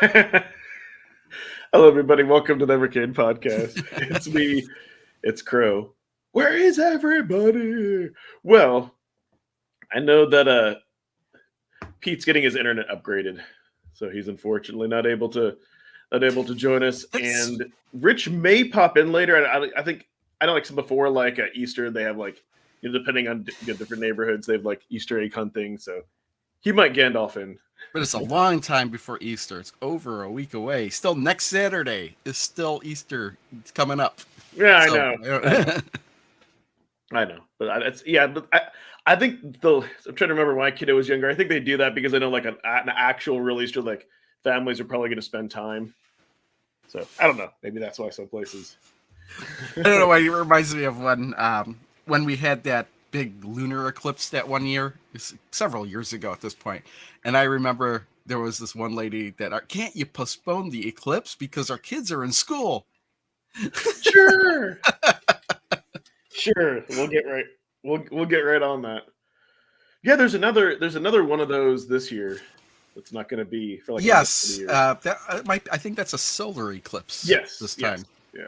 Hello, everybody. Welcome to the Evercade podcast. It's me. It's Crow. Where is everybody? Well, I know that Pete's getting his internet upgraded, so he's unfortunately not able to join us. That's And Rich may pop in later. I think I know, like some before, like Easter, they have like depending on different neighborhoods, they have like Easter egg hunting. So he might Gandalf in. but it's a long time before Easter. It's over a week away. Still next Saturday is still Easter. It's coming up. Yeah, I So know. I know, but it's yeah. But I think I'm trying to remember when my kid was younger. I think they do that because I know like an actual real Easter, like families are probably going to spend time. So I don't know. Maybe that's why some places. I don't know why it reminds me of when we had that big lunar eclipse that one year. It's several years ago at this point, and I remember there was this one lady that can't you postpone the eclipse because our kids are in school. Sure, sure. We'll get right on that. Yeah, there's another one of those this year. That's not going to be for like another 20 Yes, years. I think that's a solar eclipse Yes, this yes, time. yeah.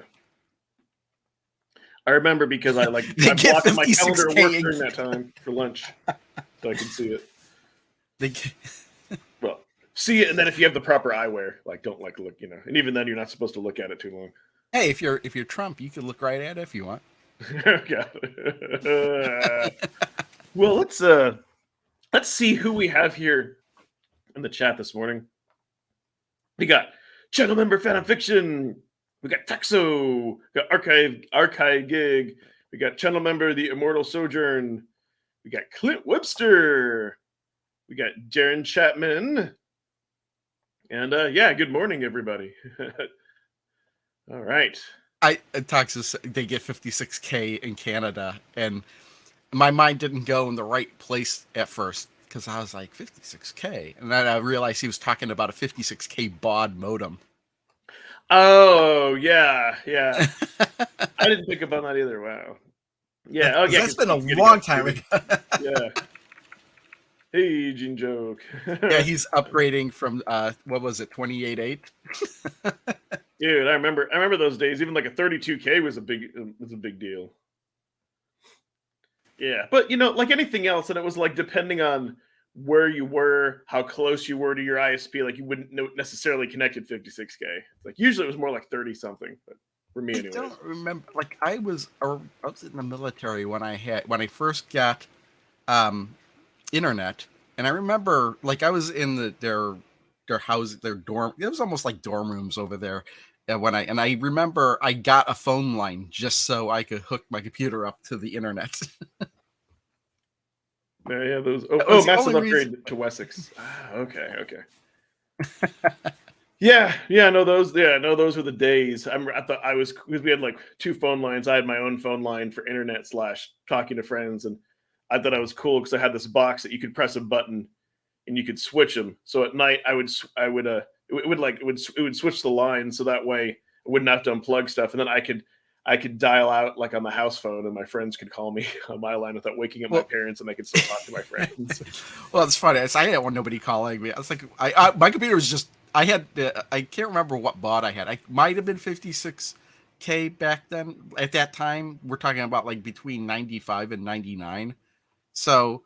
I remember because I They I get blocked my calendar at work 56K. during that time for lunch, so I could see it. They get, Well, see it, and then if you have the proper eyewear, like don't like look, and even then you're not supposed to look at it too long. hey, if you're Trump, you can look right at it if you want. Yeah. Well, let's see who we have here in the chat this morning. We got channel member fan of fiction. We got Texo. We got archive gig. We got channel member the immortal sojourn. We got Clint Webster. We got Jaron Chapman. And yeah, good morning, everybody. All right. Texas, they get 56K in Canada, and my mind didn't go in the right place at first because I was like 56K, and then I realized he was talking about a 56K baud modem. Oh yeah, yeah. I didn't pick up on that either. Wow. Yeah. Oh yeah. That's been a He's getting long time upgraded. ago. Yeah. Hey, Gene Joke. Yeah, he's upgrading from what was it, 28.8? Dude, I remember those days. Even like a 32K was a big deal. Yeah, but like anything else, and it was like depending on where you were, how close you were to your ISP, like you wouldn't necessarily connect at 56K. Like usually it was more like 30 something, but for me I anyways. don't remember. Like I was in the military when I first got internet, and I remember like I was in their house, their dorm. It was almost like dorm rooms over there. And I remember I got a phone line just so I could hook my computer up to the internet. Yeah, those. That Oh, was the massive only reason. upgrade to Wessex. Okay. Yeah, no, those. Yeah, no, those were the days. I thought I was because we had like two phone lines. I had my own phone line for internet / talking to friends, and I thought I was cool because I had this box that you could press a button and you could switch them. So at night, it would switch the line so that way I wouldn't have to unplug stuff, and then I could dial out like on the house phone, and my friends could call me on my line without waking up my Well, parents, and I could still talk to my friends. well, it's funny. I didn't want nobody calling me. I was like, my computer was just. I can't remember what baud I had. I might have been 56K back then. At that time, we're talking about like between 95 and 99. So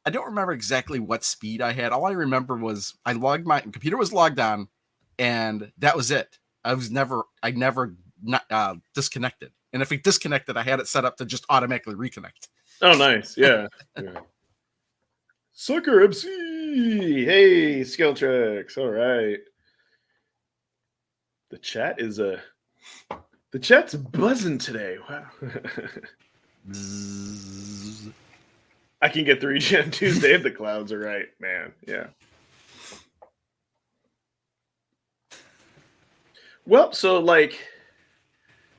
I don't remember exactly what speed I had. All I remember was my computer was logged on, and that was it. I never disconnected. And if it disconnected, I had it set up to just automatically reconnect. Oh, nice, yeah. Sucker MC, hey, skill tricks. All right, the chat's buzzing today. Wow. I can get 3Gen Tuesday if the clouds are right, man. Yeah. Well, so like,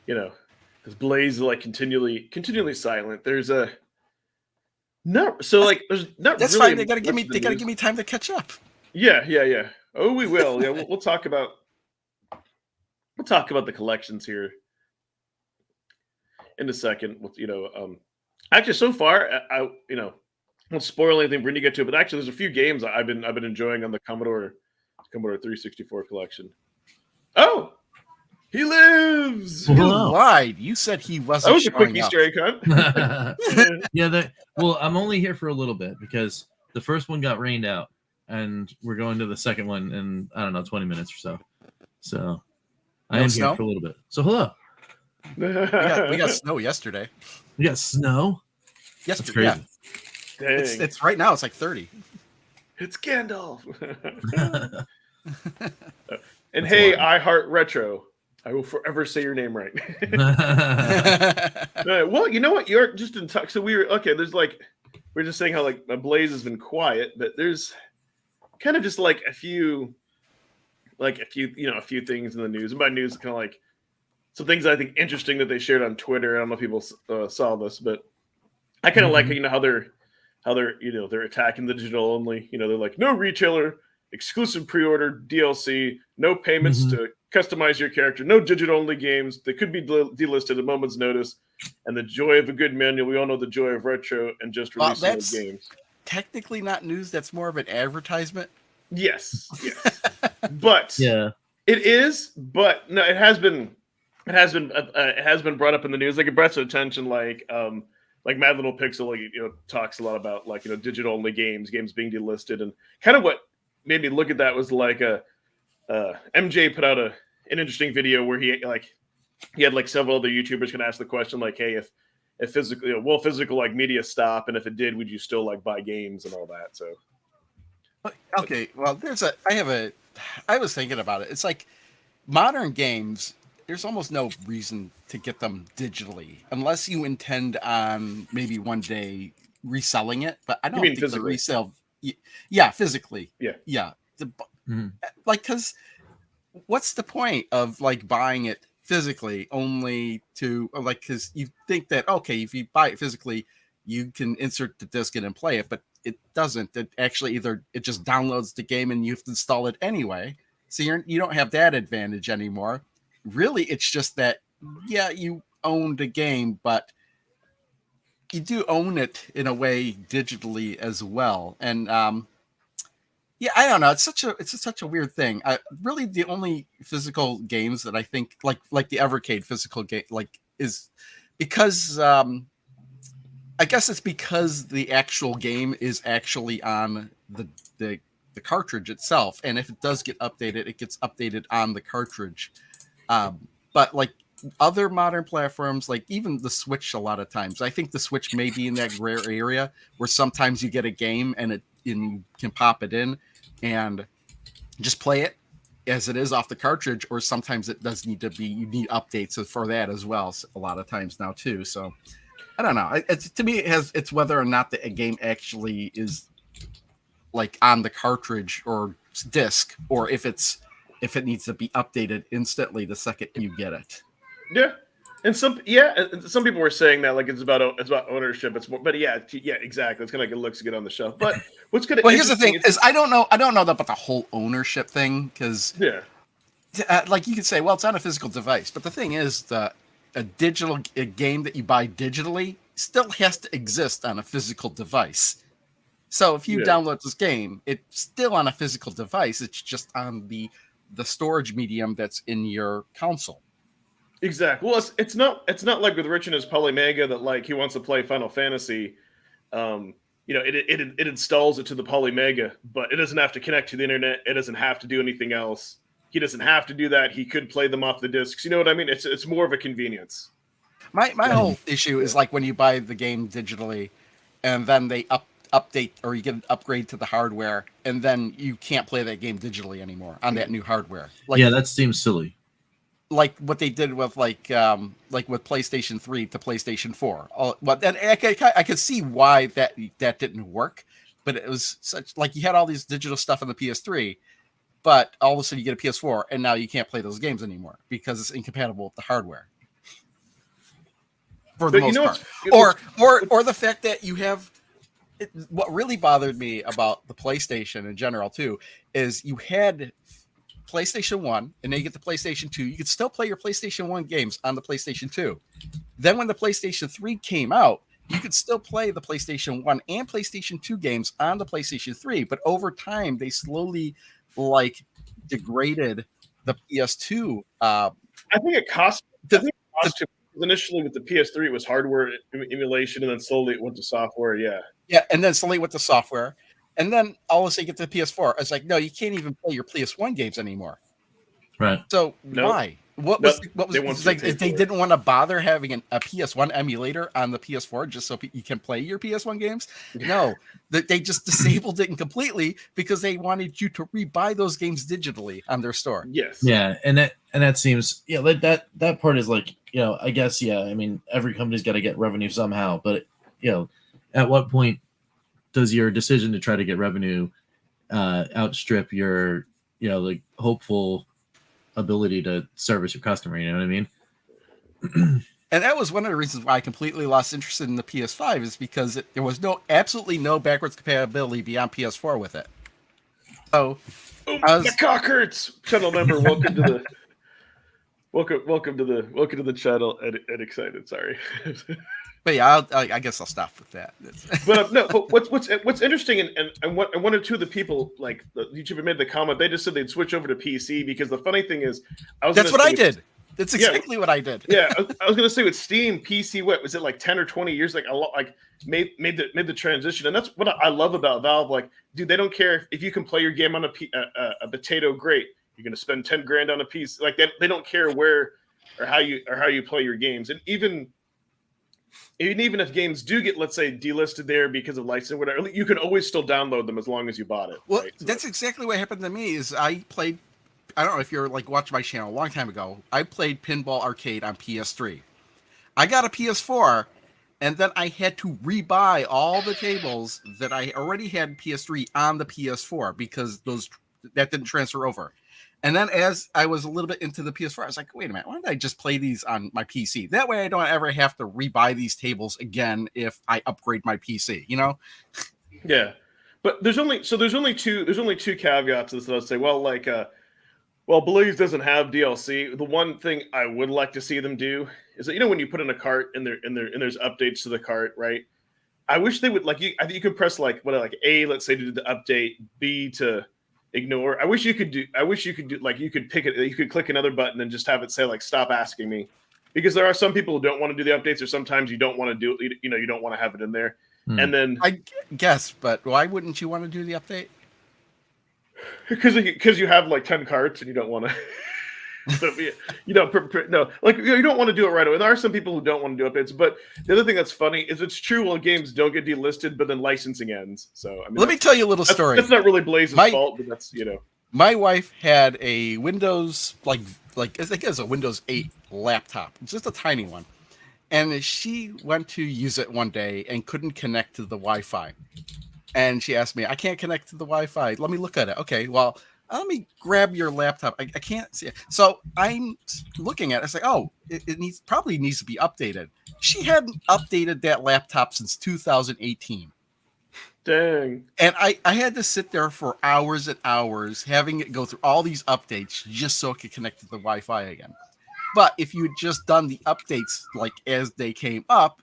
this Blaze is like continually silent. There's a there's not That's really fine. They gotta give much of the me news. time to catch up. Yeah. Oh, we will. Yeah, we'll talk about the collections here in a second. Actually, so far, I won't spoil anything when you get to it. But actually, there's a few games I've been enjoying on the Commodore Commodore 364 collection. Oh, he lives. You Hello. lied. You said he That wasn't was a quick showing up. Easter egg hunt. Yeah, well, I'm only here for a little bit because the first one got rained out, and we're going to the second one in, I don't know, 20 minutes or so. So I am snow? here for a little bit. So hello. We got snow yesterday. We got snow. Yesterday, yeah. Dang. It's right now. It's like 30. It's Gandalf. And That's hey, wild. I Heart Retro. I will forever say your name right. Well, you know what? You're just in touch. So we were okay. There's like we're just saying how like Blaze has been quiet, but there's kind of just like a few things in the news. And by news, kind of like some things I think interesting that they shared on Twitter. I don't know if people saw this, but I kind of like how they're they're attacking the digital only. They're like no retailer, exclusive pre-order, DLC, no payments to customize your character, no digital only games. They could be delisted at a moment's notice. And the joy of a good manual. We all know the joy of retro and just releasing those games. Technically not news. That's more of an advertisement. Yes. But yeah, it is. But no, it has been brought up in the news. Like it brought to attention. Like Mad Little Pixel, talks a lot about digital only games being delisted, and kind of what made me look at that was like MJ put out an interesting video where he had like several other YouTubers can ask the question like, hey, if physical will physical like media stop, and if it did, would you still like buy games and all that? So okay, well, I was thinking about it. It's like modern games. There's almost no reason to get them digitally unless you intend on maybe one day reselling it. But I don't think physically? the resale. Yeah, physically. Yeah. Like, because what's the point of like buying it physically only to like, because you think that okay, if you buy it physically, you can insert the disc in and play it, but it doesn't. It actually it just downloads the game and you have to install it anyway. So you don't have that advantage anymore. Really, it's just that, yeah, you own the game, but you do own it in a way digitally as well. And yeah, I don't know. It's such a weird thing. Really, the only physical games that I think like the Evercade physical game is because I guess it's because the actual game is actually on the cartridge itself, and if it does get updated, it gets updated on the cartridge. But like other modern platforms, like even the Switch, a lot of times, I think the Switch may be in that rare area where sometimes you get a game and you can pop it in and just play it as it is off the cartridge, or sometimes it does need you need updates for that as well. A lot of times now too. So I don't know. To me, it's whether or not a game actually is like on the cartridge or disc, or if it needs to be updated instantly the second you get it. Yeah, and some people were saying that like it's about ownership. It's more, but yeah, exactly. It's kind of like it looks good on the shelf. But what's gonna well, here's the thing: is I don't know about the whole ownership thing because like you could say, well, it's on a physical device, but the thing is that a game that you buy digitally still has to exist on a physical device. So if you download this game, it's still on a physical device. It's just on the storage medium that's in your console. Exactly. Well, it's not like with Rich and his Polymega that like he wants to play Final Fantasy. It installs it to the Polymega, but it doesn't have to connect to the internet. It doesn't have to do anything else. He doesn't have to do that. He could play them off the discs. You know what I mean? It's more of a convenience. My whole issue is like when you buy the game digitally, and then they update or you get an upgrade to the hardware, and then you can't play that game digitally anymore on that new hardware. Like, yeah, that seems silly. Like what they did with like with PlayStation 3 to PlayStation 4. And I could see why that didn't work, but it was such like you had all these digital stuff on the PS3, but all of a sudden you get a PS4 and now you can't play those games anymore because it's incompatible with the hardware. For the most part. Or the fact that you have what really bothered me about the PlayStation in general too is you had PlayStation 1 and then you get the PlayStation 2. You could still play your PlayStation 1 games on the PlayStation 2. Then when the PlayStation 3 came out, you could still play the PlayStation 1 and PlayStation 2 games on the PlayStation 3, but over time they slowly like degraded the PS2. I think it cost. The- I think it cost too. Initially with the PS3, it was hardware emulation, and then slowly it went to software. Yeah. Yeah, and then slowly with the software, and then all of a sudden you get to the PS4. It's like, no, you can't even play your PS1 games anymore. Right. So Nope. why? What Nope. was They want it's you like to pay they for it. didn't want to bother having a PS1 emulator on the PS4 just so you can play your PS1 games? No, they just disabled it completely because they wanted you to rebuy those games digitally on their store. Yes. Yeah, and that seems that part is like, I guess, I mean, every company's got to get revenue somehow, but at what point does your decision to try to get revenue outstrip your like hopeful ability to service your customer? You know what I mean? And that was one of the reasons why I completely lost interest in the PS5 is because there was absolutely no backwards compatibility beyond PS4 with it. So the cock hurts. Channel member, welcome to the welcome to the channel. Ed excited. Sorry. But yeah, I guess I'll stop with that. But no. But what's interesting, and one or two of the people like the YouTuber made the comment. They just said they'd switch over to PC because the funny thing is, that's what I did. That's exactly what I did. Yeah, I was gonna say with Steam, PC, what was it like 10 or 20 years? Like a lot, like made the transition, and that's what I love about Valve. Like, dude, they don't care if you can play your game on a potato. Great, you're gonna spend 10 grand on a piece. Like they don't care where or how you play your games, and even if games do get, let's say, delisted there because of licensing, whatever, you can always still download them as long as you bought it. Well, right? So that's exactly what happened to me. Is I played. I don't know if you're like watching my channel a long time ago. I played Pinball Arcade on PS3. I got a PS4, and then I had to rebuy all the tables that I already had PS3 on the PS4 because that didn't transfer over. And then as I was a little bit into the PS4, I was like, wait a minute, why don't I just play these on my PC? That way I don't ever have to rebuy these tables again if I upgrade my PC, Yeah. But there's only two caveats to this that I'd say. Well, like well, Blaze doesn't have DLC. The one thing I would like to see them do is that when you put in a cart and there's updates to the cart, right? I wish they would I think you could press like A, let's say, to do the update, B to ignore. I wish you could do like you could pick it, you could click another button and just have it say like stop asking me. Because there are some people who don't want to do the updates, or sometimes you don't want to do it, you don't want to have it in there. And then I guess, but why wouldn't you want to do the update? Because you have like 10 carts and you don't want to. So, no, like you don't want to do it right away. There are some people who don't want to do updates, but the other thing that's funny is it's true. Well, games don't get delisted, but then licensing ends. So I mean, let me tell you a little story. That's not really Blaze's fault, but that's My wife had a Windows like I think it's a Windows 8 laptop, just a tiny one, and she went to use it one day and couldn't connect to the Wi-Fi. And she asked me, I can't connect to the Wi-Fi. Let me look at it. Okay, well, let me grab your laptop. I can't see it. So I'm looking at it. I say, oh, it probably needs to be updated. She hadn't updated that laptop since 2018. Dang. And I had to sit there for hours and hours having it go through all these updates just so it could connect to the Wi-Fi again. But if you had just done the updates like as they came up,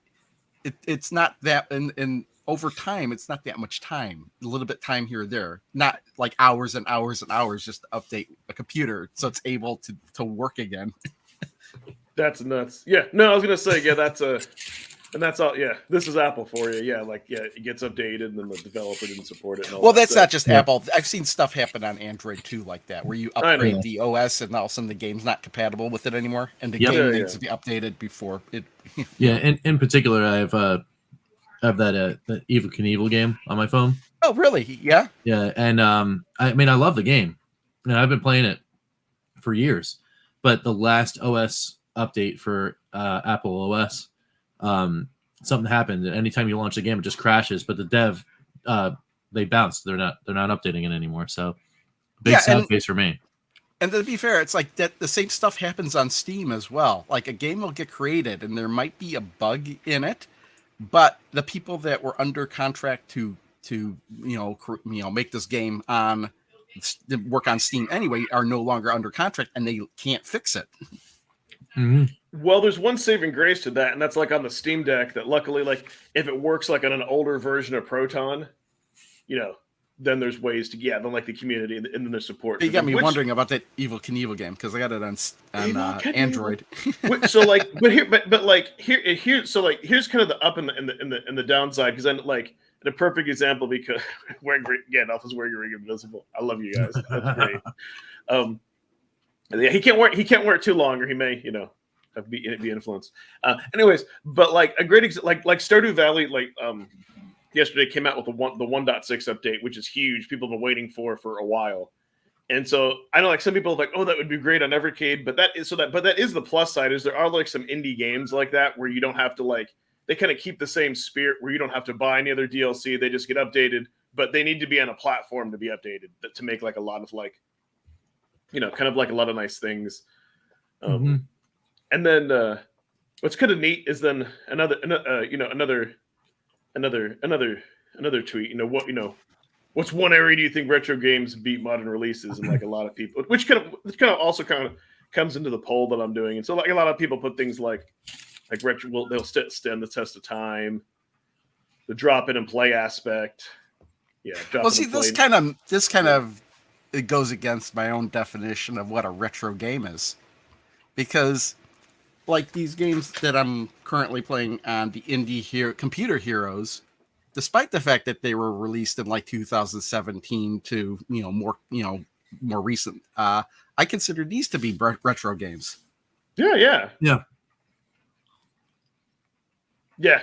it's not that and over time, it's not that much time, a little bit time here or there, not like hours and hours and hours just to update a computer so it's able to work again. That's nuts. Yeah, no, I was going to say, yeah, and that's all. Yeah, this is Apple for you. Yeah, it gets updated and then the developer didn't support it. And all well, that that's stuff. not just Apple. I've seen stuff happen on Android too, like that, where you upgrade the OS and all of a sudden the game's not compatible with it anymore, and the game needs to be updated before it. Yeah, and in particular, I have that Evil Knievel game on my phone. Oh, really? Yeah. Yeah, and I mean, I love the game. I've been playing it for years, but the last OS update for Apple OS, something happened. Anytime you launch the game, it just crashes. But the dev, they bounce. They're not updating it anymore. So big sad face for me. And to be fair, it's like that. The same stuff happens on Steam as well. Like a game will get created, and there might be a bug in it, but the people that were under contract to make this game work on Steam anyway are no longer under contract, and they can't fix it. Mm-hmm. Well, there's one saving grace to that, and that's like on the Steam Deck. That luckily, like if it works like on an older version of Proton, then there's ways to then like the community and then there's support. You got me wondering about that Evil Knievel game because I got it on Android. So like, here's kind of the up and the downside, because then like in a perfect example, because wearing Gandalf is wearing Ring Invisible. I love you guys. That's great. Yeah, he can't wear it too long, or he may be influenced. Anyways, but like a great like Stardew Valley, like yesterday came out with the 1.6 update, which is huge. People have been waiting for a while. And so I know like some people are like, oh, that would be great on Evercade, but that is the plus side, is there are like some indie games like that where you don't have to like, they kind of keep the same spirit where you don't have to buy any other DLC. They just get updated, but they need to be on a platform to be updated to make like a lot of like, kind of like a lot of nice things. And then what's kind of neat is then another tweet, what's one area do you think retro games beat modern releases? And like a lot of people, which kind of also comes into the poll that I'm doing. And so like a lot of people put things like retro, they'll stand the test of time, the drop in and play aspect. Yeah. Well, see, this kind of it goes against my own definition of what a retro game is, because like these games that I'm currently playing on the indie computer heroes, despite the fact that they were released in like 2017 to more recent, I consider these to be retro games. Yeah.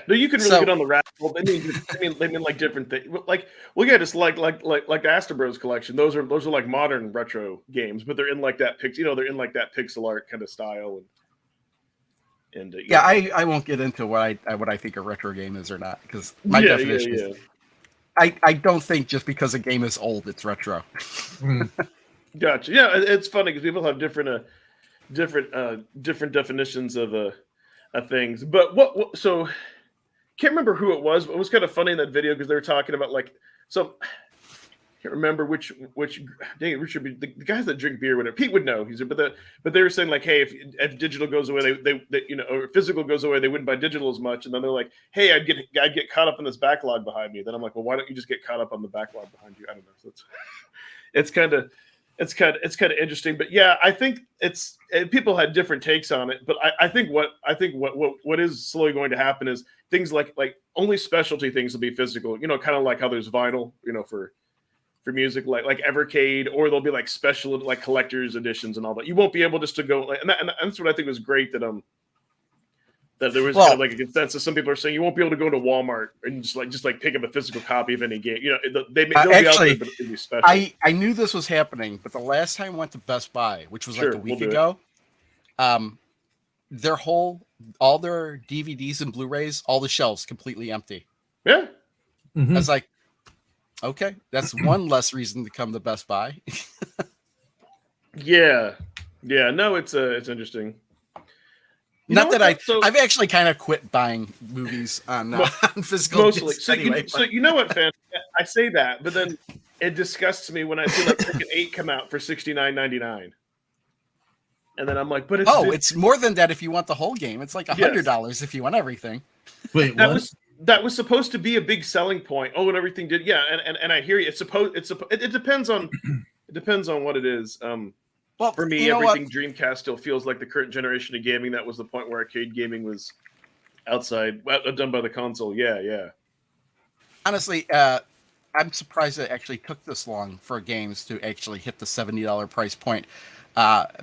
No, you can really get on the rabbit hole. They mean like different things. Just like the Astro Bros collection. Those are like modern retro games, but they're in like that they're in like that pixel art kind of style. And I won't get into what I think a retro game is or not, because my definition is I don't think just because a game is old it's retro. Gotcha. Yeah, it's funny because people have different definitions of things. But so can't remember who it was, but it was kind of funny in that video because they were talking about like can't remember which dang it, Richard, the guys that drink beer, whatever, Pete would know. But they were saying like, hey, if digital goes away, they or physical goes away, they wouldn't buy digital as much. And then they're like, hey, I'd get caught up in this backlog behind me. Then I'm like, well, why don't you just get caught up on the backlog behind you? I don't know. So it's kind of interesting. But yeah, I think people had different takes on it. But I think what is slowly going to happen is things like only specialty things will be physical. Kind of like how there's vinyl, for music, like Evercade, or there'll be like special like collector's editions and all that. You won't be able just to go and that's what I think was great, that there was kind of like a consensus. Some people are saying you won't be able to go to Walmart and just like pick up a physical copy of any game. They'll be out there, but it'll be special. I knew this was happening, but the last time I went to Best Buy, which was like a week ago, all their DVDs and Blu-rays, all the shelves completely empty. Yeah. I was like, okay, that's one less reason to come to Best Buy. Yeah. No, it's interesting. Not that I've actually kind of quit buying movies on physical mostly. Discs anyway. So you know what, fans? I say that, but then it disgusts me when I see like Tekken 8 come out for $69.99, and then I'm like, but it's more than that if you want the whole game. It's like $100 if you want everything. Wait, that was supposed to be a big selling point. Oh, and everything did. Yeah, and I hear you. It depends on what it is. Well, for me, everything Dreamcast still feels like the current generation of gaming. That was the point where arcade gaming was done by the console. Yeah. Honestly, I'm surprised it actually took this long for games to actually hit the $70 price point,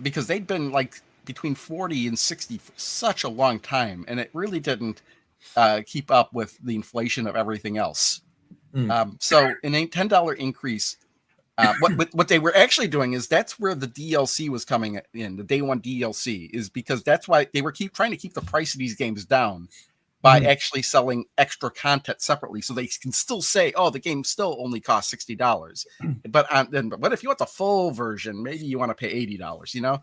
because they'd been like between 40 and 60 for such a long time, and it really didn't keep up with the inflation of everything else. So an $10 increase, what they were actually doing is that's where the DLC was coming in. The day one DLC is because that's why they were trying to keep the price of these games down by actually selling extra content separately, so they can still say, oh, the game still only costs $60. But if you want the full version, maybe you want to pay $80.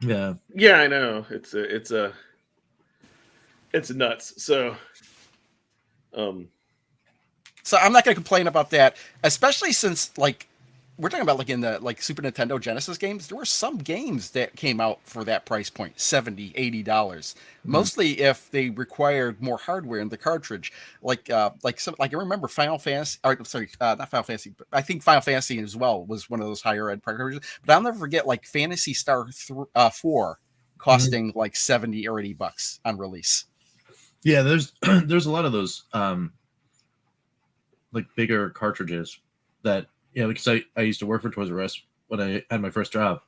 Yeah, I know. It's nuts. So I'm not going to complain about that, especially since like we're talking about like in the like Super Nintendo Genesis games, there were some games that came out for that price point, $70, $80. Mostly if they required more hardware in the cartridge. Like I remember Final Fantasy, or sorry, not Final Fantasy, but I think Final Fantasy as well was one of those higher end cartridges. But I'll never forget like Fantasy Star 4 costing like 70 or $80 on release. Yeah, there's there's a lot of those like bigger cartridges that, you know, because I used to work for Toys R Us when I had my first job,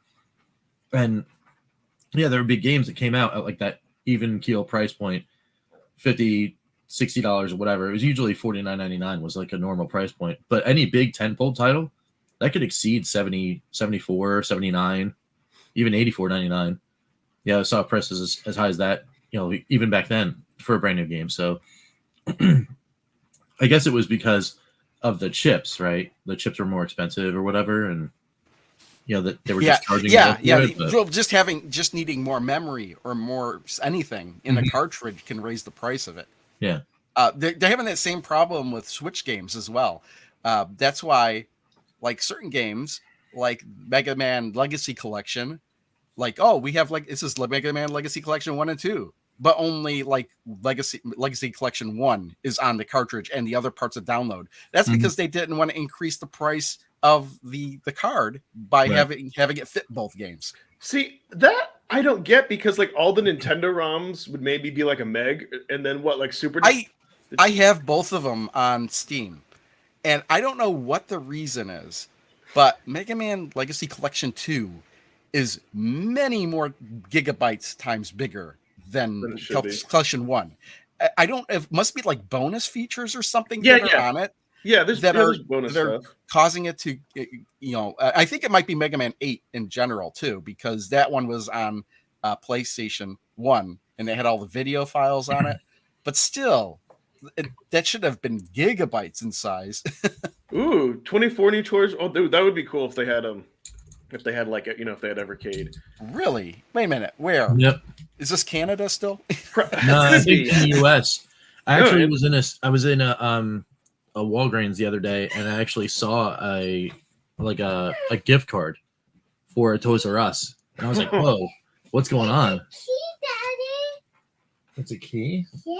and yeah, there would be games that came out at like that even keel price point, $50-$60 or whatever. It was usually $49.99 was like a normal price point, but any big tentpole title that could exceed 70, 74, 79, even 84.99. Yeah, I saw prices as high as that, you know, even back then for a brand new game. So I guess it was because of the chips, right? The chips were more expensive or whatever, and you know that they were just charging. Well, just needing more memory or more anything in a cartridge can raise the price of it. Yeah, they're having that same problem with Switch games as well. That's why, like certain games, like Mega Man Legacy Collection, like we have like this is Mega Man Legacy Collection 1 and 2, but only like Legacy Collection 1 is on the cartridge and the other parts of download. That's because they didn't want to increase the price of the card by having it fit both games. See, that I don't get, because like all the Nintendo ROMs would maybe be like a meg, and then what, like Super? I have both of them on Steam, and I don't know what the reason is, but Mega Man Legacy Collection 2 is many more gigabytes times bigger than Collection 1. I don't. It must be like bonus features or something that are on it. Yeah, there's bonus stuff causing it to, you know. I think it might be Mega Man 8 in general too, because that one was on PlayStation 1 and they had all the video files on it. But still, that should have been gigabytes in size. Ooh, 24 new toys. Oh, dude, that would be cool if they had if they had like, you know, if they had Evercade. Really? Wait a minute. Where? Yep. Is this Canada still? No, I think in the US. I actually was in a Walgreens the other day, and I actually saw a gift card for a Toys R Us, and I was like, "Whoa, what's going on?" It's a key? Yeah.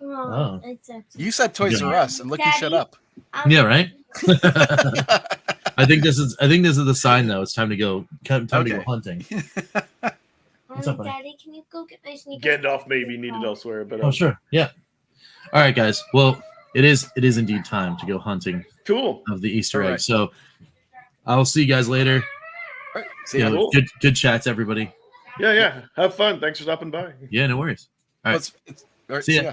Oh. You said Toys R Us, and look, you shut up. Yeah, right. I think this is the sign, though. It's time to go. Time to go hunting. What's up, buddy? Daddy, can you go get my sneakers? Gandalf may be needed elsewhere, but oh sure, yeah. All right, guys. Well, it is indeed time to go hunting. Cool. Of the Easter egg. So I'll see you guys later. All right. See you. Cool. Good chats, everybody. Yeah. Have fun. Thanks for stopping by. Yeah, no worries. All right. All right, see ya.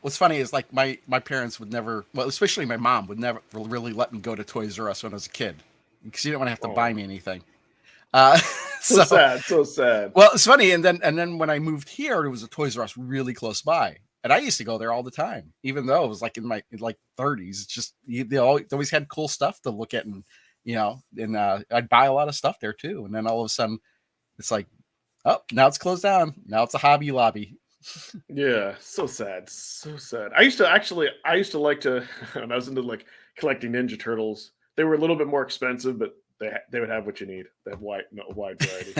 What's funny is like my parents would never, well, especially my mom would never really let me go to Toys R Us when I was a kid, because she didn't want to have to buy me anything. So sad. Well, it's funny, and then when I moved here, there was a Toys R Us really close by, and I used to go there all the time, even though it was like in my 30s. It's just they always had cool stuff to look at, and you know, and I'd buy a lot of stuff there too. And then all of a sudden, it's like, oh, now it's closed down. Now it's a Hobby Lobby. Yeah, so sad. I used to like to, when I was into like collecting Ninja Turtles. They were a little bit more expensive, but they would have what you need. They have a wide variety.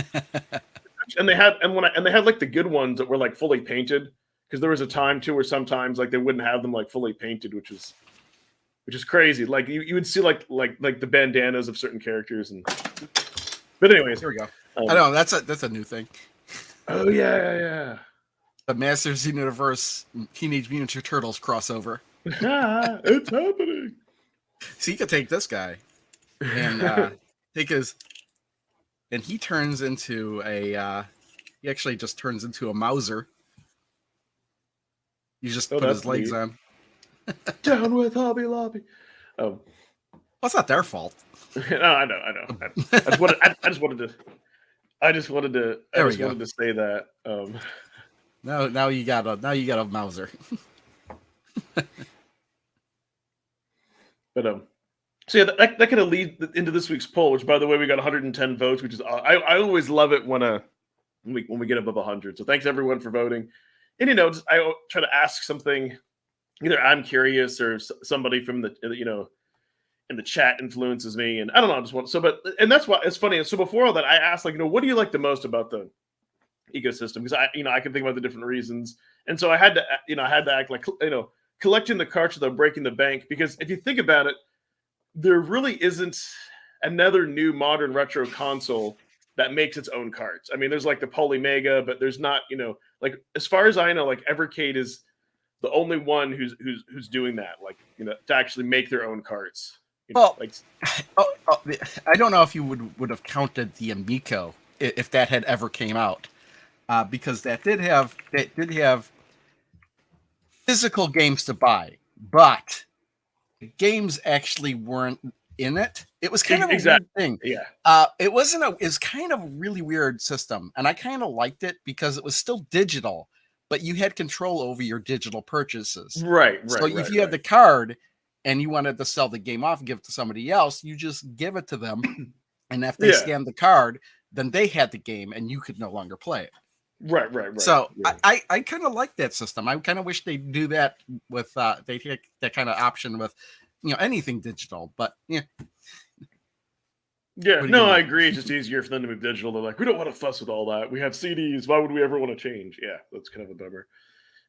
and they had like the good ones that were like fully painted, because there was a time too where sometimes like they wouldn't have them like fully painted, which is crazy. Like you would see like the bandanas of certain characters, and but anyways, here we go. I know that's a new thing. Oh yeah. The Masters of the Universe Teenage Mutant Ninja Turtles crossover. It's happening. So you could take this guy and take his, and he turns into he actually just turns into a Mauser. You just put his legs on. Down with Hobby Lobby. Well, it's not their fault. No, I know. I just wanted to say that. Now you got a Mauser. But so yeah, that kind of leads into this week's poll, which by the way we got 110 votes, which is I always love it when we get above 100. So thanks everyone for voting. And you know, I try to ask something, either I'm curious or somebody from the and the chat influences me, and I don't know, I just want and that's why it's funny. And so before all that, I asked like, what do you like the most about the ecosystem? Because I can think about the different reasons, and so I had to act like collecting the carts without breaking the bank. Because if you think about it, there really isn't another new modern retro console that makes its own carts. I mean, there's like the Polymega, but there's not, like as far as I know, like Evercade is the only one who's doing that, like to actually make their own carts. Like I don't know if you would have counted the Amico if that had ever came out, because that did have physical games to buy, but games actually weren't in it. It was kind of a weird thing. Yeah. It was kind of a really weird system, and I kind of liked it because it was still digital, but you had control over your digital purchases. Right. So if you had the card and you wanted to sell the game off and give it to somebody else, you just give it to them, and if they scanned the card, then they had the game and you could no longer play it. Right. So yeah. I kind of like that system. I kind of wish they'd do that with they take that kind of option with anything digital. But yeah. Yeah, no, I agree. It's just easier for them to move digital. They're like, we don't want to fuss with all that. We have CDs. Why would we ever want to change? Yeah, that's kind of a bummer.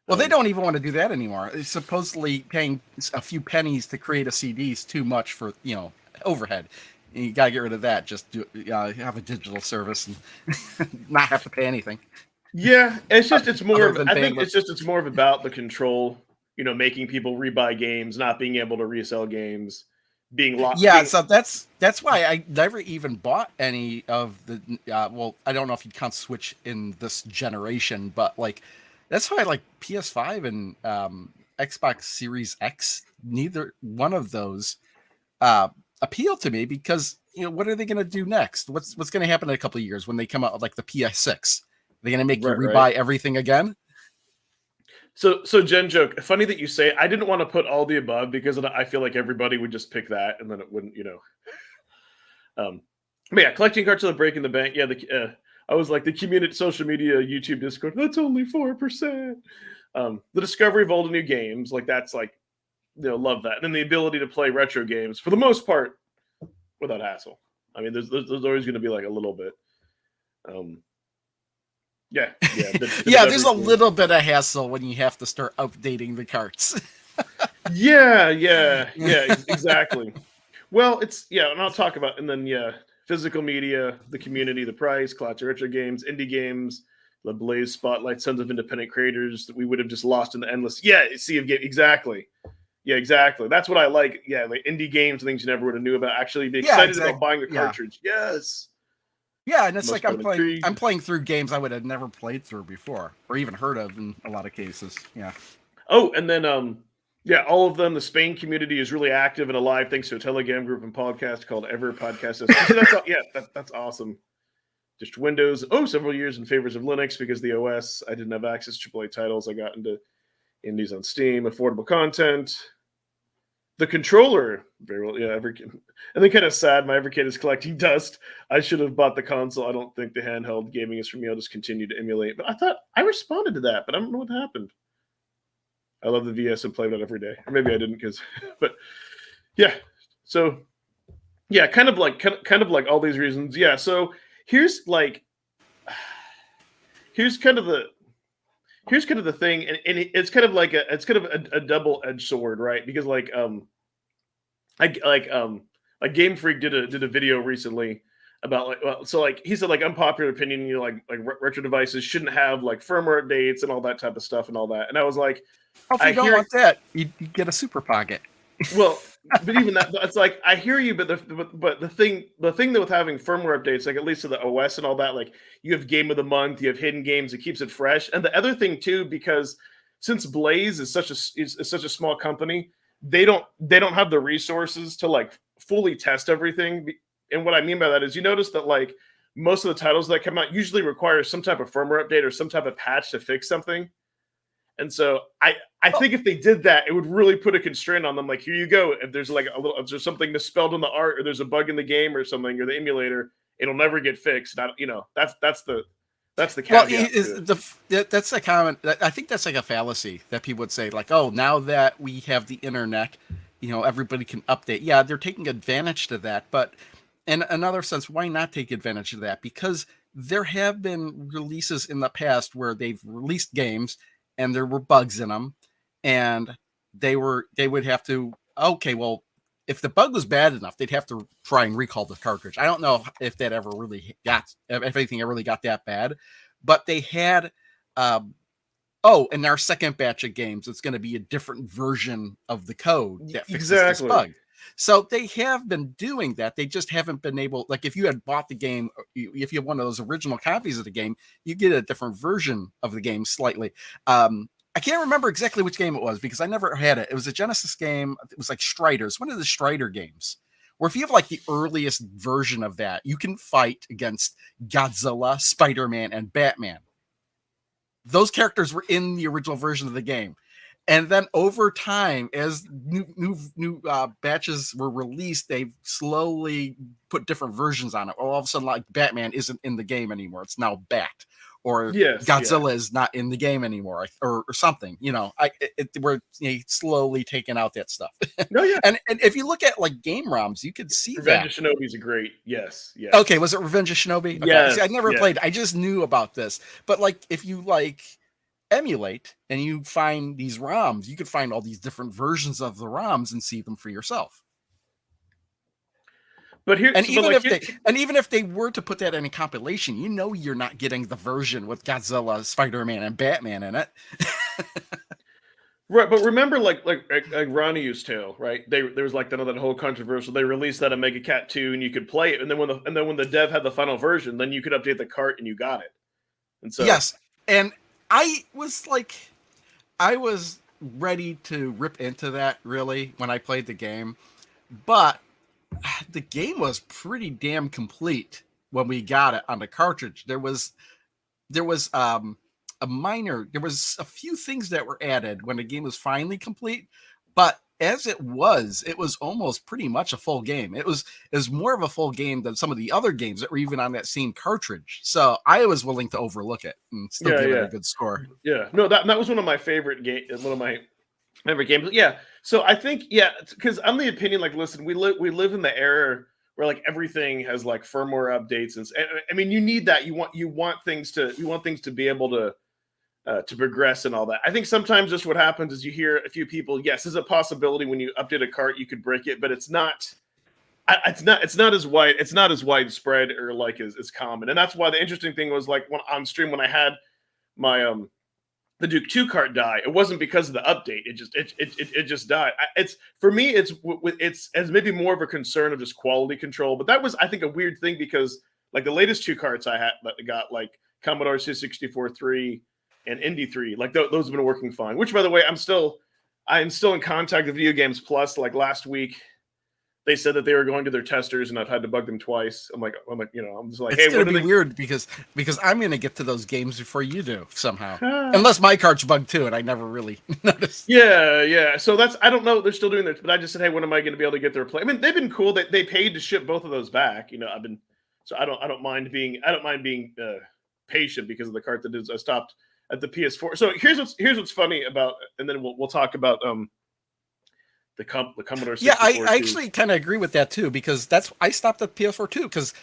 Well, they don't even want to do that anymore. It's supposedly paying a few pennies to create a CD is too much for overhead. And you got to get rid of that. Just have a digital service and not have to pay anything. Yeah, it's just it's more. I think it's more of about the control. Making people rebuy games, not being able to resell games, being locked. Yeah, so that's why I never even bought any of the. Well, I don't know if you'd count Switch in this generation, but like that's why like PS5 and Xbox Series X. Neither one of those appeal to me because what are they going to do next? What's going to happen in a couple of years when they come out with like the PS6? They're going to make you rebuy everything again? So Jen joke. Funny that you say. I didn't want to put all the above because I feel like everybody would just pick that, and then it wouldn't, But yeah, collecting cards without breaking the bank. Yeah, I was like the community, social media, YouTube, Discord. That's only 4%. The discovery of all the new games, like that's like, love that, and then the ability to play retro games for the most part without hassle. I mean, there's always going to be like a little bit. Yeah. There's a little bit of hassle when you have to start updating the carts. Yeah, exactly. Well, and I'll talk about, and then physical media, the community, the price, classic retro games, indie games, the Blaze spotlight, sons of independent creators that we would have just lost in the endless sea of game. Exactly. Yeah, exactly. That's what I like. Yeah, like indie games, things you never would have knew about. Actually, be excited about buying the cartridge. Yes. Yeah, and it's like I'm playing through games I would have never played through before or even heard of in a lot of cases. Yeah. Oh, and then all of them. The Spain community is really active and alive thanks to a Telegram group and podcast called Ever Podcast. That's awesome. Just Windows. Several years in favors of Linux because the OS. I didn't have access to AAA titles. I got into indies on Steam. Affordable content. The controller, very well, yeah. And then kind of sad, my Evercade is collecting dust. I should have bought the console. I don't think the handheld gaming is for me. I'll just continue to emulate. But I thought I responded to that, but I don't know what happened. I love the VS and play with it every day. Or maybe I didn't, but yeah. So yeah, kind of like all these reasons. Yeah. So here's kind of the thing, and it's kind of like a double-edged sword, right? Because Game Freak did a video recently about he said like unpopular opinion, retro devices shouldn't have like firmware updates and all that type of stuff and all that. And I was like, if you don't want that, you get a Super Pocket. Well, but even that, it's like I hear you, but the thing that with having firmware updates, like at least to the OS and all that, like you have game of the month, you have hidden games, it keeps it fresh. And the other thing too, because since Blaze is such a small company, they don't have the resources to like fully test everything. And what I mean by that is, you notice that like most of the titles that come out usually require some type of firmware update or some type of patch to fix something. And so I think if they did that, it would really put a constraint on them. Like, here you go. If there's if there's something misspelled in the art, or there's a bug in the game or something, or the emulator, it'll never get fixed. That's the caveat. Well, that's a comment. I think that's like a fallacy that people would say, like, oh, now that we have the internet everybody can update. Yeah, they're taking advantage to that, but in another sense, why not take advantage of that? Because there have been releases in the past where they've released games and there were bugs in them, and they would have to, okay, well, if the bug was bad enough, they'd have to try and recall the cartridge. I don't know if that ever really got, if anything ever really got that bad, but they had. Oh, in our second batch of games, it's going to be a different version of the code that fixes this bug. So they have been doing that. They just haven't been able, like if you had bought the game, if you have one of those original copies of the game, you get a different version of the game slightly. I can't remember exactly which game it was because I never had it. It was a Genesis game. It was like Strider's, one of the Strider games. Where if you have like the earliest version of that, you can fight against Godzilla, Spider-Man, and Batman. Those characters were in the original version of the game. And then over time, as new batches were released, they've slowly put different versions on it. All of a sudden, like Batman isn't in the game anymore. It's now Bat. Or Godzilla is not in the game anymore, or something. We're slowly taking out that stuff. No, yeah. And if you look at like game ROMs, you could see Revenge of Shinobi's a great, yes. Okay, was it Revenge of Shinobi? Okay. Yes, See, I never played. I just knew about this. But like, if you like emulate and you find these ROMs, you could find all these different versions of the ROMs and see them for yourself. But here, even if they were to put that in a compilation, you're not getting the version with Godzilla, Spider-Man, and Batman in it. Right, but remember, like Ronyu's Tale, right? There was like that whole controversial. They released that on Mega Cat 2, and you could play it, and then when the dev had the final version, then you could update the cart and you got it. And so yes, and I was ready to rip into that really when I played the game, but the game was pretty damn complete when we got it on the cartridge. There was a few things that were added when the game was finally complete, but as it was almost pretty much a full game. It was more of a full game than some of the other games that were even on that same cartridge. So I was willing to overlook it and still give it a good score. Yeah, no, that was one of my favorite games. One of my favorite games. Yeah. So I think, because I'm the opinion, like, listen, we live in the era where like everything has like firmware updates, and I mean, you need that. You want things to be able to progress and all that. I think sometimes just what happens is you hear a few people, yes, there's a possibility when you update a cart you could break it, but it's not as widespread or like as common. And that's why the interesting thing was like on stream when I had my the Duke 2 cart die, it wasn't because of the update. It just died. It's for me, it's as maybe more of a concern of just quality control. But that was, I think, a weird thing because like the latest 2 carts I had that got like Commodore C64 3 and Indy 3, like those have been working fine. Which, by the way, I'm still in contact with Video Games Plus. Like last week, they said that they were going to their testers, and I've had to bug them twice. I'm like, I'm just like, it's gonna be weird because I'm gonna get to those games before you do somehow, unless my cart's bugged too, and I never really noticed. Yeah. So I don't know. They're still doing this, but I just said, hey, when am I going to be able to get their play? I mean, they've been cool. They paid to ship both of those back. So I don't mind being patient because of the cart that is. I stopped at the PS4. So here's what's funny about, and then we'll talk about the Commodore 64. Yeah, I actually kind of agree with that too, because I stopped at PS4 too, because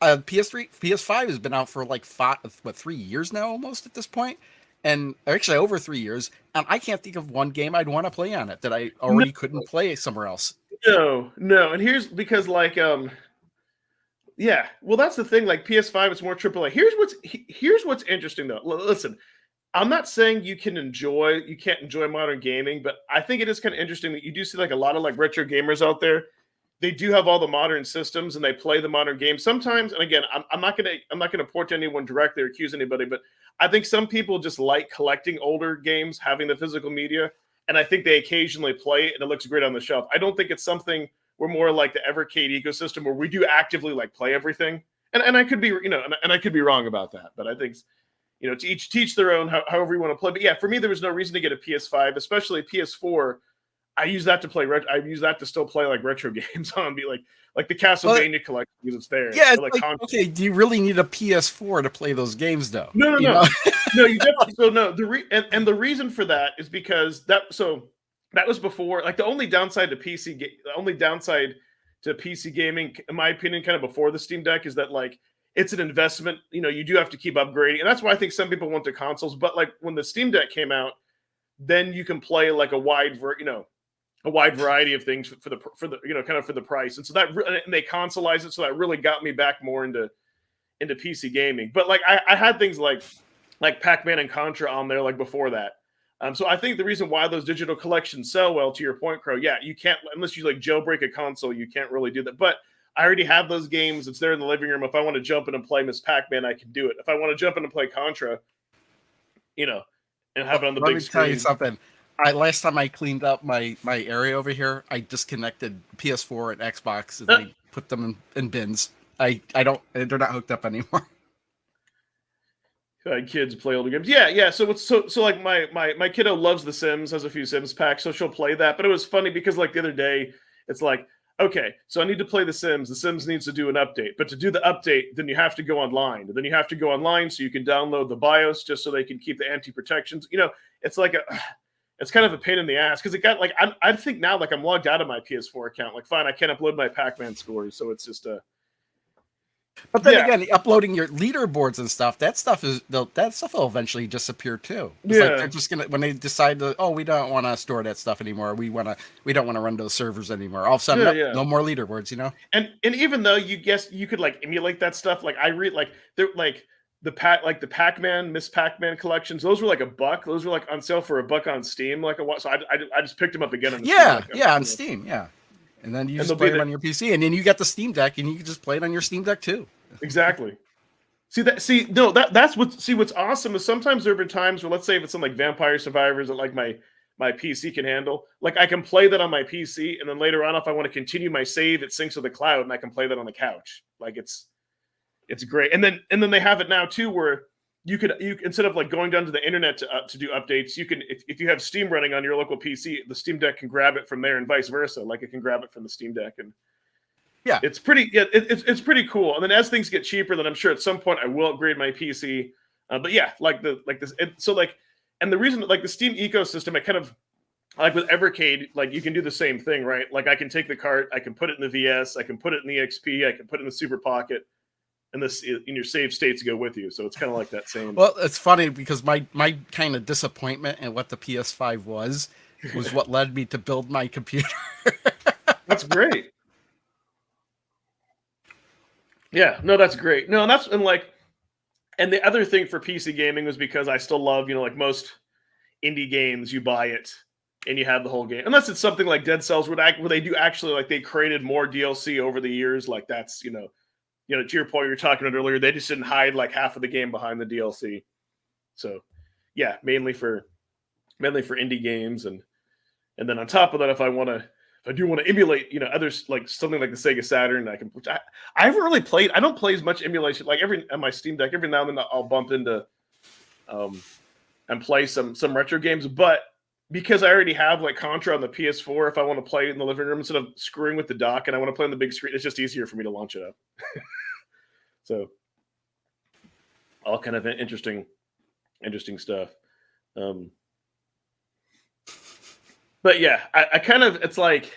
PS5 has been out for like 3 years now almost at this point, and actually over 3 years, and I can't think of one game I'd want to play on it that I already couldn't play somewhere else. No, and here's because like yeah, well that's the thing. Like PS5 is more AAA. Here's what's interesting though. Listen, I'm not saying you can't enjoy modern gaming, but I think it is kind of interesting that you do see like a lot of like retro gamers out there. They do have all the modern systems and they play the modern games sometimes. And again, I'm not gonna point to anyone directly or accuse anybody, but I think some people just like collecting older games, having the physical media, and I think they occasionally play it and it looks great on the shelf. I don't think it's something we're more like the Evercade ecosystem where we do actively like play everything. And I could be and I could be wrong about that, but I think to each teach their own, however you want to play. But yeah, for me, there was no reason to get a PS5, especially a PS4. I use that to play. I use that to still play like retro games on. Be like the Castlevania collection because it's there. Yeah, okay. Do you really need a PS4 to play those games though? No. No, you definitely. So no, the reason for that is because that. So that was before. Like the only downside to PC gaming, in my opinion, kind of before the Steam Deck, is that like it's an investment. You know, you do have to keep upgrading, and that's why I think some people went to consoles. But like when the Steam Deck came out, then you can play like a wide variety of things for the kind of for the price. And so and they consoleize it, so that really got me back more into PC gaming. But like I had things like Pac-Man and Contra on there like before that. So I think the reason why those digital collections sell well, to your point, Crow, yeah, you can't, unless you like jailbreak a console, you can't really do that. But I already have those games. It's there in the living room. If I want to jump in and play Miss Pac-Man, I can do it. If I want to jump in and play Contra, and have it on the big screen. Let me tell you something. Last time I cleaned up my area over here, I disconnected PS4 and Xbox and I put them in bins. They're not hooked up anymore. Kids play older games. Yeah. So like my kiddo loves The Sims, has a few Sims packs, so she'll play that. But it was funny because like the other day, it's like, okay, so I need to play The Sims. The Sims needs to do an update. But to do the update, then you have to go online. And then you have to go online so you can download the BIOS just so they can keep the anti-protections. It's like it's kind of a pain in the ass because it got like I think now like I'm logged out of my PS4 account. Like fine, I can't upload my Pac-Man scores, so it's just But then again, uploading your leaderboards and stuff, that stuff will eventually disappear too. It's like they're just gonna, when they decide we don't want to store that stuff anymore. We don't want to run those servers anymore. All of a sudden, no more leaderboards. And even though you could like emulate that stuff, like I read like they're like the Pac-Man, Miss Pac-Man collections. Those were like $1. Those were like on sale for $1 on Steam. Like so I just picked them up again. On Steam. Yeah. And then you just play it on your PC, and then you got the Steam Deck, and you can just play it on your Steam Deck too. Exactly. What's awesome is sometimes there have been times where, let's say if it's in like Vampire Survivors that like my PC can handle, like I can play that on my PC, and then later on if I want to continue my save, it syncs with the cloud, and I can play that on the couch. Like it's great. And then they have it now too, where you instead of like going down to the internet to do updates, you can if you have Steam running on your local PC, the Steam Deck can grab it from there and vice versa. Like it can grab it from the Steam Deck, and it's pretty cool. And then as things get cheaper, then I'm sure at some point I will upgrade my PC. But yeah, like this. And the reason like the Steam ecosystem, I kind of like with Evercade, like you can do the same thing, right? Like I can take the cart, I can put it in the VS, I can put it in the XP, I can put it in the Super Pocket. And this in your save states go with you, so it's kind of like that same. Well, it's funny because my kind of disappointment in what the PS5 was what led me to build my computer. That's great. Yeah, no, that's great. No, and the other thing for PC gaming was because I still love, like most indie games, you buy it and you have the whole game, unless it's something like Dead Cells where they do actually like they created more DLC over the years. Like that's to your point, you were talking about earlier, they just didn't hide like half of the game behind the DLC. So, yeah, mainly for indie games, and then on top of that, if I do want to emulate, others like something like the Sega Saturn, I haven't really played. I don't play as much emulation. Like on my Steam Deck, every now and then I'll bump into, and play some retro games, but because I already have like Contra on the PS4, if I want to play it in the living room instead of screwing with the dock and I want to play on the big screen, it's just easier for me to launch it up. So, all kind of interesting stuff. But yeah, I kind of, it's like,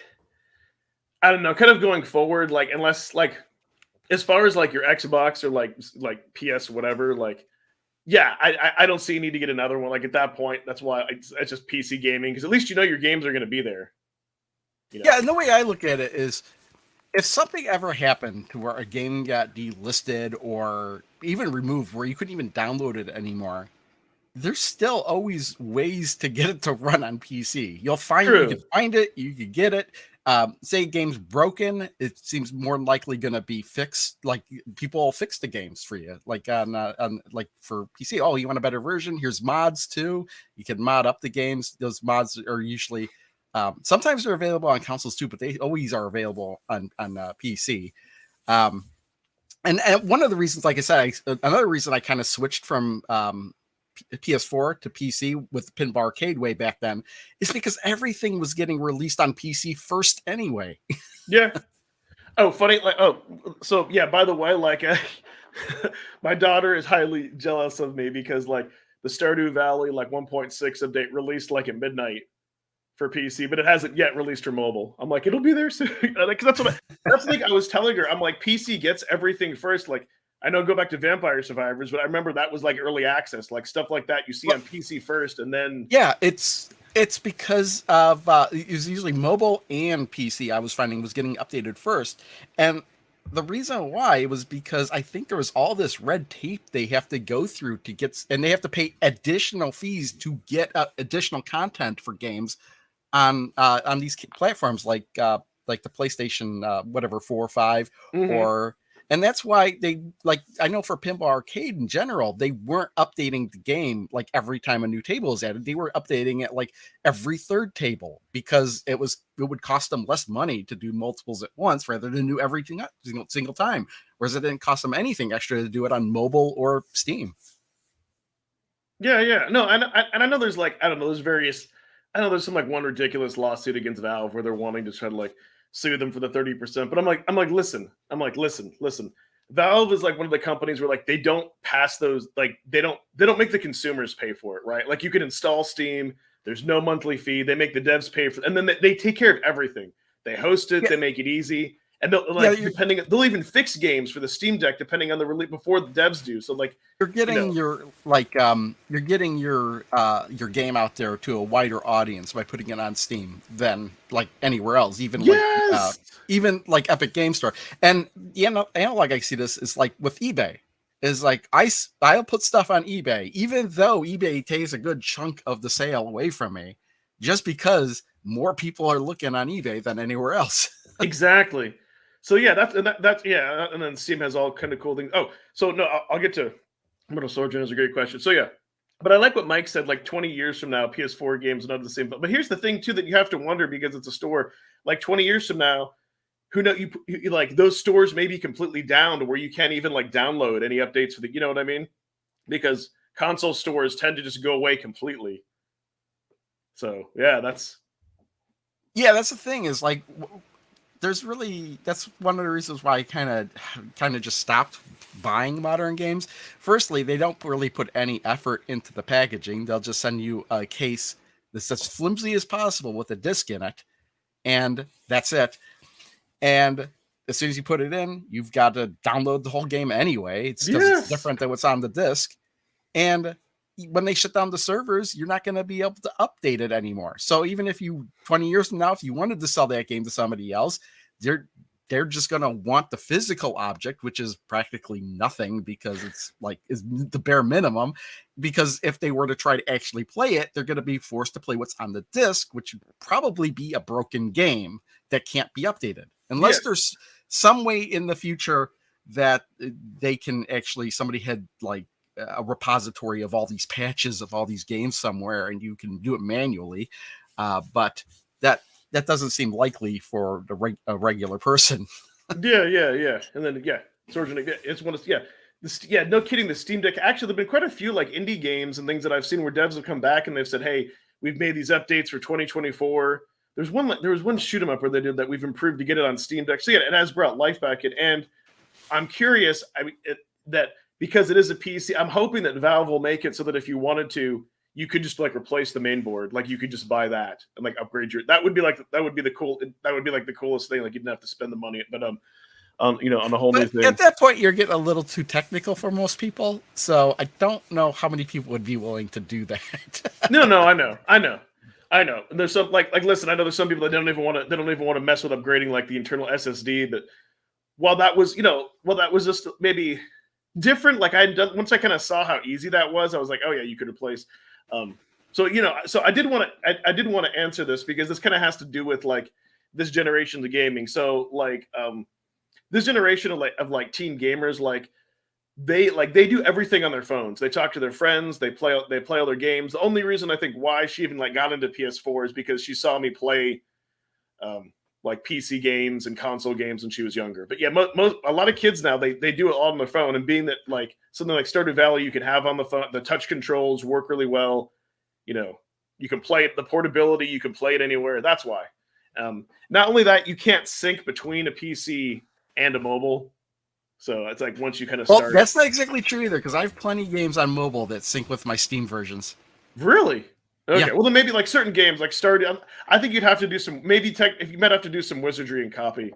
I don't know, kind of going forward, like unless like, as far as like your Xbox or like PS whatever, like, yeah, I don't see a need to get another one. Like at that point, that's why it's just PC gaming, because at least your games are going to be there. Yeah, and the way I look at it is, if something ever happened to where a game got delisted or even removed, where you couldn't even download it anymore, there's still always ways to get it to run on PC. You can find it, you can get it. Say a game's broken, it seems more likely going to be fixed. Like people will fix the games for you, like on like for PC. Oh, you want a better version? Here's mods too. You can mod up the games. Those mods are usually sometimes they're available on consoles too, but they always are available on PC. And one of the reasons, like I said, another reason I kind of switched from PS4 to PC with Pinball Arcade way back then is because everything was getting released on PC first anyway. Yeah. Oh, funny. So yeah, by the way, like my daughter is highly jealous of me because like the Stardew Valley like 1.6 update released like at midnight for PC, but it hasn't yet released for mobile. I'm like, it'll be there soon. Because that's the thing I was telling her. I'm like, PC gets everything first. Like, I know go back to Vampire Survivors, but I remember that was like early access, like stuff like that you see on PC first, and then yeah, it's because of it was usually mobile and PC. I was finding was getting updated first, and the reason why was because I think there was all this red tape they have to go through to get, and they have to pay additional fees to get additional content for games on these platforms like the PlayStation whatever 4 or 5 or and that's why they like I know for Pinball Arcade in general they weren't updating the game like every time a new table is added. They were updating it like every third table because it would cost them less money to do multiples at once rather than do everything single time. Whereas it didn't cost them anything extra to do it on mobile or Steam. yeah. No, and I know there's like I don't know, there's various. I know there's some like one ridiculous lawsuit against Valve where they're wanting to try to like sue them for the 30%. But I'm like, listen. Valve is like one of the companies where like they don't pass those, like they don't make the consumers pay for it, right? Like you can install Steam, there's no monthly fee, they make the devs pay for it, and then they take care of everything. They host it, they make it easy. And they'll like they'll even fix games for the Steam Deck depending on the release before the devs do. So like you're getting your game out there to a wider audience by putting it on Steam than like anywhere else, even like Epic Game Store. And like I see this is like with eBay. Is like I'll put stuff on eBay, even though eBay takes a good chunk of the sale away from me, just because more people are looking on eBay than anywhere else. Exactly. So yeah, that's yeah, and then Steam has all kind of cool things. Oh, so no, I'll get to Metal Sword is a great question. So yeah, but I like what Mike said. Like 20 years from now, PS4 games are not the same. But here's the thing too that you have to wonder because it's a store. Like 20 years from now, who know you like those stores may be completely down to where you can't even like download any updates for the. You know what I mean? Because console stores tend to just go away completely. So yeah, that's the thing is like. That's one of the reasons why I kind of just stopped buying modern games. Firstly, they don't really put any effort into the packaging. They'll just send you a case that's as flimsy as possible with a disc in it, and that's it. And as soon as you put it in, you've got to download the whole game anyway. It's different than what's on the disc. And when they shut down the servers, you're not going to be able to update it anymore. So even if 20 years from now, if you wanted to sell that game to somebody else, they're just going to want the physical object, which is practically nothing because it's like is the bare minimum. Because if they were to try to actually play it, they're going to be forced to play what's on the disc, which would probably be a broken game that can't be updated unless there's some way in the future that they can actually somebody had like a repository of all these patches of all these games somewhere and you can do it manually, but that doesn't seem likely for a regular person. And then it's one of no kidding, the Steam Deck actually there've been quite a few like indie games and things that I've seen where devs have come back and they've said, hey, we've made these updates for 2024. There was one shoot 'em up where they did that we've improved to get it on Steam Deck. So yeah, it has brought life back in, and I'm curious that because it is a PC, I'm hoping that Valve will make it so that if you wanted to, you could just like replace the main board. Like you could just buy that and like upgrade that would be the coolest thing. Like you didn't have to spend the money, but on a whole new thing. At that point, you're getting a little too technical for most people. So I don't know how many people would be willing to do that. No, I know. And there's some like listen, I know there's some people that don't even want to mess with upgrading like the internal SSD, but while that was just maybe different, like once I kind of saw how easy that was, I was like, oh yeah, you could replace. So I did want to answer this because this kind of has to do with like this generation of gaming. So like this generation of teen gamers, like they do everything on their phones. They talk to their friends, they play all their games. The only reason I think why she even like got into PS4 is because she saw me play like PC games and console games when she was younger. But yeah, a lot of kids now, they do it all on their phone. And being that like something like Stardew Valley you can have on the phone, the touch controls work really well. You can play it, the portability, you can play it anywhere. That's why. Not only that, you can't sync between a PC and a mobile. So it's like once you kind of start. That's not exactly true either, because I have plenty of games on mobile that sync with my Steam versions. Really? Okay, Yeah. well then maybe like certain games like started. I think you'd have to do some maybe tech. If you might have to do some wizardry and copy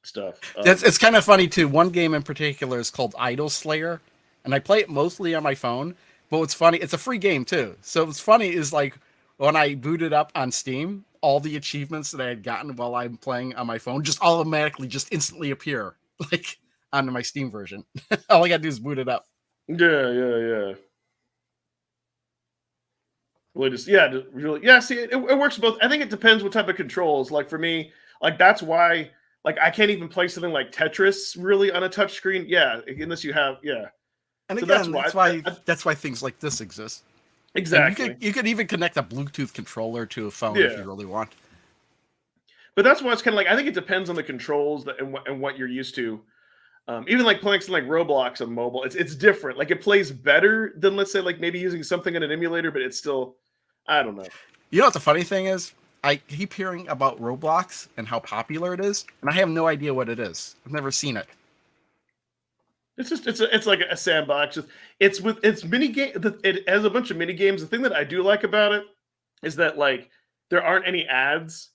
stuff. It's kind of funny too. One game in particular is called Idol Slayer, and I play it mostly on my phone. But what's funny, it's a free game too. So what's funny is like when I booted up on Steam, all the achievements that I had gotten while I'm playing on my phone just automatically, just instantly appear like onto my Steam version. All I gotta do is boot it up. Yeah. Really just really see it works both. I think it depends what type of controls. Like for me, like that's why like I can't even play something like Tetris really on a touch screen. Yeah, unless you have And So again, that's why that's why things like this exist. exactly. And you could even connect a Bluetooth controller to a phone if Yeah. you really want. But that's why it's kind of like I think it depends on the controls and what you're used to. Even like playing something like Roblox on mobile, it's different. Like it plays better than let's say like maybe using something in an emulator, but it's still I don't know. You know what the funny thing is? I keep hearing about Roblox and how popular it is, and I have no idea what it is. I've never seen it. It's just it's like a sandbox. It's mini game. It has a bunch of mini games. The thing that I do like about it is that like there aren't any ads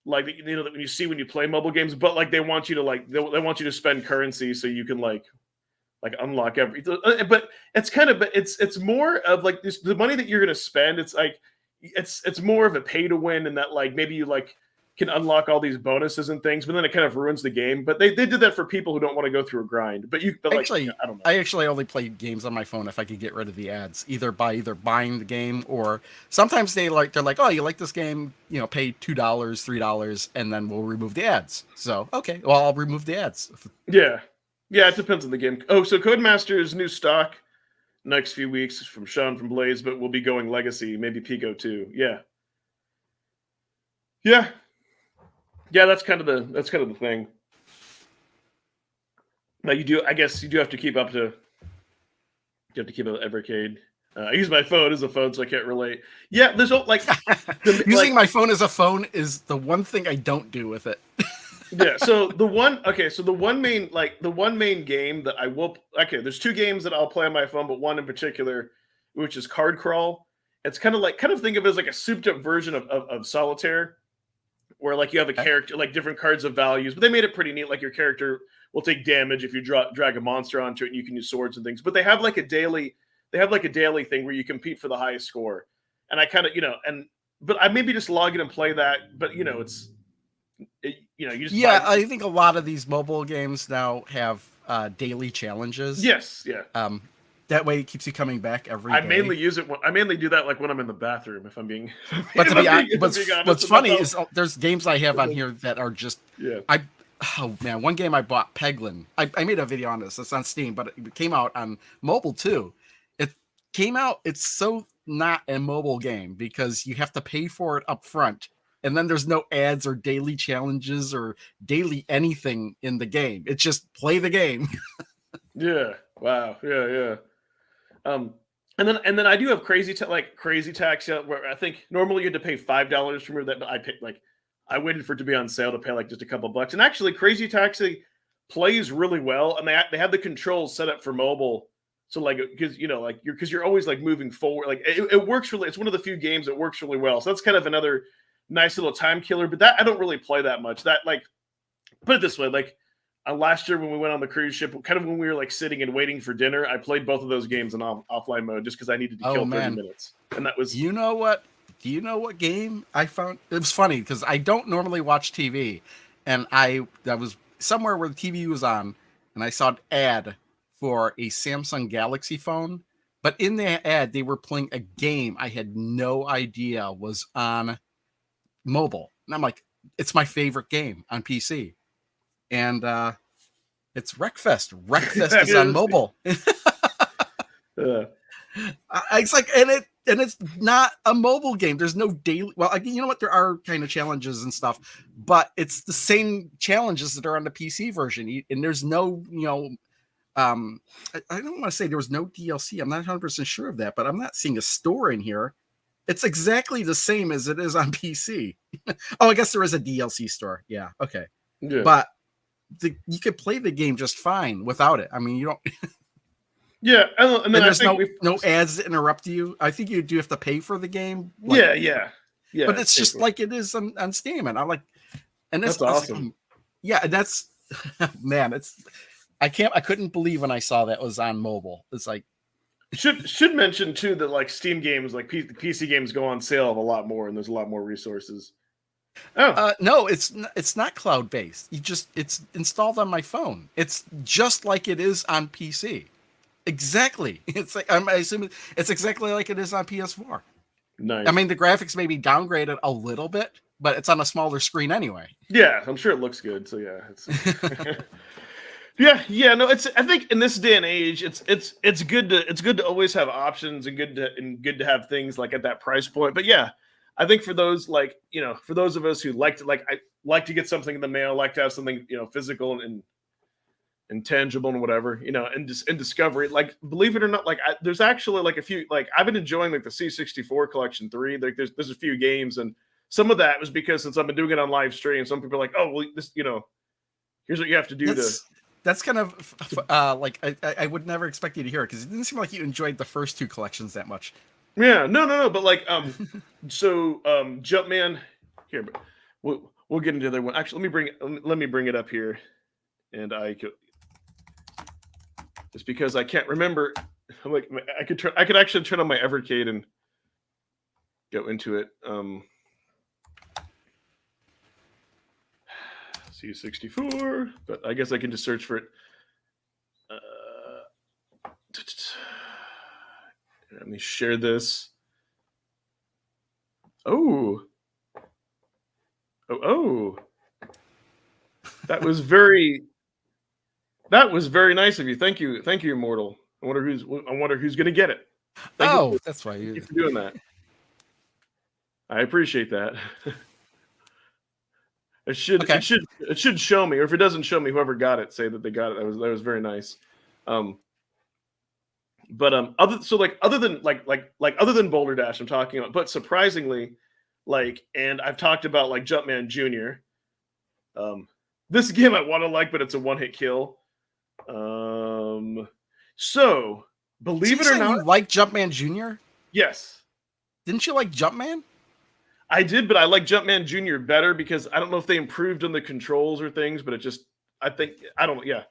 like that when you see when you play mobile games, but like they want you to like they want you to spend currency so you can like unlock every. But it's kind of it's more of like the money that you're gonna spend. It's like it's more of a pay to win, and that like maybe you like can unlock all these bonuses and things, but then it kind of ruins the game. But they did that for people who don't want to go through a grind. But Actually, I don't know. I actually only play games on my phone if I could get rid of the ads, either buying the game or sometimes they're like, oh, you like this game, pay $2, $3, and then we'll remove the ads. So okay, well I'll remove the ads. Yeah, it depends on the game. Oh, so Codemaster's new stock next few weeks from Sean from Blaze, but we'll be going Legacy, maybe Pico too. Yeah. That's kind of the thing. Now I guess you do have to keep up to. You have to keep up with Evercade. I use my phone as a phone, so I can't relate. Yeah, there's like using my phone as a phone is the one thing I don't do with it. Yeah. So the one main game that I will. Okay, there's two games that I'll play on my phone, but one in particular, which is Card Crawl. It's kind of think of it as like a souped up version of Solitaire, where like you have a character, like different cards of values, but they made it pretty neat. Like your character will take damage if you drag a monster onto it, and you can use swords and things. But they have like a daily thing where you compete for the highest score. And I kind of but I maybe just log in and play that. But you just I think a lot of these mobile games now have daily challenges. Yes, yeah. That way it keeps you coming back every I day. mainly use it. I mainly do that like when I'm in the bathroom. If I'm being. But to be honest, what's funny is there's games I have on here that are just. Yeah. Oh man, one game I bought, Peglin. I made a video on this. It's on Steam, but it came out on mobile too. It came out. It's so not a mobile game because you have to pay for it up front, and then there's no ads or daily challenges or daily anything in the game. It's just play the game. Yeah. Wow. Yeah. And then I do have crazy tax where I think normally you had to pay $5 to remove that, but I waited for it to be on sale to pay like just a couple bucks. And actually, Crazy Taxi plays really well, and they have the controls set up for mobile, so like because you're always like moving forward. Like it works really. It's one of the few games that works really well. So that's kind of another nice little time killer. But that I don't really play that much. That like put it this way, like. Last year when we went on the cruise ship, kind of when we were like sitting and waiting for dinner, I played both of those games in offline mode just because I needed to kill 30 minutes. And that was. Do you know what game I found? It was funny because I don't normally watch TV, and I was somewhere where the TV was on, and I saw an ad for a Samsung Galaxy phone. But in that ad, they were playing a game I had no idea was on mobile, and I'm like, it's my favorite game on PC. And it's Wreckfest. Wreckfest is on mobile. It's like, and it's not a mobile game. There's no daily. Well, you know what? There are kind of challenges and stuff, but it's the same challenges that are on the PC version. And there's no, I don't want to say there was no DLC. I'm not 100% sure of that, but I'm not seeing a store in here. It's exactly the same as it is on PC. Oh, I guess there is a DLC store. Yeah. Okay. Yeah. But you could play the game just fine without it. I mean, you don't. Yeah, and And then I there's think no ads that interrupt you. I think you do have to pay for the game. Like, yeah. but it's pay just for it. like it is on Steam, and I like, and this, That's awesome. yeah, and that's man, I couldn't believe when I saw that was on mobile. It's like, Should mention too that like Steam games, like PC games, go on sale a lot more, and there's a lot more resources. Oh, no, it's not cloud based. It's installed on my phone. It's just like it is on PC. Exactly. It's like I assume it's exactly like it is on PS4. nice. I mean, the graphics may be downgraded a little bit, but it's on a smaller screen anyway. Yeah, I'm sure it looks good. So yeah, it's yeah. No, it's. I think in this day and age, it's good to always have options and good to have things like at that price point. But yeah, I think for those like for those of us who I like to get something in the mail, like to have something physical and tangible and whatever, and just in discovery, like believe it or not, like there's actually like a few, like I've been enjoying like the C64 collection 3. Like there's a few games, and some of that was because since I've been doing it on live stream, some people are like, oh well, this here's what you have to do that's kind of like I would never expect you to hear it because it didn't seem like you enjoyed the first two collections that much. Yeah, no, but like so Jumpman here, but we'll get into the other one. Actually, let me bring it up here, and I could. Just because I can't remember, I'm like I could actually turn on my Evercade and go into it. C64, but I guess I can just search for it. Let me share this. Oh, that was very nice of you. Thank you, Immortal. I wonder who's going to get it. That's why Thank you for doing that. I appreciate that. It should show me, or if it doesn't show me, whoever got it, say that they got it. That was very nice. But other than Boulder Dash, I'm talking about. But surprisingly, and I've talked about like Jumpman Junior. This game I want to like, but it's a one-hit kill. So believe it or not, you like Jumpman Junior? Yes. Didn't you like Jumpman? I did, but I like Jumpman Junior better because I don't know if they improved on the controls or things, but I don't know. Yeah.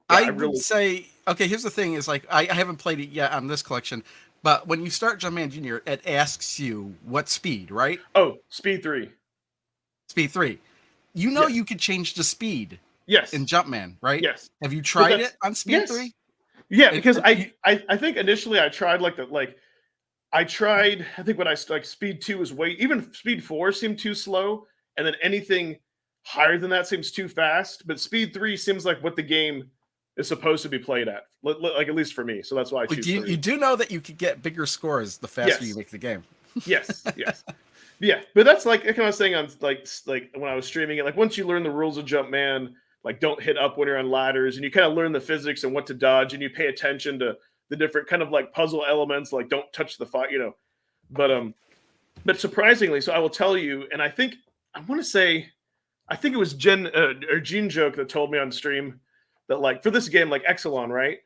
I would say, okay, here's the thing is like, I haven't played it yet on this collection, but when you start Jumpman Junior, it asks you what speed, right? Oh, speed 3. Speed 3. Yes. You could change the speed. Yes. In Jumpman, right? Yes. Have you tried it on speed 3? Yeah, because I think initially I tried I think when I speed 2 was even speed 4 seemed too slow, and then anything higher than that seems too fast. But speed 3 seems like what the game is supposed to be played at, like at least for me. So that's why I choose 3. You do know that you could get bigger scores the faster you make the game. Yes. Yeah, but that's like I was saying on like when I was streaming it. Like once you learn the rules of Jumpman, like don't hit up when you're on ladders, and you kind of learn the physics and what to dodge, and you pay attention to the different kind of like puzzle elements, like don't touch the fire, But surprisingly, so I will tell you, and I think it was Gene Joke that told me on stream that like for this game, like Exelon, right?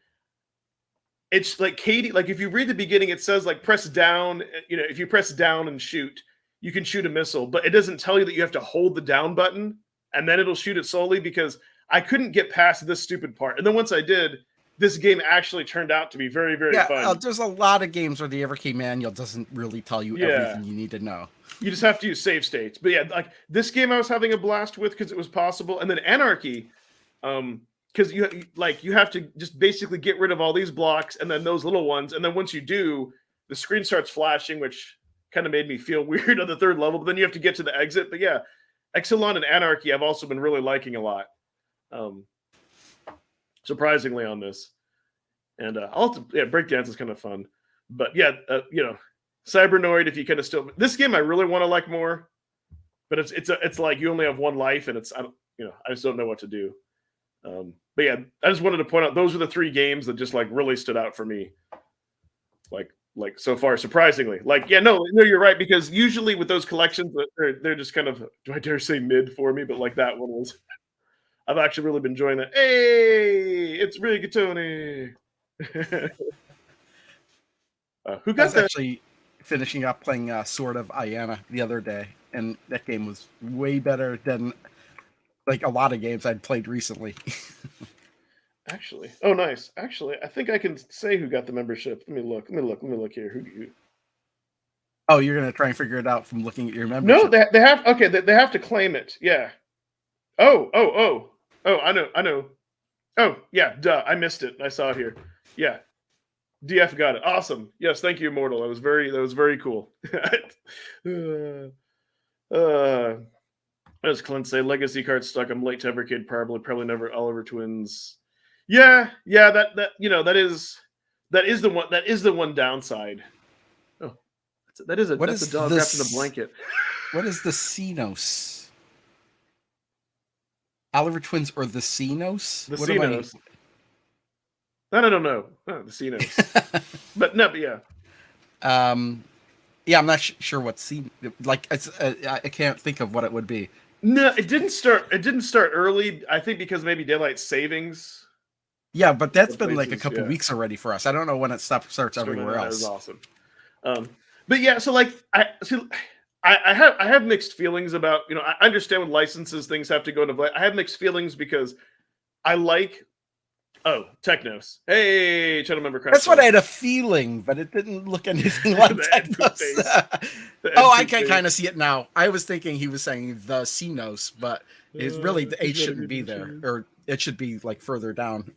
It's like Katie, like if you read the beginning, it says like press down, if you press down and shoot, you can shoot a missile, but it doesn't tell you that you have to hold the down button and then it'll shoot it slowly, because I couldn't get past this stupid part. And then once I did, this game actually turned out to be very, very fun. There's a lot of games where the Evercade manual doesn't really tell you everything you need to know. You just have to use save states. But yeah, like this game I was having a blast with because it was possible. And then Anarchy, because you have to just basically get rid of all these blocks and then those little ones. And then once you do, the screen starts flashing, which kind of made me feel weird on the third level. But then you have to get to the exit. But yeah, Exelon and Anarchy I've also been really liking a lot. Surprisingly on this. And breakdance is kind of fun. But yeah, Cybernoid, if you kind of still, this game I really want to like more, but it's like you only have one life, and I just don't know what to do. But yeah, I just wanted to point out those are the 3 games that just like really stood out for me. Like so far, surprisingly. No, you're right, because usually with those collections, they're just kind of, do I dare say mid for me? But like that one was, I've actually really been enjoying that. Hey, it's Rigatoni. Who I got was the? actually finishing up playing Sword of Iana the other day, and that game was way better than like a lot of games I'd played recently. Actually, oh nice. Actually, I think I can say who got the membership. Let me look. Let me look here. Who? Oh, you're gonna try and figure it out from looking at your No, membership. they have. Okay, they have to claim it. Yeah. Oh. I know. Oh yeah. Duh. I missed it. I saw it here. Yeah. DF got it. Awesome. Yes. Thank you, Immortal. That was very cool. As Clint say, legacy card stuck. I'm late to Evercade. Probably never Oliver Twins. Yeah. That is the one downside. Oh, that's a dog wrapped in a blanket. What is the Xenos? Oliver Twins or the Xenos? The What am I- Xenos. I don't know. Oh, the Xenos. but yeah. Yeah, I'm not sure what scene. Like, it's I can't think of what it would be. No, it didn't start. It didn't start early. I think because maybe daylight savings. Yeah, but that's The been like a places, couple yeah. weeks already for us. I don't know when it starts everywhere That was else. awesome. But yeah, so like I have mixed feelings about, I understand with licenses things have to go into play. I have mixed feelings because I like Technos. Hey, channel member Crash. That's what I had a feeling, but it didn't look anything like The Ed Poop face. Technos. The Oh, Ed I Poop can face. kind of see it now. I was thinking he was saying the Xenos, but it's really the H shouldn't be there, or it should be like further down.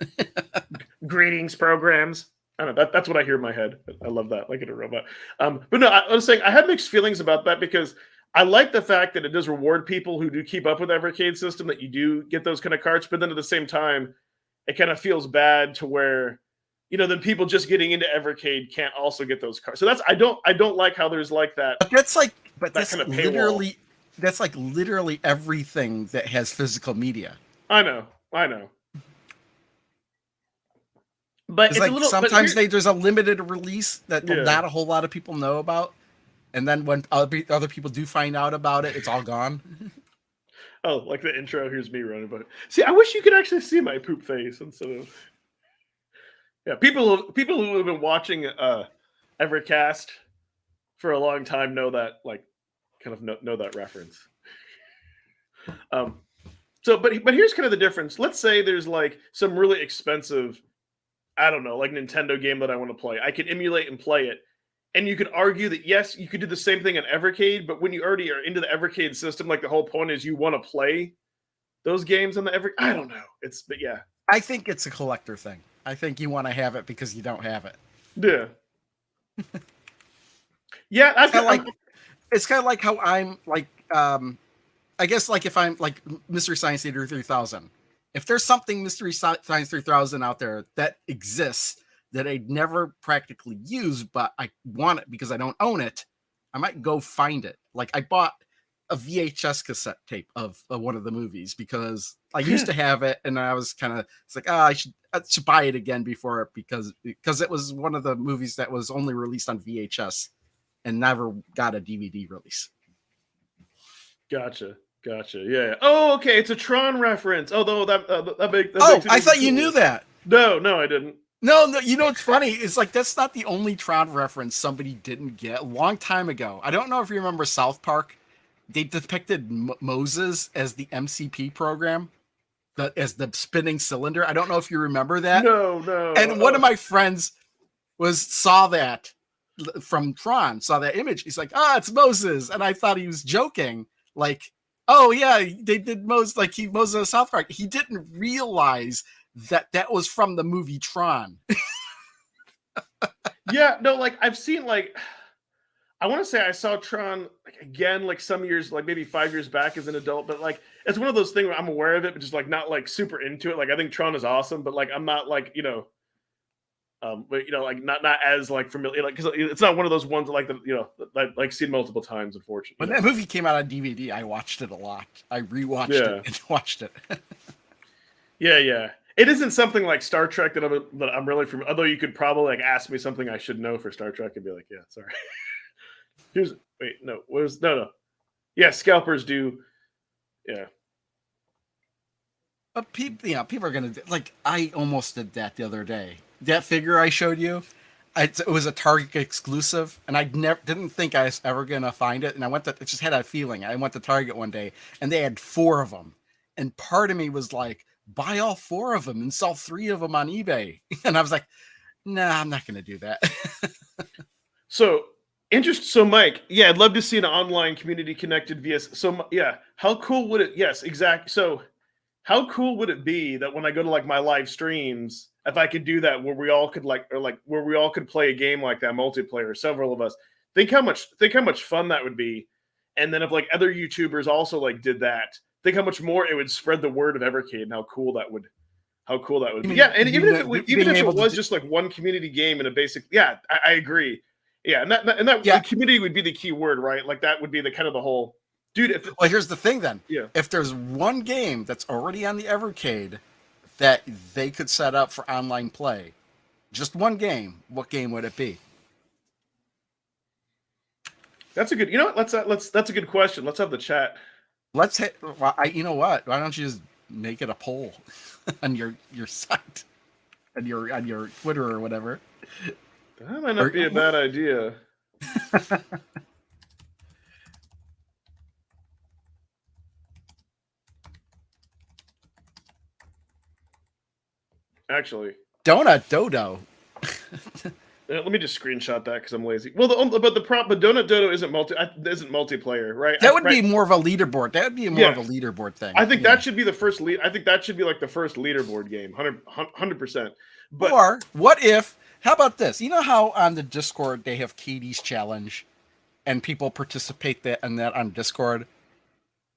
Greetings programs. I don't know. That's what I hear in my head. I love that, like in a robot. But no, I was saying I have mixed feelings about that because I like the fact that it does reward people who do keep up with Evercade system, that you do get those kind of cards. But then at the same time, it kind of feels bad to where, then people just getting into Evercade can't also get those cards. So I don't like how there's like that. But that's kind of paywall. literally everything that has physical media. I know. But It's it's like a little. sometimes there's a limited release that Yeah. not a whole lot of people know about, and then when other people do find out about it, it's all gone. Oh, like the intro. Here's me running about it. See, I wish you could actually see my poop face instead of. Yeah, people who have been watching Evercast for a long time know that, like, kind of know that reference. So, but here's kind of the difference. Let's say there's like some really expensive, I don't know, like Nintendo game that I want to play. I can emulate and play it. And you could argue that, yes, you could do the same thing on Evercade, but when you already are into the Evercade system, like the whole point is you want to play those games on the Evercade. I don't know. But yeah. I think it's a collector thing. I think you want to have it because you don't have it. Yeah. Yeah, it's kind of like how I'm like, I guess like if I'm like Mystery Science Theater 3000, if there's something Mystery Science 3000 out there that exists that I'd never practically use, but I want it because I don't own it, I might go find it. Like I bought a VHS cassette tape of one of the movies because I used to have it, and I was kind of like, I should buy it again because it was one of the movies that was only released on VHS and never got a DVD release. Gotcha. Yeah. Oh, okay. It's a Tron reference. Although that I thought you knew that. No, I didn't. No. You know what's funny? It's like that's not the only Tron reference somebody didn't get a long time ago. I don't know if you remember South Park. They depicted Moses as the MCP program, as the spinning cylinder. I don't know if you remember that. No. And one of my friends saw that from Tron, saw that image. He's like, it's Moses. And I thought he was joking. Like, oh yeah, they did Moses, like Moses of South Park. He didn't realize that was from the movie Tron. Yeah, no, like I've seen like I want to say I saw Tron like again like some years, like maybe 5 years back as an adult, but like it's one of those things where I'm aware of it, but just like not like super into it. Like I think Tron is awesome, but like I'm not like but like not as like familiar, like because it's not one of those ones like that like seen multiple times. Unfortunately, when that movie came out on DVD, I watched it a lot. I rewatched it and watched it. Yeah. It isn't something like Star Trek that I'm really familiar. Although you could probably like ask me something I should know for Star Trek and be like, yeah, sorry. No. Yeah, scalpers do. Yeah. But people are gonna like. I almost did that the other day. that figure I showed you, it was a Target exclusive, and I never didn't think I was ever gonna find it. And I just had a feeling. I went to Target one day, and they had 4 of them, and part of me was like, buy all 4 of them and sell 3 of them on eBay. And I was like, nah, I'm not gonna do that. So So, Mike, yeah, I'd love to see an online community connected VS. So, yeah, how cool would it? Yes, exactly. So, how cool would it be that when I go to like my live streams, if I could do that where we all could where we all could play a game like that multiplayer, several of us. Think how much fun that would be. And then if like other YouTubers also like did that, think how much more it would spread the word of Evercade and how cool that would be. Yeah, and even if it was just like one community game and a basic, yeah, I agree. Yeah, and that Yeah. the community would be the key word, right? Like that would be the kind of the whole dude. Well, here's the thing then. Yeah. If there's one game that's already on the Evercade that they could set up for online play, just one game, what game would it be? That's a good. You know what? That's a good question. Let's have the chat. Let's hit. You know what? Why don't you just make it a poll on your site, on your Twitter or whatever? That might not be a bad idea. Actually, Donut Dodo. let me just screenshot that because I'm lazy. Well, but Donut Dodo isn't multiplayer, right? That would be more of a leaderboard. That would be more of a leaderboard thing. I think that should be the first lead. I think that should be like the first leaderboard game, 100%. But or what if? How about this? You know how on the Discord they have Katie's challenge, and people participate in that on Discord.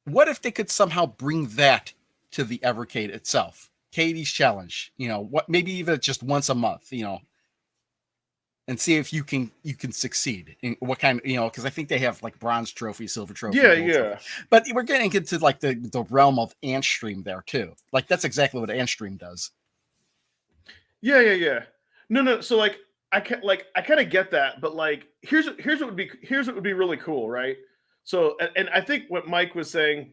What if they could somehow bring that to the Evercade itself? Katie's challenge. You know what? Maybe even just once a month. You know. And see if you can succeed in what kind, because I think they have like bronze trophy, silver trophy. Yeah. But we're getting into like the realm of Antstream there too. Like that's exactly what Antstream does. Yeah. No. So like I kind of get that, but like here's what would be really cool, right? So and I think what Mike was saying,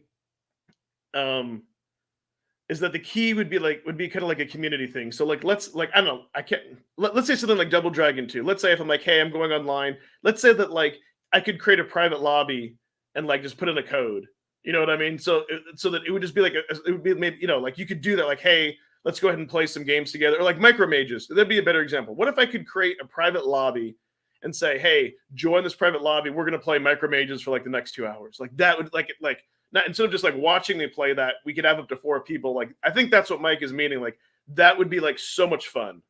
is that the key would be kind of like a community thing. So like let's say something like Double Dragon 2. Let's say if I'm like, hey, I'm going online. Let's say that like I could create a private lobby and like just put in a code. You know what I mean? So that it would just be like it would be maybe like you could do that like, hey, let's go ahead and play some games together, or like micro mages. That'd be a better example. What if I could create a private lobby and say, hey, join this private lobby. We're gonna play micro mages for like the next 2 hours. Like that would not, instead of just like watching me play that, we could have up to 4 people. Like I think that's what Mike is meaning. Like that would be like so much fun.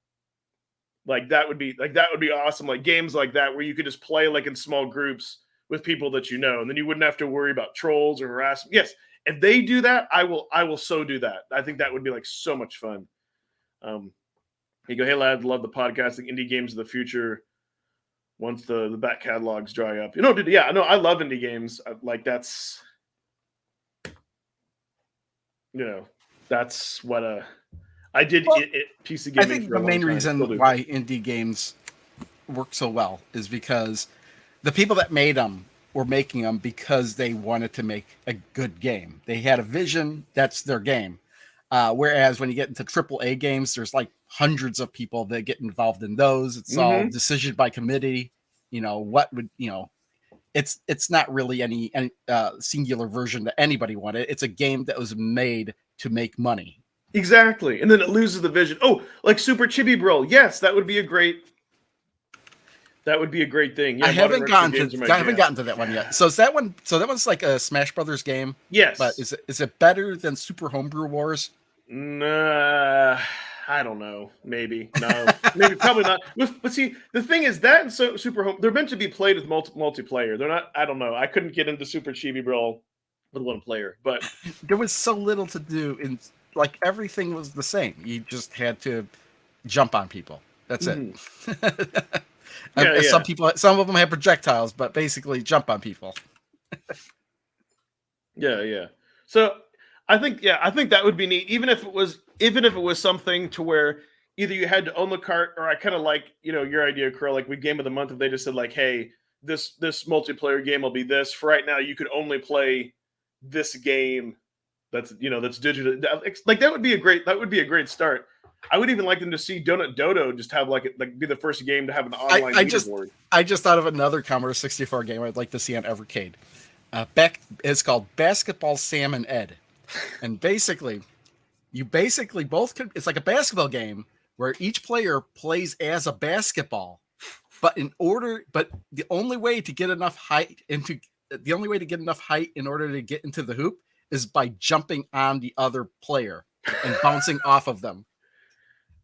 Like that would be awesome. Like games like that where you could just play like in small groups with people that you know, and then you wouldn't have to worry about trolls or harassment. Yes, if they do that, I will so do that. I think that would be like so much fun. You go, hey lad, love the podcasting, indie games of the future. Once the back catalogs dry up, dude. Yeah, no, I love indie games. Like that's. That's what I did. PC gaming. I think the main reason why indie games work so well is because the people that made them were making them because they wanted to make a good game. They had a vision. That's their game. Whereas when you get into AAA games, there's like hundreds of people that get involved in those. It's all decision by committee. It's not really any singular version that anybody wanted. It's a game that was made to make money. Exactly. And then it loses the vision. Oh, like Super Chibi Brawl. Yes, that would be a great thing. Yeah, I haven't gotten to that one yet. So that one's like a Smash Brothers game. Yes. But is it better than Super Homebrew Wars? Nah, I don't know. Maybe. No. Maybe probably not. But see, the thing is that and Super Home, they're meant to be played with multiplayer. They're not. I don't know. I couldn't get into Super Chibi Brawl with one player, but there was so little to do, and like everything was the same. You just had to jump on people. That's it. Some of them had projectiles, but basically jump on people. Yeah. So I think that would be neat, even if it was something to where either you had to own the cart, or I kind of like your idea, Crow, like with Game of the Month, if they just said like, hey, this multiplayer game will be this. For right now, you could only play this game that's digital. Like that would be a great start. I would even like them to see Donut Dodo just have like be the first game to have an online leaderboard. I just thought of another Commodore 64 game I'd like to see on Evercade. It's called Basketball Sam and Ed, and basically, it's like a basketball game where each player plays as a basketball, but the only way to get enough height in order to get into the hoop is by jumping on the other player and bouncing off of them.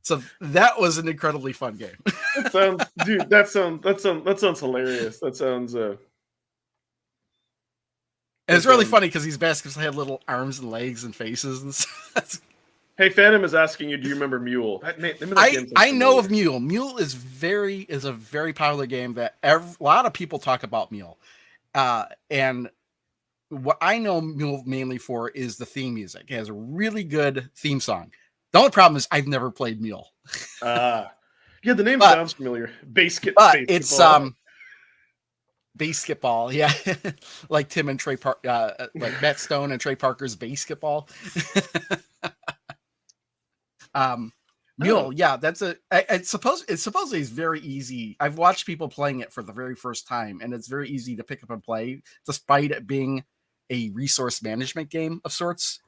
So that was an incredibly fun game. That sounds hilarious. That sounds and it's really funny because these baskets have little arms and legs and faces and stuff. Hey, Phantom is asking you, do you remember Mule? I know of Mule. Mule is a very popular game that a lot of people talk about Mule. And what I know Mule mainly for is the theme music. It has a really good theme song. The only problem is I've never played Mule. Yeah, the name sounds familiar. But it's basketball, yeah. Like Tim and Trey like Matt Stone and Trey Parker's basketball. Mule, yeah, it's supposedly very easy. I've watched people playing it for the very first time, and it's very easy to pick up and play, despite it being a resource management game of sorts.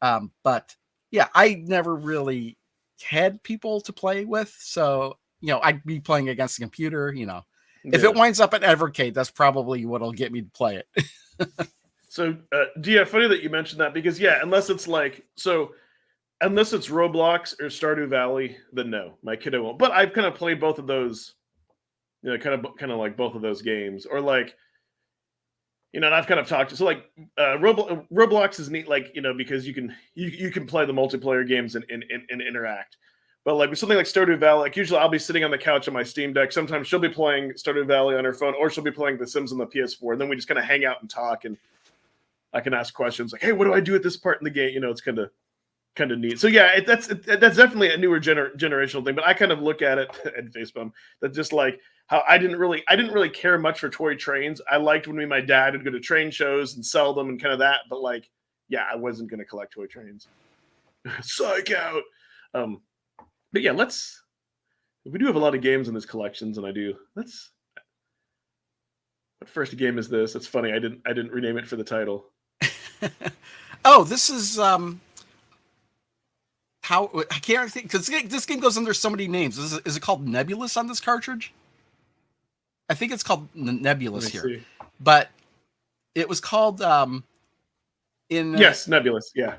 But yeah, I never really had people to play with, so I'd be playing against the computer. If it winds up at Evercade, that's probably what'll get me to play it. So, funny that you mentioned that because unless it's Roblox or Stardew Valley, then no, my kiddo won't. But I've kind of played both of those, kind of like both of those games, or and I've kind of talked to Roblox is neat, because you can play the multiplayer games and interact. But with something like Stardew Valley, usually I'll be sitting on the couch on my Steam Deck. Sometimes she'll be playing Stardew Valley on her phone, or she'll be playing The Sims on the PS4, and then we just kind of hang out and talk, and I can ask questions like, "Hey, what do I do at this part in the game?" It's kind of neat. So that's definitely a newer generational thing. But I kind of look at it at Facepalm that just how I didn't really care much for toy trains. I liked when my dad would go to train shows and sell them and kind of that. But I wasn't going to collect toy trains. Psych out. But we do have a lot of games in this collections, and what first game is this? It's funny. I didn't rename it for the title. Oh, this is how I can't think because this game goes under so many names. Is it called Nebulous on this cartridge? I think it's called Nebulous here, see. But it was called yes, Nebulous, yeah,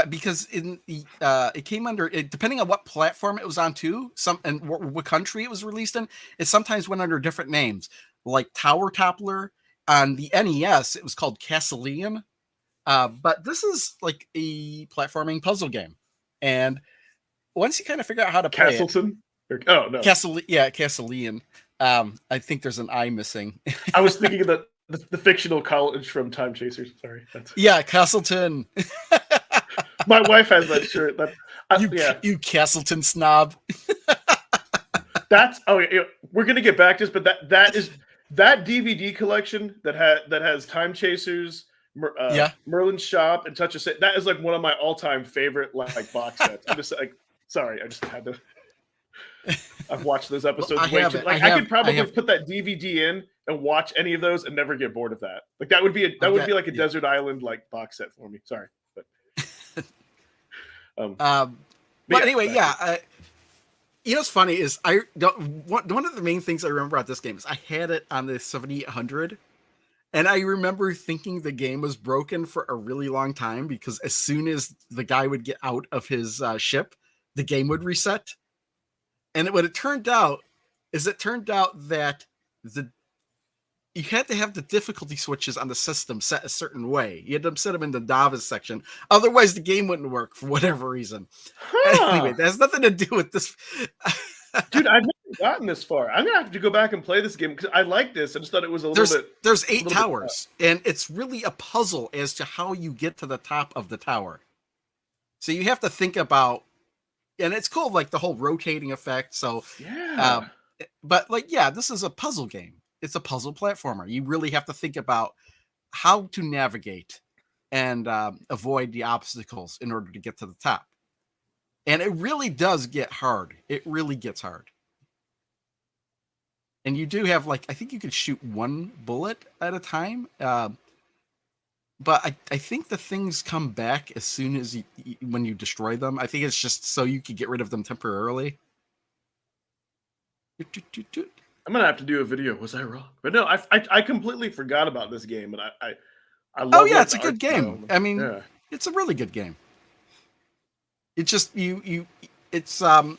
because it came under depending on what platform it was on too, and what country it was released in. It sometimes went under different names, like Tower Toppler. On the NES, it was called Castlean. But this is like a platforming puzzle game. And once you kind of figure out how to play Castleton? Oh, no. Castlean. I think there's an I missing. I was thinking of the fictional college from Time Chasers. Sorry. Castleton. My wife has that shirt. You Castleton snob. We're going to get back to this, but that DVD collection that has Time Chasers, Merlin's Shop, and Touch of Satan. That is one of my all-time favorite box sets. I'm just sorry, I just had to. I've watched those episodes way too. I could probably put that DVD in and watch any of those and never get board of that. That would be a desert island box set for me. Sorry, but. But anyway, what's funny is one of the main things I remember about this game is I had it on the 7800. And I remember thinking the game was broken for a really long time because as soon as the guy would get out of his ship, the game would reset. And what it turned out that you had to have the difficulty switches on the system set a certain way. You had to set them in the novice section. Otherwise, the game wouldn't work for whatever reason. Anyway, that has nothing to do with this. Dude, I've never gotten this far. I'm gonna have to go back and play this game because I like this. I just thought it was a little bit. There's 8 towers, and it's really a puzzle as to how you get to the top of the tower. So you have to think about, and it's cool, the whole rotating effect. So but this is a puzzle game. It's a puzzle platformer. You really have to think about how to navigate and avoid the obstacles in order to get to the top. And it really does get hard. It really gets hard. And you do have I think you can shoot one bullet at a time. But I think the things come back as soon as when you destroy them. I think it's just so you can get rid of them temporarily. I'm gonna have to do a video. Was I wrong? But no, I completely forgot about this game, and I love. Oh yeah, it's a good game. I mean, yeah. It's a really good game. It's just it's a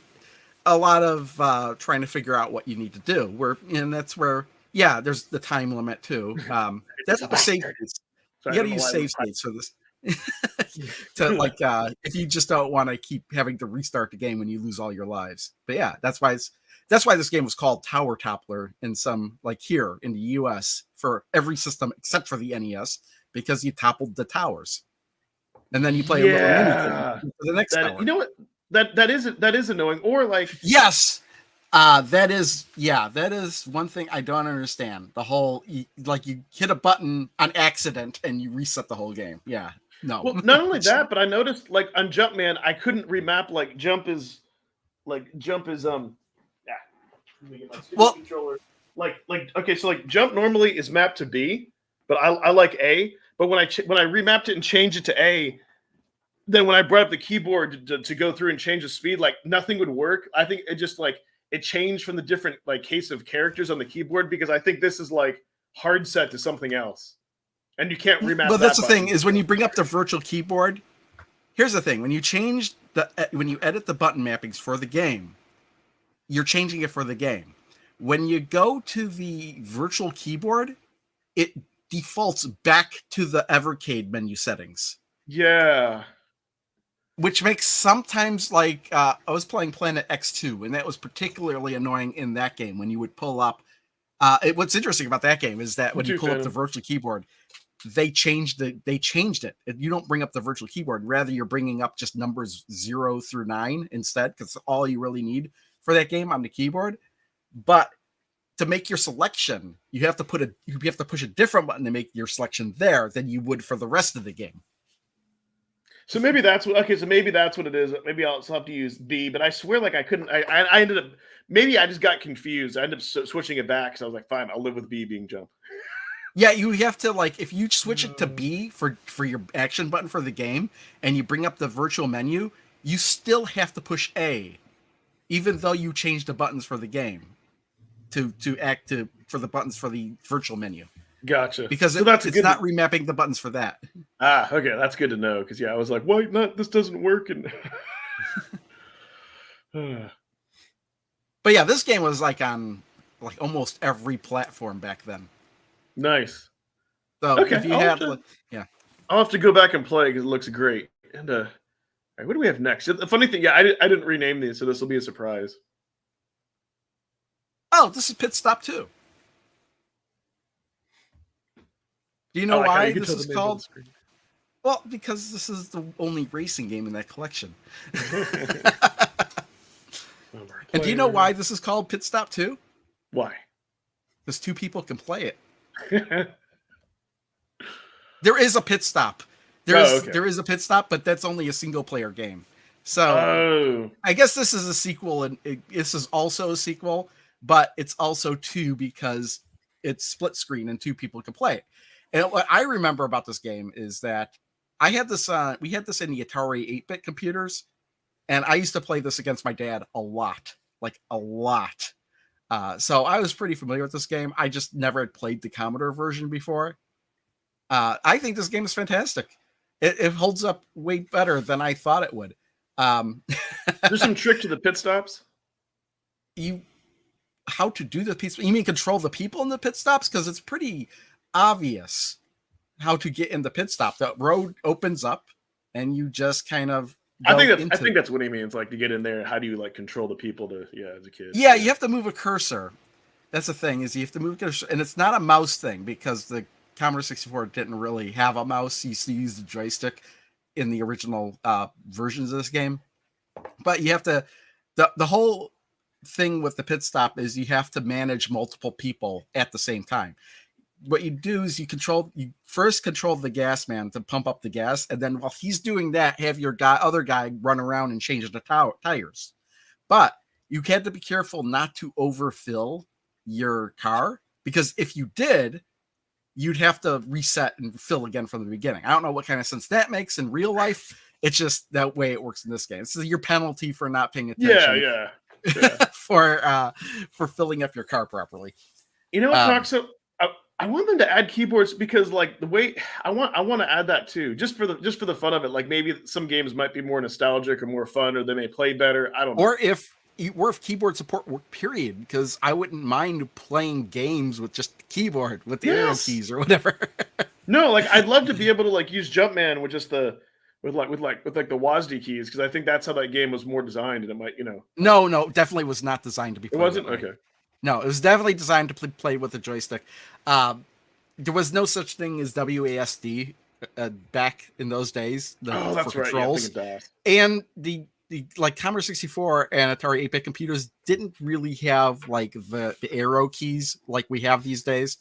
lot of trying to figure out what you need to do. And that's where there's the time limit too. That's what the save is. You got to use save states for this. To if you just don't want to keep having to restart the game when you lose all your lives. But yeah, that's why this game was called Tower Toppler in some here in the US for every system except for the NES, because you toppled the towers. And then you play a little mini game for the next tower. You know what? That is annoying. Or yes. That is one thing I don't understand. The whole you hit a button on accident and you reset the whole game. Yeah, no. Well, not only that, but I noticed on Jumpman I couldn't remap jump is. Let me get my controller. Okay, so jump normally is mapped to B, but I like A. But when I remapped it and changed it to A, then when I brought up the keyboard to go through and change the speed, nothing would work. I think it just it changed from the different case of characters on the keyboard, because I think this is hard set to something else, and you can't remap. But that's the thing is when you bring up the virtual keyboard. Here's the thing: when you edit the button mappings for the game, you're changing it for the game. When you go to the virtual keyboard, it defaults back to the Evercade menu settings. Yeah. Which makes sometimes I was playing Planet X2, and that was particularly annoying in that game when you would pull up. What's interesting about that game is that when you pull up the virtual keyboard, they changed it. You don't bring up the virtual keyboard. Rather, you're bringing up just numbers 0 through 9 instead, because that's all you really need for that game on the keyboard. But to make your selection, you have to push a different button to make your selection there than you would for the rest of the game. So maybe that's what. Okay, so maybe that's what it is. Maybe I'll still have to use B, but I swear, I couldn't. I ended up. Maybe I just got confused. I ended up switching it back, so I was like, fine, I'll live with B being jump. Yeah, you have to if you switch it to B for your action button for the game, and you bring up the virtual menu, you still have to push A, even though you change the buttons for the game for the buttons for the virtual menu. Gotcha. Because it's not remapping the buttons for that. Okay, that's good to know. Because I was like, why not? This doesn't work. And but yeah, this game was on almost every platform back then. Nice. So okay, if you had, I'll have to go back and play because it looks great. And all right, what do we have next? The funny thing, I didn't rename these, so this will be a surprise. Oh, this is Pit Stop 2. Do you know why this is called? Well, because this is the only racing game in that collection. And do you know why this is called Pit Stop 2? Why? Because 2 people can play it. There is a pit stop. There is a pit stop, but that's only a single player game. So I guess this is a sequel, and this is also a sequel, but it's also 2 because it's split screen and 2 people can play it. And what I remember about this game is that I had this. We had this in the Atari 8-bit computers, and I used to play this against my dad a lot. So I was pretty familiar with this game. I just never had played the Commodore version before. I think this game is fantastic. It holds up way better than I thought it would. There's some trick to the pit stops. How to do the pit? You mean control the people in the pit stops? Because it's pretty obvious how to get in the pit stop. The road opens up, and you just kind of. I think that's what he means. To get in there, how do you control the people to? Yeah, as a kid. Yeah, you have to move a cursor. That's the thing is you have to move a cursor, and it's not a mouse thing because the Commodore 64 didn't really have a mouse. You used to use the joystick in the original versions of this game. But you have to. The whole thing with the pit stop is you have to manage multiple people at the same time. what you do is you first control the gas man to pump up the gas, and then while he's doing that, have your other guy run around and change the tires. But you had to be careful not to overfill your car, because if you did, you'd have to reset and fill again from the beginning. I don't know what kind of sense that makes in real life. It's just that way it works in this game. This is your penalty for not paying attention. Yeah. for filling up your car properly. You know what, Toxo? I want them to add keyboards, because like the way I want to add that too, just for the fun of it. Like maybe some games might be more nostalgic or more fun, or they may play better. I don't know. Or if keyboard support worked, period, because I wouldn't mind playing games with just the keyboard with the arrow keys or whatever. No, like I'd love to be able to like use Jumpman with just with the WASD keys, because I think that's how that game was more designed, and it might, No, definitely was not designed to be played. It wasn't? Okay. No, it was definitely designed to play with a joystick. There was no such thing as WASD back in those days. That's right. Controls. Yeah, and the like Commodore 64 and Atari 8-bit computers didn't really have like the arrow keys like we have these days.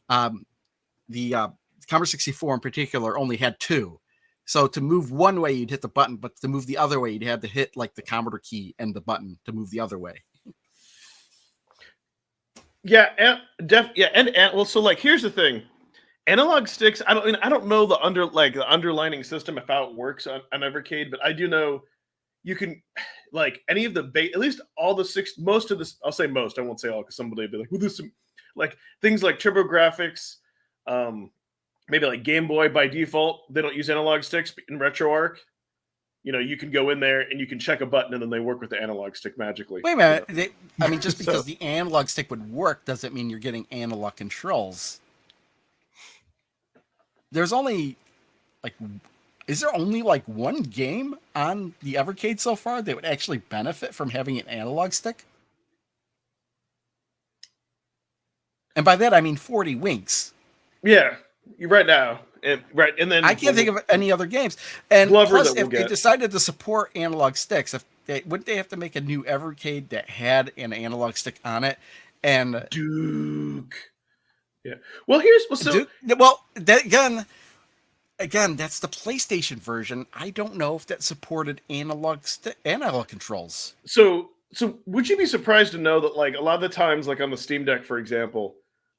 The Commodore 64 in particular only had 2. So to move one way, you'd hit the button, but to move the other way, you'd have to hit like the Commodore key and the button to move the other way. Yeah, and well, so like here's the thing, analog sticks. I don't know the underlining system of how it works on Evercade, but I do know you can like any of the at least all the most of this. I'll say most. I won't say all, because somebody will be like, well, there's some like things like TurboGrafx, maybe like Game Boy by default. They don't use analog sticks in RetroArch. You can go in there and you can check a button, and then they work with the analog stick magically. Wait a minute. Just because the analog stick would work doesn't mean you're getting analog controls. There's only is there only like one game on the Evercade so far that would actually benefit from having an analog stick? And by that I mean 40 Winks. Yeah, right now. And then I can't think of any other games. And Glover, plus, if they decided to support analog sticks, wouldn't they have to make a new Evercade that had an analog stick on it? And Duke. Yeah. Well, again, that's the PlayStation version. I don't know if that supported analog controls. So would you be surprised to know that like a lot of the times, like on the Steam Deck, for example,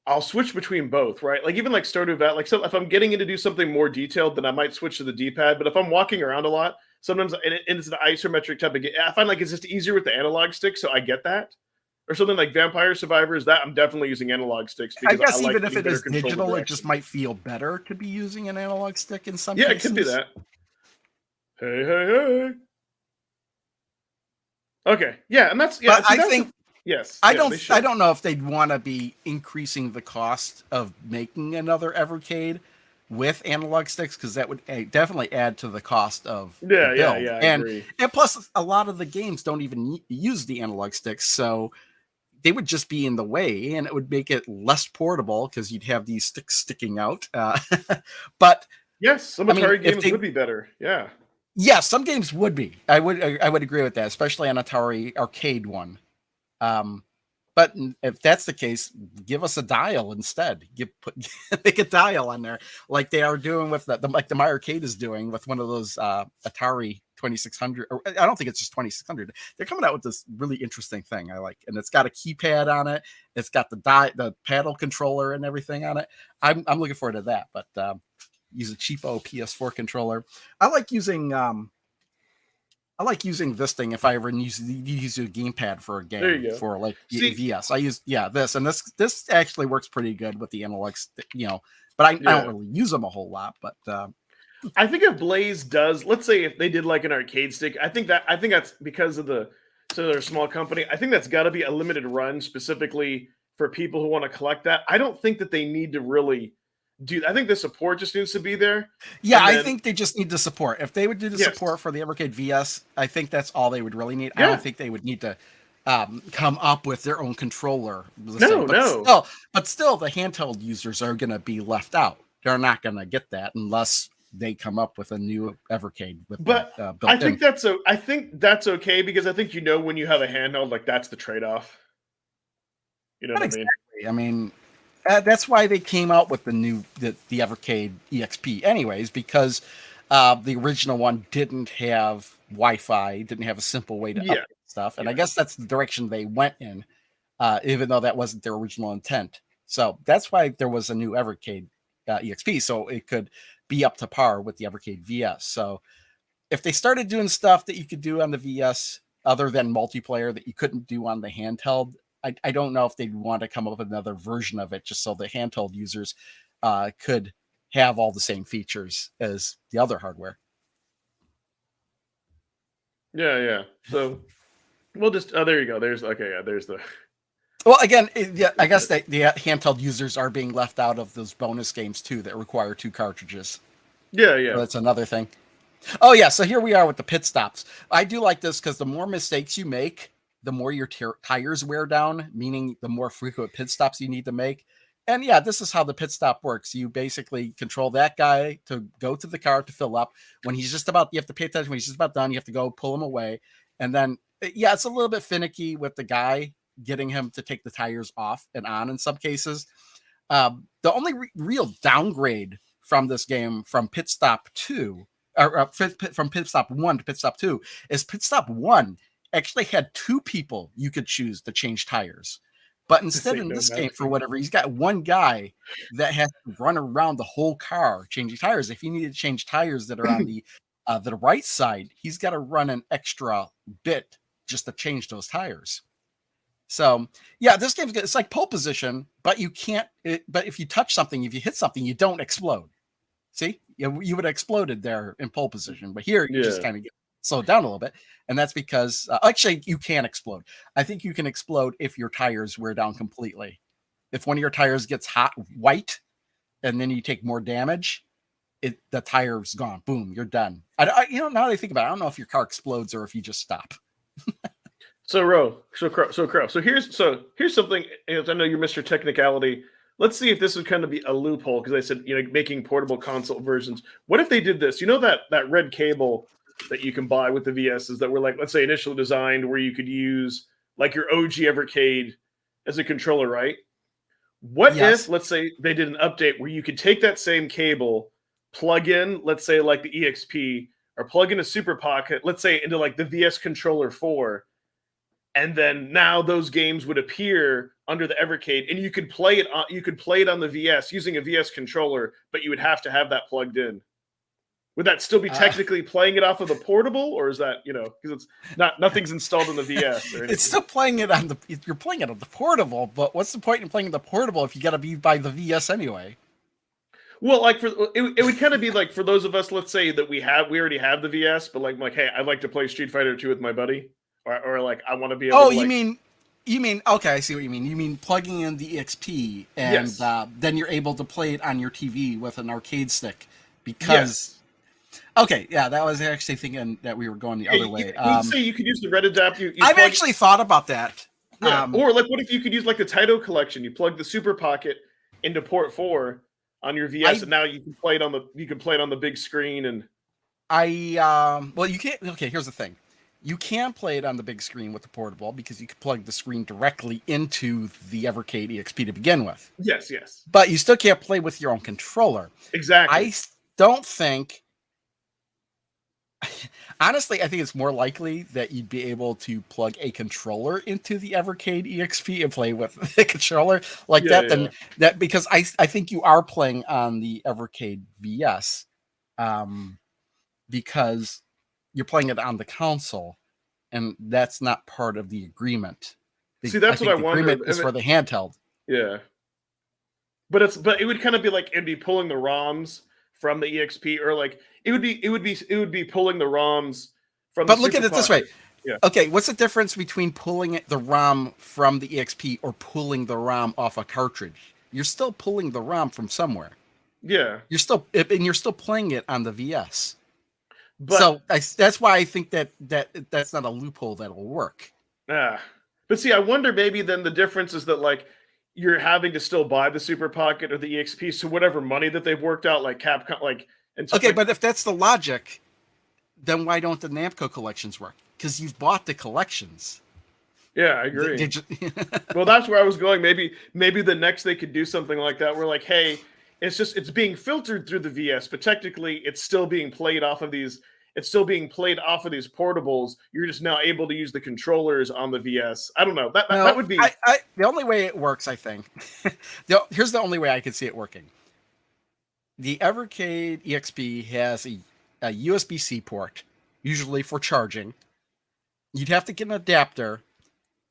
I'll switch between both, right? Like even like Stardew Valley, like so if I'm getting in to do something more detailed, then I might switch to the D-pad. But if I'm walking around a lot, sometimes and it's an isometric type of game, I find like it's just easier with the analog stick. So I get that. Or something like Vampire Survivors, that I'm definitely using analog sticks. I guess even if it is digital, it just might feel better to be using an analog stick in some cases. Yeah, it could be that. Hey. Okay, yeah, and that's But I think yes. I don't know if they'd want to be increasing the cost of making another Evercade with analog sticks, because that would definitely add to the cost of the build. Yeah, I agree. And plus, a lot of the games don't even use the analog sticks, so they would just be in the way, and it would make it less portable because you'd have these sticks sticking out. But yes, some Atari games would be better. Yeah. Yeah, some games would be. I would agree with that, especially on Atari Arcade one. But if that's the case, give us a dial instead. Make a dial on there, like they are doing with like the My Arcade is doing with one of those Atari 2600. Or I don't think it's just 2600. They're coming out with this really interesting thing I like, and it's got a keypad on it. It's got the paddle controller and everything on it. I'm looking forward to that. But use a cheapo PS4 controller. I like using this thing if I ever use a gamepad for a game for like VS. I use this, and this actually works pretty good with the analog, but I don't really use them a whole lot. But I think if Blaze does, let's say if they did like an arcade stick, I think that's because of they're a small company. I think that's got to be a limited run specifically for people who want to collect that. I don't think that they need to really. Dude, I think the support just needs to be there. Yeah, I think they just need the support. If they would do the support for the Evercade VS, I think that's all they would really need. Yeah. I don't think they would need to come up with their own controller. But still, the handheld users are going to be left out. They're not going to get that unless they come up with a new Evercade. I think that's okay, because I think when you have a handheld, like that's the trade-off. You know what I mean? I mean, That's why they came out with the Evercade EXP, anyways, because the original one didn't have Wi-Fi, didn't have a simple way to Yeah, update stuff, and I yeah. guess that's the direction they went in, even though that wasn't their original intent. So that's why there was a new Evercade EXP, so it could be up to par with the Evercade VS. So if they started doing stuff that you could do on the VS other than multiplayer that you couldn't do on the handheld, I don't know if they'd want to come up with another version of it just so the handheld users could have all the same features as the other hardware. Yeah. So we'll just there you go. There's okay, yeah, there's the Well, again, I guess the handheld users are being left out of those bonus games too that require 2 cartridges. yeah. So that's another thing. Oh yeah, so here we are with the pit stops. I do like this because the more mistakes you make, the more your tires wear down, meaning the more frequent pit stops you need to make. And yeah, this is how the pit stop works. You basically control that guy to go to the car to fill up. When he's just about, you have to pay attention. When he's just about done, you have to go pull him away. And then, yeah, it's a little bit finicky with the guy getting him to take the tires off and on in some cases. The only real downgrade from this game from Pit Stop 2 from Pit Stop 1 to Pit Stop 2 is Pit Stop 1 actually had 2 people you could choose to change tires. But instead in this game, for whatever, he's got one guy that has to run around the whole car changing tires. If you need to change tires that are on the right side, he's got to run an extra bit just to change those tires. So yeah, this game's good. It's like pole position, but you can't. But if you touch something, if you hit something, you don't explode. See, you would have exploded there in pole position, but here you just kind of get slowed down a little bit, and that's because actually you can explode. I think you can explode if your tires wear down completely. If one of your tires gets hot white, and then you take more damage, the tire's gone. Boom, you're done. Now that I think about it, I don't know if your car explodes or if you just stop. So Crow. So here's something. I know you're Mr. Technicality. Let's see if this would kind of be a loophole because I said making portable console versions. What if they did this? You know that red cable that you can buy with the VSs that were like, let's say, initially designed where you could use like your OG Evercade as a controller, right? What if, let's say, they did an update where you could take that same cable, plug in, let's say, like the EXP, or plug in a Super Pocket, let's say, into like the VS Controller 4, and then now those games would appear under the Evercade, and you could play it on the VS using a VS controller, but you would have to have that plugged in. Would that still be technically playing it off of the portable, or is that because it's nothing's installed in the VS? Or it's still playing it on you're playing it on the portable, but what's the point in playing the portable if you got to be by the VS anyway? Well, like it would kind of be like for those of us, let's say that we already have the VS, but like hey, I'd like to play Street Fighter 2 with my buddy. Or like I want to be able to, you mean okay, I see what you mean. You mean plugging in the EXP and then you're able to play it on your TV with an arcade stick because okay, yeah, that was actually thinking that we were going the other way. Say you could use the red adapter. I've actually thought about that. Yeah. Or like what if you could use like the Taito collection? You plug the Super Pocket into port 4 on your VS and now you can play it on the big screen and well you can't here's the thing. You can play it on the big screen with the portable because you can plug the screen directly into the Evercade EXP to begin with. Yes. But you still can't play with your own controller. Exactly. I don't think... Honestly, I think it's more likely that you'd be able to plug a controller into the Evercade EXP and play with the controller like than that, because I think you are playing on the Evercade VS because you're playing it on the console, and that's not part of the agreement. See, that's what I wonder. The agreement is for the handheld. Yeah, but it would kind of be like it'd be pulling the ROMs from the EXP, or like it would be pulling the ROMs from. But look at it this way. Yeah. Okay, what's the difference between pulling the ROM from the EXP or pulling the ROM off a cartridge? You're still pulling the ROM from somewhere. Yeah. You're still playing it on the VS. But that's why I think that's not a loophole that'll work. But see, I wonder maybe then the difference is that like you're having to still buy the Super Pocket or the EXP, so whatever money that they've worked out, like Capcom, like but if that's the logic, then why don't the Namco collections work? Because you've bought the collections. Yeah, I agree. They just, Well, that's where I was going. Maybe the next they could do something like that. Where like, hey, it's being filtered through the VS, but technically it's still being played off of these. It's still being played off of these portables. You're just now able to use the controllers on the VS. I don't know. That would be the only way it works, I think. Here's the only way I could see it working. The Evercade EXP has a USB-C port, usually for charging. You'd have to get an adapter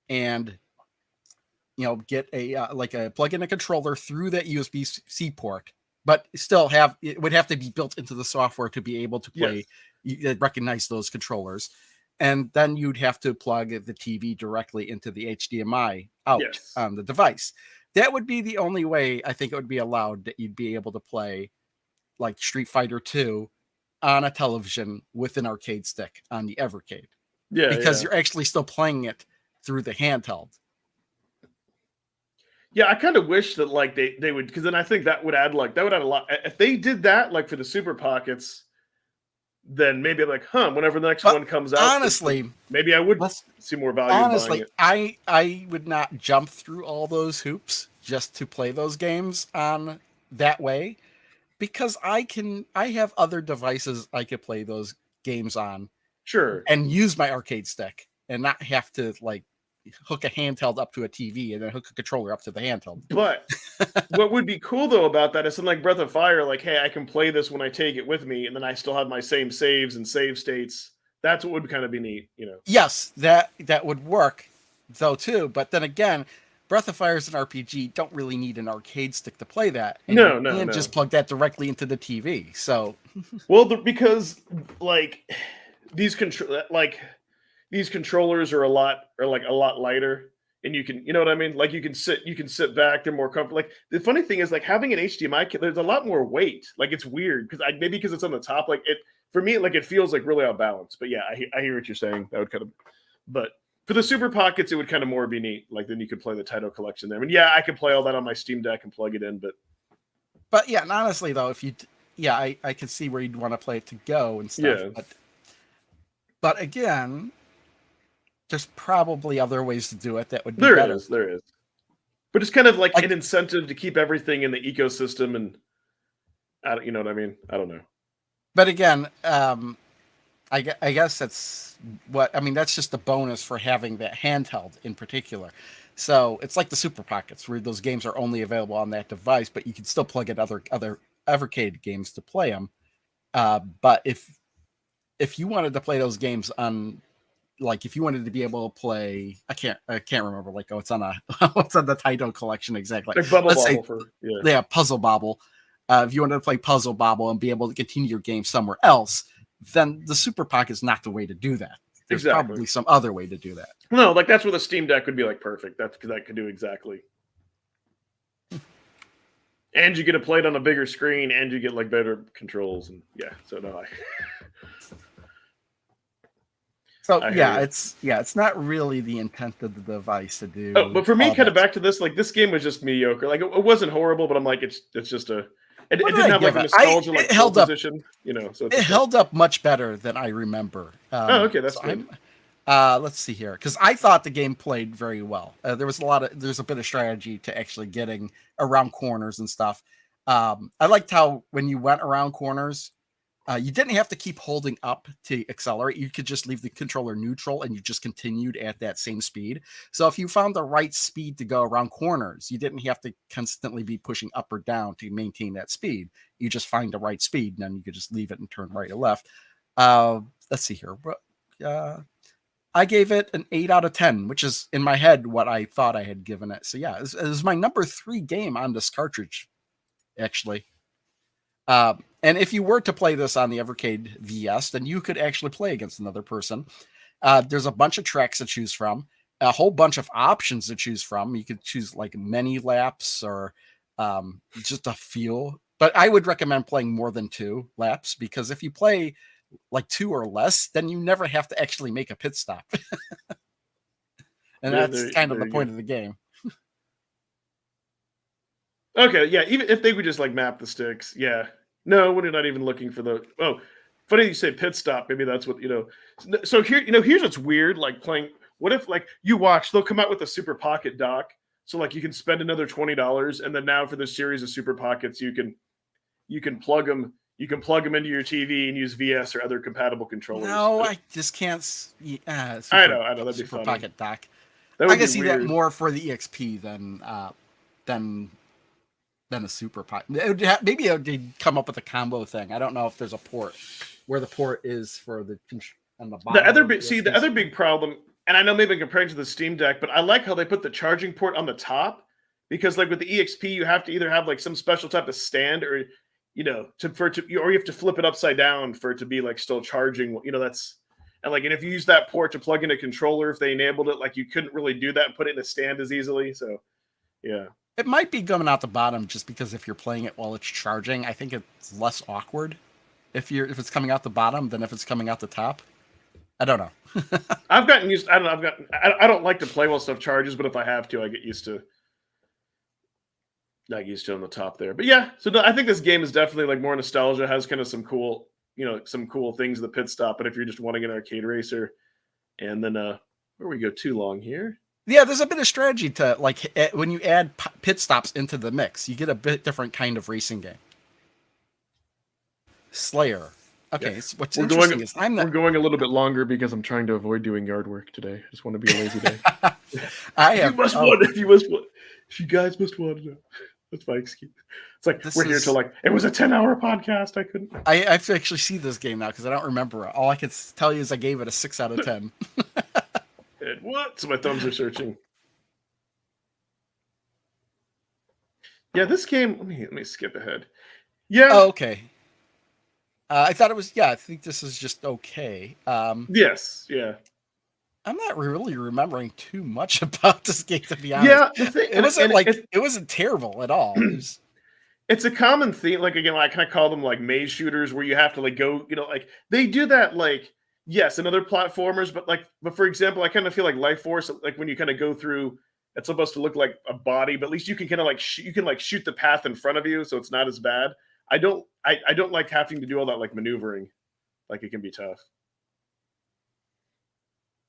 and get a plug in a controller through that USB-C port, but still it would have to be built into the software to be able to play, recognize those controllers. And then you'd have to plug the TV directly into the HDMI out on the device. That would be the only way I think it would be allowed that you'd be able to play like Street Fighter 2 on a television with an arcade stick on the Evercade. Yeah, because you're actually still playing it through the handheld. Yeah, I kind of wish that like they would, because then I think that would add a lot. If they did that like for the Super Pockets, then maybe like, whenever the next one comes out, honestly, maybe I would see more value. Honestly, in buying it. I would not jump through all those hoops just to play those games on that way, because I have other devices I could play those games on. Sure. And use my arcade stick and not have to like hook a handheld up to a TV and then hook a controller up to the handheld. But what would be cool though about that is something like Breath of Fire, like, hey, I can play this when I take it with me, and then I still have my same saves and save states. That's what would kind of be neat, Yes, that would work though too. But then again, Breath of Fire is an RPG. Don't really need an arcade stick to play that. And no. Just plug that directly into the TV. So, well, because like these controllers are a lot lighter, and you can, you know what I mean? Like you can sit back, they're more comfortable. Like the funny thing is, like having an HDMI, there's a lot more weight. Like it's weird because maybe because it's on the top, like it for me, like it feels like really out balanced. But yeah, I hear what you're saying. That would kind of, but for the Super Pockets, it would kind of more be neat. Like then you could play the title collection there. I mean, yeah, I could play all that on my Steam Deck and plug it in, but yeah, and honestly though, if you, I could see where you'd want to play it to go and stuff. Yeah. But again, there's probably other ways to do it that would be better. There is. But it's kind of like an incentive to keep everything in the ecosystem, and you know what I mean? I don't know. But again, I guess that's that's just a bonus for having that handheld in particular. So it's like the Super Pockets, where those games are only available on that device, but you can still plug in other Evercade games to play them. But if you wanted to play those games on, like, if you wanted to be able to play, I can't remember, like, it's on what's on the title collection exactly? Like Bubble Bobble Puzzle Bobble. If you wanted to play Puzzle Bobble and be able to continue your game somewhere else, then the Super Pocket is not the way to do that. There's probably some other way to do that. No, like that's where the Steam Deck would be like perfect. That's because that could do exactly. And you get to play it on a bigger screen, and you get like better controls, and it's not really the intent of the device to do. Oh, but for me, kind of back to this, like this game was just mediocre. Like it wasn't horrible, but I'm like, it's just a. It didn't have like a nostalgia like held up position, So it held up much better than I remember. Okay, that's good. Let's see here, because I thought the game played very well. There's a bit of strategy to actually getting around corners and stuff. I liked how when you went around corners, you didn't have to keep holding up to accelerate. You could just leave the controller neutral and you just continued at that same speed. So if you found the right speed to go around corners, you didn't have to constantly be pushing up or down to maintain that speed. You just find the right speed, and then you could just leave it and turn right or left. Let's see here. I gave it an 8 out of 10, which is in my head what I thought I had given it. So yeah, it was my number 3 game on this cartridge, actually. And if you were to play this on the Evercade VS, then you could actually play against another person. There's a bunch of tracks to choose from, a whole bunch of options to choose from. You could choose like many laps or just a few. But I would recommend playing more than 2 laps, because if you play like 2 or less, then you never have to actually make a pit stop. And that's kind of the point of the game. Okay, yeah, even if they would just like map the sticks, yeah. No, we're not even looking for the. Oh, funny you say pit stop. Maybe that's what So here, here's what's weird. Like playing What if like you watch? They'll come out with a Super Pocket dock, so like you can spend another $20, and then now for this series of Super Pockets, you can plug them. You can plug them into your TV and use VS or other compatible controllers. No, I just can't. I know, that'd be Super funny. Pocket dock. That would I can be see weird. that more for the EXP than a Super Pocket. Maybe they'd come up with a combo thing. I don't know if there's a port where the port is for the on the bottom. The other the other big problem, and I know maybe I'm comparing to the Steam Deck, but I like how they put the charging port on the top, because like with the EXP, you have to either have like some special type of stand, or or you have to flip it upside down for it to be like still charging. And if you use that port to plug in a controller, if they enabled it, like you couldn't really do that and put it in a stand as easily. So, yeah. It might be coming out the bottom just because if you're playing it while it's charging, I think it's less awkward if it's coming out the bottom than if it's coming out the top. I don't know. I've gotten used. I don't know. I don't like to play while stuff charges, but if I have to, I get used to. Not used to on the top there, but yeah. So I think this game is definitely like more nostalgia. Has kind of some cool, some cool things. The pit stop, but if you're just wanting an arcade racer, and then where we go too long here. Yeah, there's a bit of strategy to like when you add pit stops into the mix, you get a bit different kind of racing game. Slayer. Okay, Yeah. so what's interesting is we're going a little bit longer because I'm trying to avoid doing yard work today. I just want to be a lazy day. If you guys must want to know. That's my excuse. It's like we're here till like it was a 10-hour podcast. I couldn't. I have to actually see this game now because I don't remember it. All I can tell you is I gave it a 6 out of 10. And what? So my thumbs are searching. Yeah, this game. Let me skip ahead. Yeah. Oh, okay. I thought it was. Yeah, I think this is just okay. Yes. Yeah. I'm not really remembering too much about this game, to be honest. Yeah, it wasn't terrible at all. It's a common theme. Like again, I kind of call them like maze shooters, where you have to like go. Like they do that. Like yes, in other platformers, but for example, I kind of feel like Life Force. Like when you kind of go through, it's supposed to look like a body, but at least you can kind of like you can like shoot the path in front of you, so it's not as bad. I don't like having to do all that like maneuvering. Like it can be tough.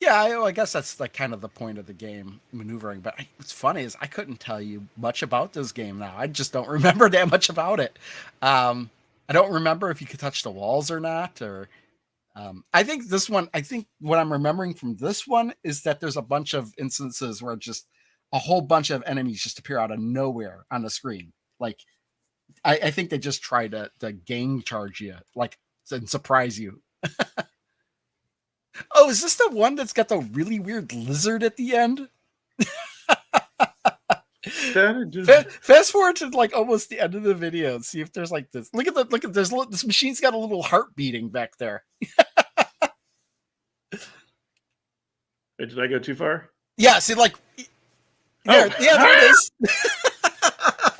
Yeah, I guess that's like kind of the point of the game, maneuvering. But what's funny is I couldn't tell you much about this game now. I just don't remember that much about it. I don't remember if you could touch the walls or not. Or I think this one. I think what I'm remembering from this one is that there's a bunch of instances where just a whole bunch of enemies just appear out of nowhere on the screen. Like I think they just try to gang charge you, like and surprise you. Oh, is this the one that's got the really weird lizard at the end? Fast forward to like almost the end of the video and see if there's like this. Look at this machine's got a little heart beating back there. Did I go too far? Yeah, see, like there it is.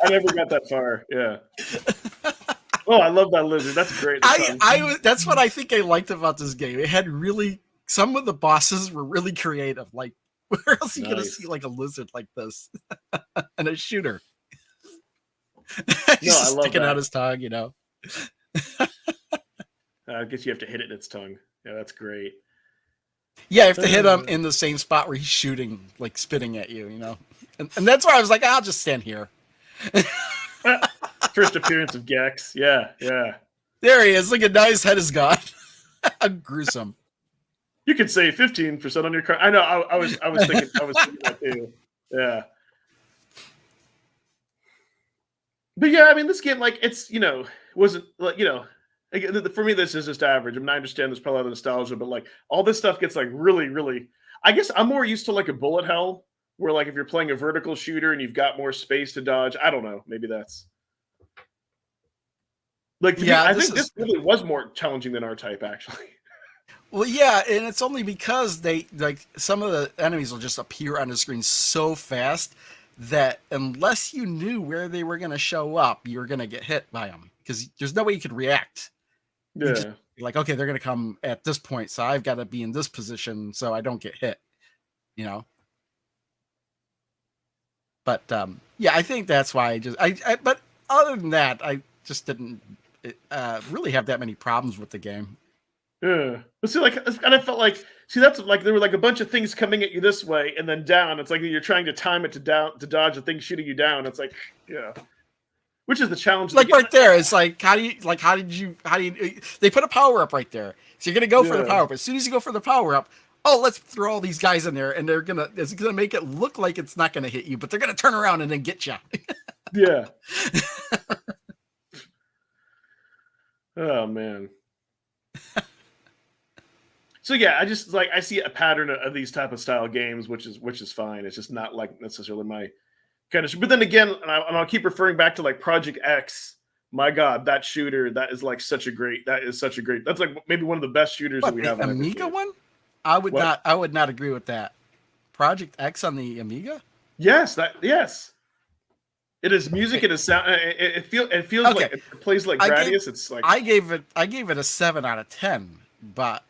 I never got that far. Yeah. Oh, I love that lizard. That's great. That's what I think I liked about this game. It had really some of the bosses were really creative. Like, where else are you gonna see like a lizard like this and a shooter? He's just sticking out his tongue, I guess you have to hit it in its tongue. Yeah, that's great. Yeah, you have to hit him in the same spot where he's shooting, like spitting at you, And that's why I was like, I'll just stand here. First appearance of Gex. Yeah. There he is. Look at now his head is gone. Gruesome. You could save 15% on your car. I know. I was thinking that too. Yeah. But yeah, I mean, this game, like, it's wasn't like for me, this is just average. I mean, I understand there's probably a lot of nostalgia, but like all this stuff gets like really, really. I guess I'm more used to like a bullet hell, where like if you're playing a vertical shooter and you've got more space to dodge. I don't know. Maybe that's. Like, I think this really was more challenging than R-Type, actually. Well, yeah, and it's only because they like some of the enemies will just appear on the screen so fast that unless you knew where they were going to show up, you're going to get hit by them because there's no way you could react. Yeah. Like, okay, they're going to come at this point, so I've got to be in this position so I don't get hit. But yeah, I think that's why but other than that, I just didn't really have that many problems with the game. Yeah. But see, like, it's kind of felt like, see, that's like there were like a bunch of things coming at you this way and then down. It's like you're trying to time it to dodge the thing shooting you down. It's like, yeah, which is the challenge of the Like game. right there, it's like how do you they put a power up right there. So you're gonna go for the Yeah. power up. As soon as you go for the power up, oh, let's throw all these guys in there, and it's gonna make it look like it's not gonna hit you, but they're gonna turn around and then get you. Yeah. Oh man. So yeah, I just like I see a pattern of these type of style games, which is fine. It's just not like necessarily my kind of. But then again, and I'll keep referring back to like Project X. My God, that shooter that is like such a great. That is such a great. That's like maybe one of the best shooters that What, we the have. On Amiga Evercade. one? I would What? not agree with that. Project X on the Amiga? Yes, yes. It is music. It is sound. It feels Okay. like it plays like I gave- Gradius. It's like I gave it a 7 out of 10, but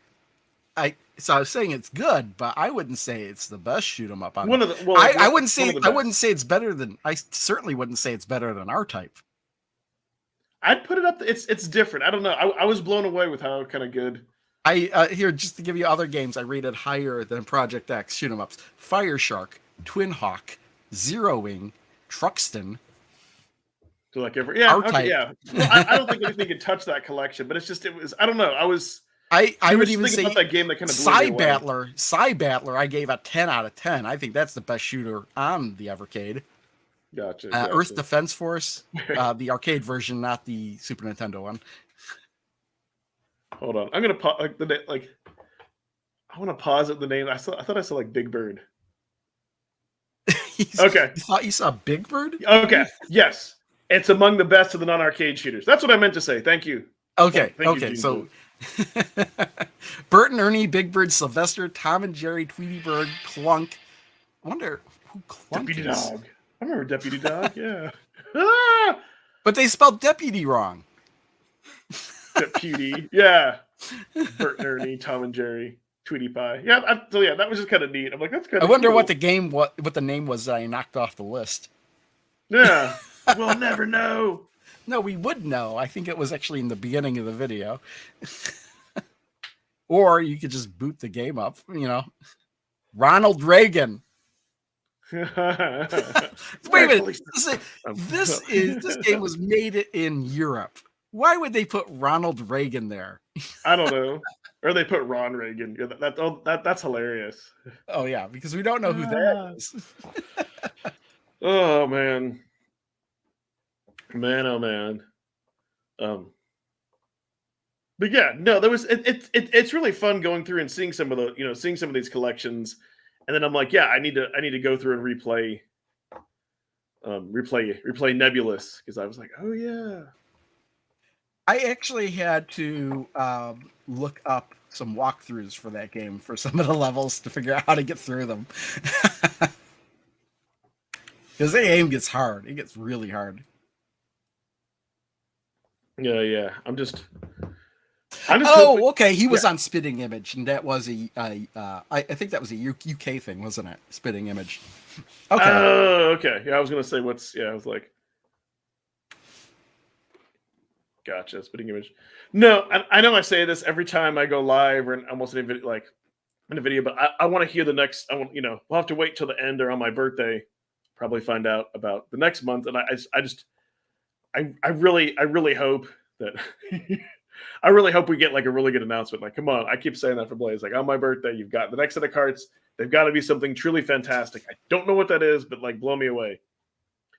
I was saying it's good, but I wouldn't say it's the best shoot 'em up on. one of the. Well, I one- wouldn't one say of the I wouldn't best. say it's better than. I certainly wouldn't say it's better than R-Type. I'd put it up. It's different. I don't know. I was blown away with how kind of good. Here, just to give you other games I rated higher than Project X shoot 'em ups: Fire Shark, Twin Hawk, Zero Wing, Truxton. To like every yeah, okay, R-Type. yeah. Well, I don't think anything could touch that collection, but it's just it was. I don't know. I was. I I would was even thinking say about that game that kind of blew Psy me away. Battler, I gave a 10 out of 10. I think that's the best shooter on the Evercade. Gotcha. Earth Defense Force, the arcade version, not the Super Nintendo one. Hold on. I'm gonna like the like. I want to pause at the name. I thought I saw like Big Bird. Okay. You thought you saw Big Bird? Okay. Yes. It's among the best of the non-arcade shooters. That's what I meant to say. Thank you. Okay, Thank you, okay. Gene So Blue. Bert and Ernie, Big Bird, Sylvester, Tom and Jerry, Tweety Bird, Clunk. I wonder who Clunk Deputy is. Dog. I remember Deputy Dog. Yeah. Ah! But they spelled deputy wrong. Deputy. Yeah. Bert and Ernie, Tom and Jerry, Tweety Pie. Yeah. So yeah, that was just kind of neat. I'm like, that's kind I of. wonder cool. what the name was that I knocked off the list. Yeah. We'll never know. No, we would know. I think it was actually in the beginning of the video. Or you could just boot the game up, Ronald Reagan. Wait a minute. This game was made in Europe. Why would they put Ronald Reagan there? I don't know. Or they put Ron Reagan. Yeah, that's hilarious. Oh yeah, because we don't know who that is. Oh man. Man, oh man. But yeah, no, there was it's really fun going through and seeing some of these collections, and then I'm like, yeah, I need to go through and replay Nebulous because I was like, oh yeah. I actually had to look up some walkthroughs for that game for some of the levels to figure out how to get through them. Because the game gets hard. It gets really hard. Yeah. I'm just Oh, hoping- okay. He was on Spitting Image, and that was I think that was a UK thing, wasn't it? Spitting Image. Okay. Oh, okay. Yeah, I was gonna say I was like, gotcha. Spitting Image. No, I know I say this every time I go live or in almost any video, like in a video, but I want to hear the next. We'll have to wait till the end or on my birthday, probably find out about the next month. And I really hope that. I really hope we get like a really good announcement. Like, come on, I keep saying that for Blaze. Like on my birthday, you've got the next set of carts. They've got to be something truly fantastic. I don't know what that is, but like blow me away.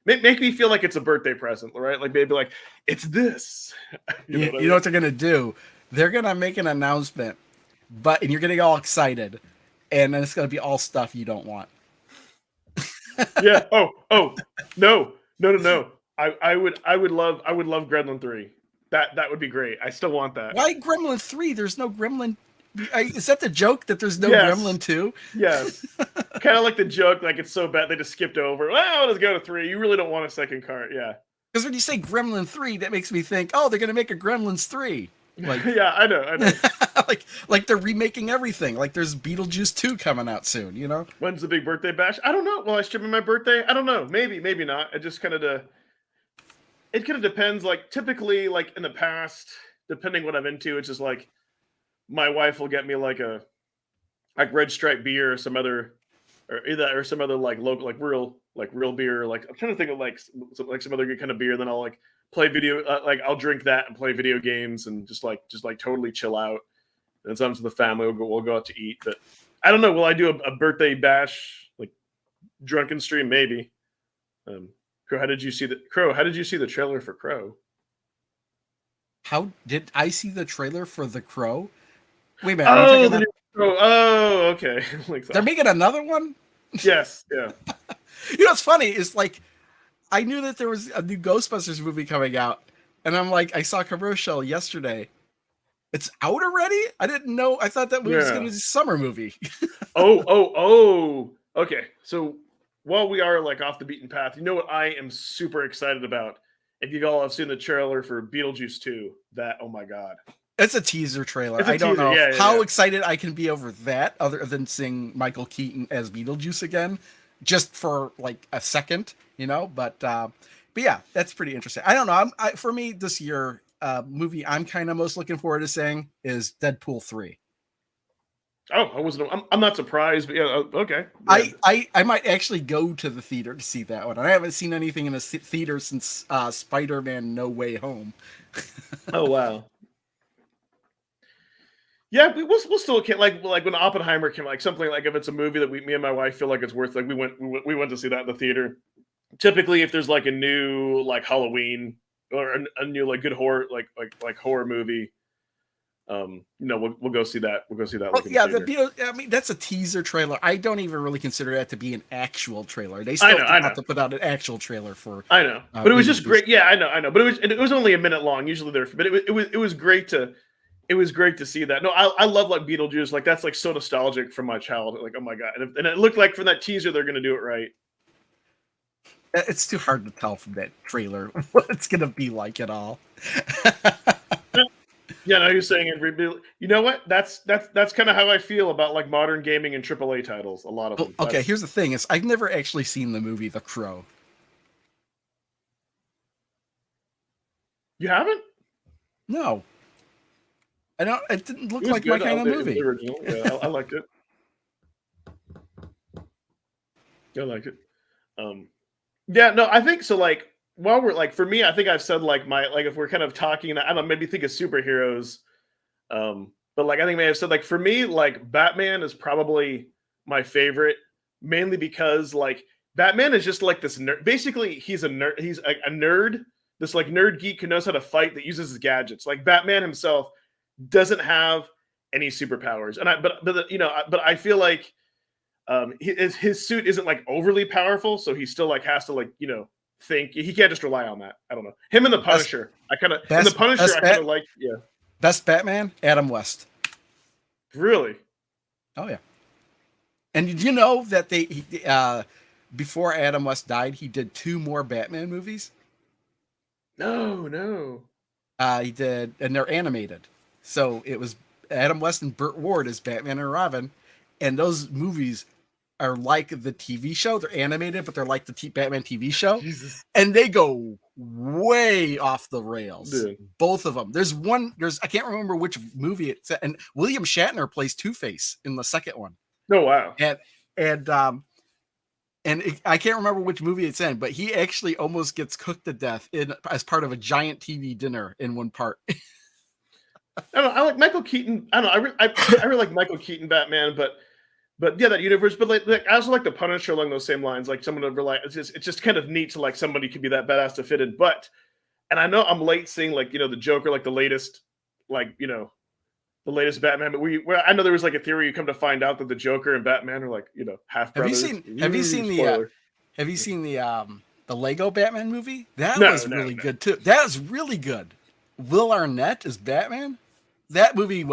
Make me feel like it's a birthday present, right? Like maybe like it's this. You know what they're gonna do? They're gonna make an announcement, and you're gonna get all excited, and then it's gonna be all stuff you don't want. Yeah. Oh. No. I would love Gremlin 3. That would be great. I still want that. Why Gremlin 3? There's no Gremlin. Is that the joke that there's no Yes. Gremlin 2? Yes. Kind of like the joke, like it's so bad they just skipped over. Well, let's go to 3. You really don't want a second cart. Yeah. Because when you say Gremlin 3, that makes me think, oh, they're gonna make a Gremlins 3. Like, yeah, I know. like they're remaking everything. Like there's Beetlejuice 2 coming out soon. When's the big birthday bash? I don't know. Will I stream on my birthday? I don't know. Maybe not. It just kind of depends. Like typically, like in the past, depending what I'm into, it's just like my wife will get me like Red Stripe beer or some other or some other like local like real beer. Like I'm trying to think of like some other good kind of beer. Then I'll like play video like I'll drink that and play video games and just like totally chill out. And sometimes with the family we'll go out to eat. But I don't know. Will I do a birthday bash like drunken stream? Maybe. Crow, how did you see the trailer for Crow? How did I see the trailer for The Crow? Wait a minute. Oh, the new Crow. Oh, okay. Like they're making another one? Yes, yeah. You know what's funny is like I knew that there was a new Ghostbusters movie coming out, and I'm like, I saw a commercial yesterday. It's out already? I didn't know. I thought that movie was going to be a summer movie. Oh. Okay. So while we are like off the beaten path, you know what I am super excited about? If you all have seen the trailer for Beetlejuice 2, oh my god. It's a teaser trailer. I don't know how excited I can be over that, other than seeing Michael Keaton as Beetlejuice again, just for like a second, you know. But yeah, that's pretty interesting. I don't know. For me this year, movie I'm kind of most looking forward to seeing is Deadpool 3. Oh, I'm not surprised, but yeah, okay. Yeah. I might actually go to the theater to see that one. I haven't seen anything in a theater since Spider-Man No Way Home. Oh wow. Yeah, we'll still can't like when Oppenheimer came, like something like if it's a movie that me and my wife feel like it's worth, like we went to see that in the theater. Typically, if there's like a new like Halloween or a new like good horror like horror movie, we'll go see that. We'll go see that. Well, I mean that's a teaser trailer. I don't even really consider that to be an actual trailer. They still have to put out an actual trailer for. I know, but it was just great. Yeah, I know. But it was only a minute long. Usually but it was great to. It was great to see that. No, I love like Beetlejuice. Like that's like so nostalgic from my childhood. Like, oh my god! And it looked like from that teaser they're going to do it right. It's too hard to tell from that trailer what it's going to be like at all. Yeah, no, you're saying it. You know what? That's kind of how I feel about like modern gaming and AAA titles. A lot of them. Okay, here's the thing: is I've never actually seen the movie The Crow. You haven't? No. I don't. It didn't look like my kind of movie. Original. Yeah, I liked it. I liked it. Yeah, no, I think so. Like, while we're like, for me, I think I've said like if we're kind of talking, I don't know, maybe think of superheroes. But like, I think I may have said like for me, like Batman is probably my favorite, mainly because like Batman is just like this nerd. Basically, he's a nerd. He's a nerd. This like nerd geek who knows how to fight that uses his gadgets. Like Batman himself doesn't have any superpowers, but I feel like his suit isn't like overly powerful, so he still like has to think. He can't just rely on that. I don't know him and the Punisher. I kind of like best Batman, Adam West. Really? Oh yeah. And did you know that before Adam West died, he did 2 more Batman movies? No. He did, and they're animated. So it was Adam West and Burt Ward as Batman and Robin, and those movies are like the TV show. They're animated, but they're like the Batman TV show, Jesus. And they go way off the rails. Dude. Both of them. There's I can't remember which movie it's, and William Shatner plays Two-Face in the second one. Oh wow! And I can't remember which movie it's in, but he actually almost gets cooked to death as part of a giant TV dinner in one part. I don't know. I like Michael Keaton. I don't know. I really like Michael Keaton Batman, but yeah, that universe. But like I also like the Punisher along those same lines. Like someone to rely. It's just kind of neat to like somebody could be that badass to fit in. And I know I'm late seeing like the Joker, like the latest, the latest Batman. But where I know there was like a theory you come to find out that the Joker and Batman are like half brothers. Have you seen the Lego Batman movie? That was really good too. That was really good. Will Arnett is Batman. That movie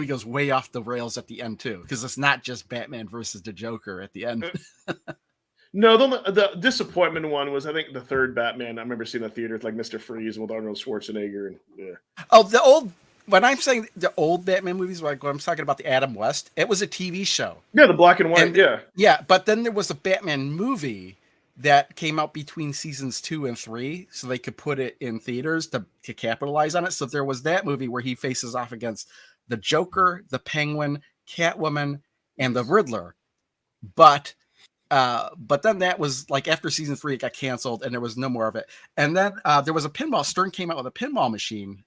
goes way off the rails at the end too, because it's not just Batman versus the Joker at the end. No, the disappointment one was I think the third Batman. I remember seeing the theater with like Mr. Freeze with Arnold Schwarzenegger and yeah. Oh, when I'm saying the old Batman movies, like when I'm talking about the Adam West, it was a TV show. Yeah, the black and white. Yeah, but then there was a Batman movie that came out between seasons 2 and 3, so they could put it in theaters to capitalize on it. So there was that movie where he faces off against the Joker, the Penguin, Catwoman, and the Riddler. But then that was like after season 3, it got canceled and there was no more of it. And then there was a pinball. Stern came out with a pinball machine,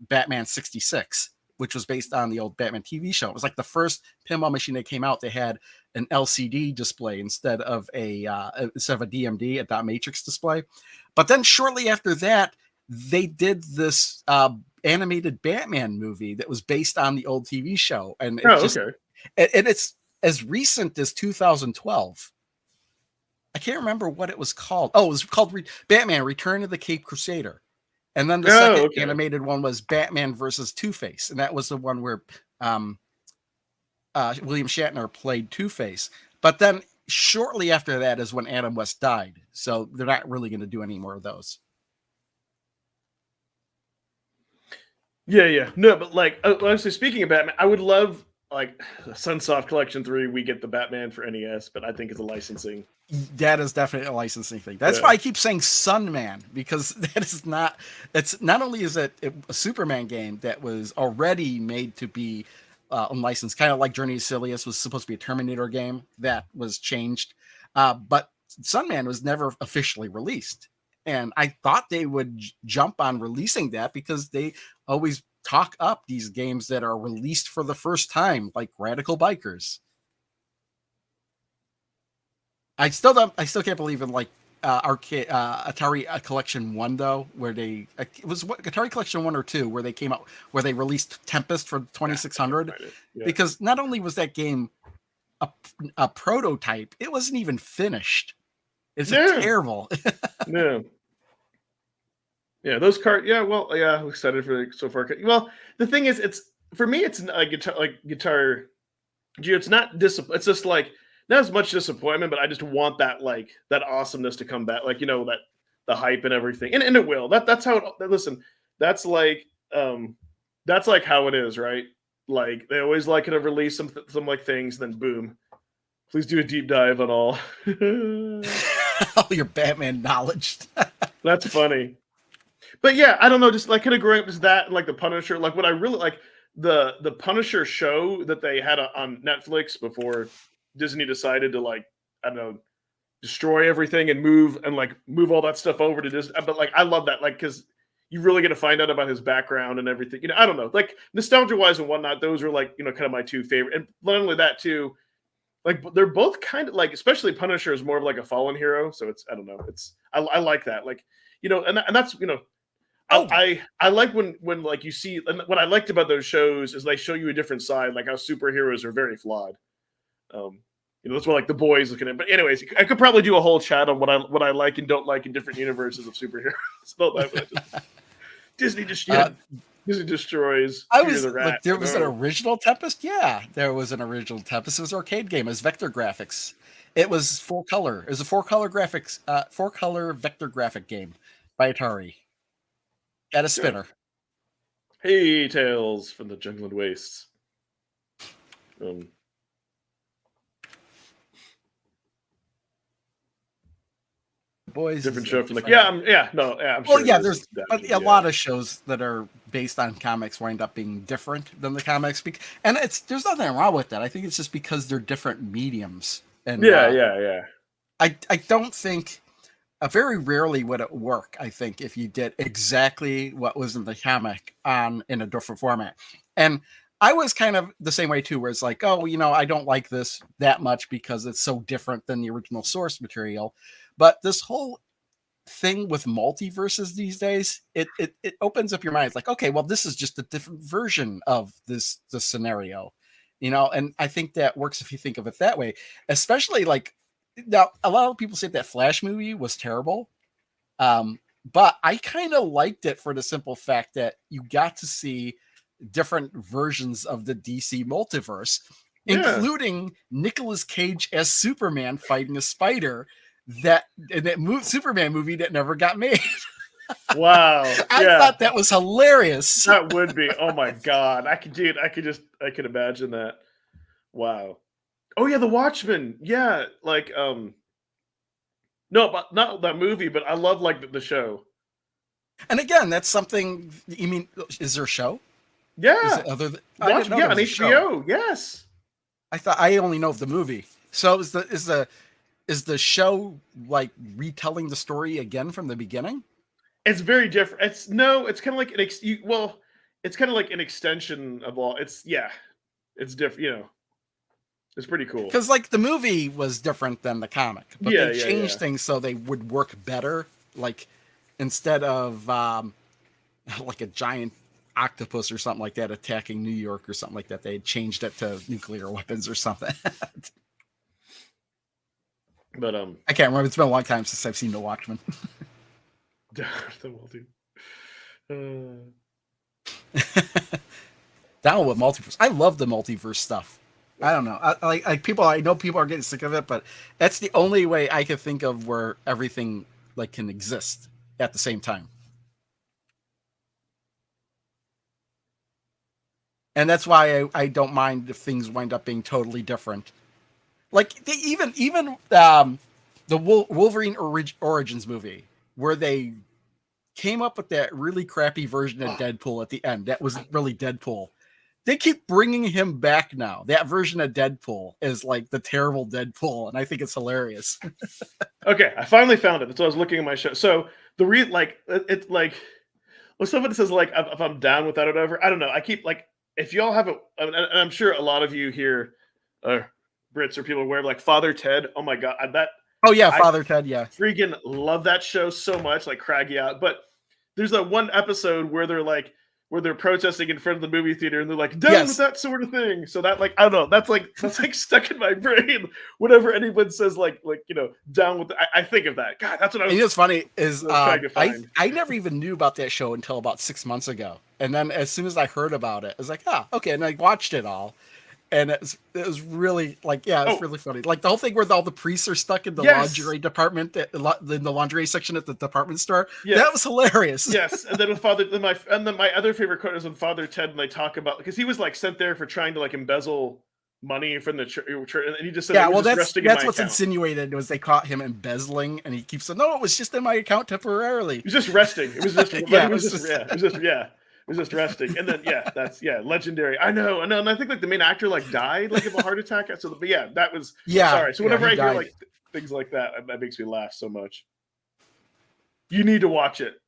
Batman 66, which was based on the old Batman TV show. It was like the first pinball machine that came out. They had an LCD display instead of a DMD, a dot matrix display. But then shortly after that, they did this animated Batman movie that was based on the old TV show, and it's as recent as 2012. I can't remember what it was called. Oh, it was called Batman: Return of the Caped Crusader. And then the second animated one was Batman versus Two-Face, and that was the one where William Shatner played Two-Face. But then shortly after that is when Adam West died, so they're not really going to do any more of those. Yeah. No, but like, honestly, speaking of Batman, I would love like Sunsoft Collection 3. We get the Batman for NES, but I think it's a licensing. That is definitely a licensing thing. That's why I keep saying Sunman, because that is not. It's not only is it a Superman game that was already made to be unlicensed, kind of like Journey to Silius was supposed to be a Terminator game that was changed, but Sunman was never officially released. And I thought they would jump on releasing that because they always talk up these games that are released for the first time, like Radical Bikers. I still can't believe in like arcade Atari Collection 1 though, where it was Atari Collection 1 or 2 where they came out where they released Tempest for 2600 because not only was that game a prototype, it wasn't even finished. It's terrible. Yeah, those cards. Yeah, well, yeah, I'm excited for so far. Well, the thing is, it's for me, it's a guitar. It's not it's just like not as much disappointment, but I just want that like that awesomeness to come back, like that the hype and everything, and it will. That's how it. Listen, that's like how it is, right? Like they always like to release some like things, then boom. Please do a deep dive on all. All your Batman knowledge. That's funny. But yeah, I don't know, just like kind of growing up as that, and like the Punisher, like what I really like the Punisher show that they had on Netflix before Disney decided to like, I don't know, destroy everything and move all that stuff over to Disney. But like, I love that, like, because you really get to find out about his background and everything. I don't know, like nostalgia wise and whatnot. Those were like, kind of my two favorite. And not only that too, like they're both kind of like, especially Punisher is more of like a fallen hero. So it's, I don't know, I like that, like, and that's I like when like you see, and what I liked about those shows is they show you a different side, like how superheroes are very flawed. That's what like the boys looking at. But anyways, I could probably do a whole chat on what I like and don't like in different universes of superheroes. Disney destroys. There was an original Tempest. Yeah, there was an original Tempest. It was an arcade game. It was vector graphics. It was full color. It was a 4-color graphics, 4-color vector graphic game by Atari. At a spinner. Hey, Tales from the Jungle and Wastes. Boys, different show from like I'm sure. Well, yeah, there's a lot of shows that are based on comics wind up being different than the comics, and there's nothing wrong with that. I think it's just because they're different mediums. And I don't think. Very rarely would it work, I think, if you did exactly what was in the comic in a different format. And I was kind of the same way too, where it's like, oh, I don't like this that much because it's so different than the original source material. But this whole thing with multiverses these days, it opens up your mind. It's like, okay, well, this is just a different version of this scenario, and I think that works if you think of it that way, especially like. Now, a lot of people say that Flash movie was terrible, but I kind of liked it for the simple fact that you got to see different versions of the DC multiverse, including Nicolas Cage as Superman fighting a spider that Superman movie that never got made. Wow. I thought that was hilarious. That would be. Oh my God. I could imagine that. Wow. Oh yeah, The Watchmen. Yeah, like no, but not that movie, but I love like the show. And again, that's something. You mean, is there a show? Is Yeah. it other than, I Watch, didn't know yeah, there on was a show. HBO. Yes. I thought I only know of the movie. So is the show like retelling the story again from the beginning? It's very different. It's kind of like it's kind of like an extension of all. It's different. It's pretty cool. Because like the movie was different than the comic, but Yeah, they yeah, changed yeah. things so they would work better. Like instead of like a giant octopus or something like that attacking New York or something like that, they had changed it to nuclear weapons or something. But I can't remember. It's been a long time since I've seen The Watchmen. the will do. Down with multiverse. I love the multiverse stuff. I don't know. Like people. I know people are getting sick of it, but that's the only way I can think of where everything like can exist at the same time. And that's why I don't mind if things wind up being totally different. Like even the Wolverine Origins movie, where they came up with that really crappy version of Deadpool at the end. That was really Deadpool. They keep bringing him back now. That version of Deadpool is like the terrible Deadpool, and I think it's hilarious. Okay, I finally found it. That's what I was looking at my show. So it's like well, somebody says like if I'm down with that or whatever. I don't know. I keep like if y'all have and I'm sure a lot of you here, Brits or people aware of like Father Ted. Oh my god, Oh yeah, I Father Ted. Yeah, freaking love that show so much, like craggy out. But there's that one episode where they're protesting in front of the movie theater and they're like down with that sort of thing. So that like I don't know, that's like stuck in my brain. Whenever anyone says like down with I think of that. God, that's what I was. And what's funny is I I never even knew about that show until about 6 months ago, and then as soon as I heard about it, I was like, okay, and I watched it all. And it was really like, yeah, it's really funny. Like the whole thing where all the priests are stuck in the lingerie department, in the lingerie section at the department store. Yes. That was hilarious. Yes, and then with my other favorite quote is when Father Ted and they talk about because he was like sent there for trying to like embezzle money from the church, and he just said, yeah, well, that's what's account. Insinuated was they caught him embezzling, and he keeps saying, no, it was just in my account temporarily. He was just resting. It was just it was just resting, and then that's legendary. I know, and I think like the main actor like died like of a heart attack. So, but that was sorry. So whenever I hear like things like that makes me laugh so much. You need to watch it.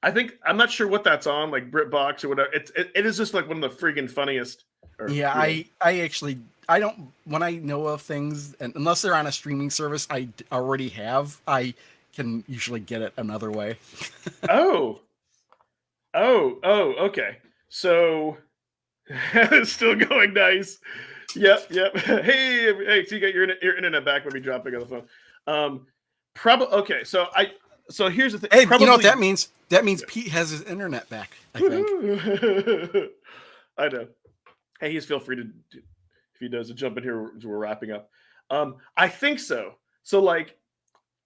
I think I'm not sure what that's on, like BritBox or whatever. It is just like one of the friggin' funniest. I actually don't when I know of things, and unless they're on a streaming service I already have, I can usually get it another way. Okay. So it's still going nice. Yep. Hey, so you got your internet back when we dropping on the phone. Probably okay. So here's the thing. Hey, you know what that means? That means Pete has his internet back, I think. I know. Hey, he's feel free to if he does to jump in here as we're wrapping up. I think so. So like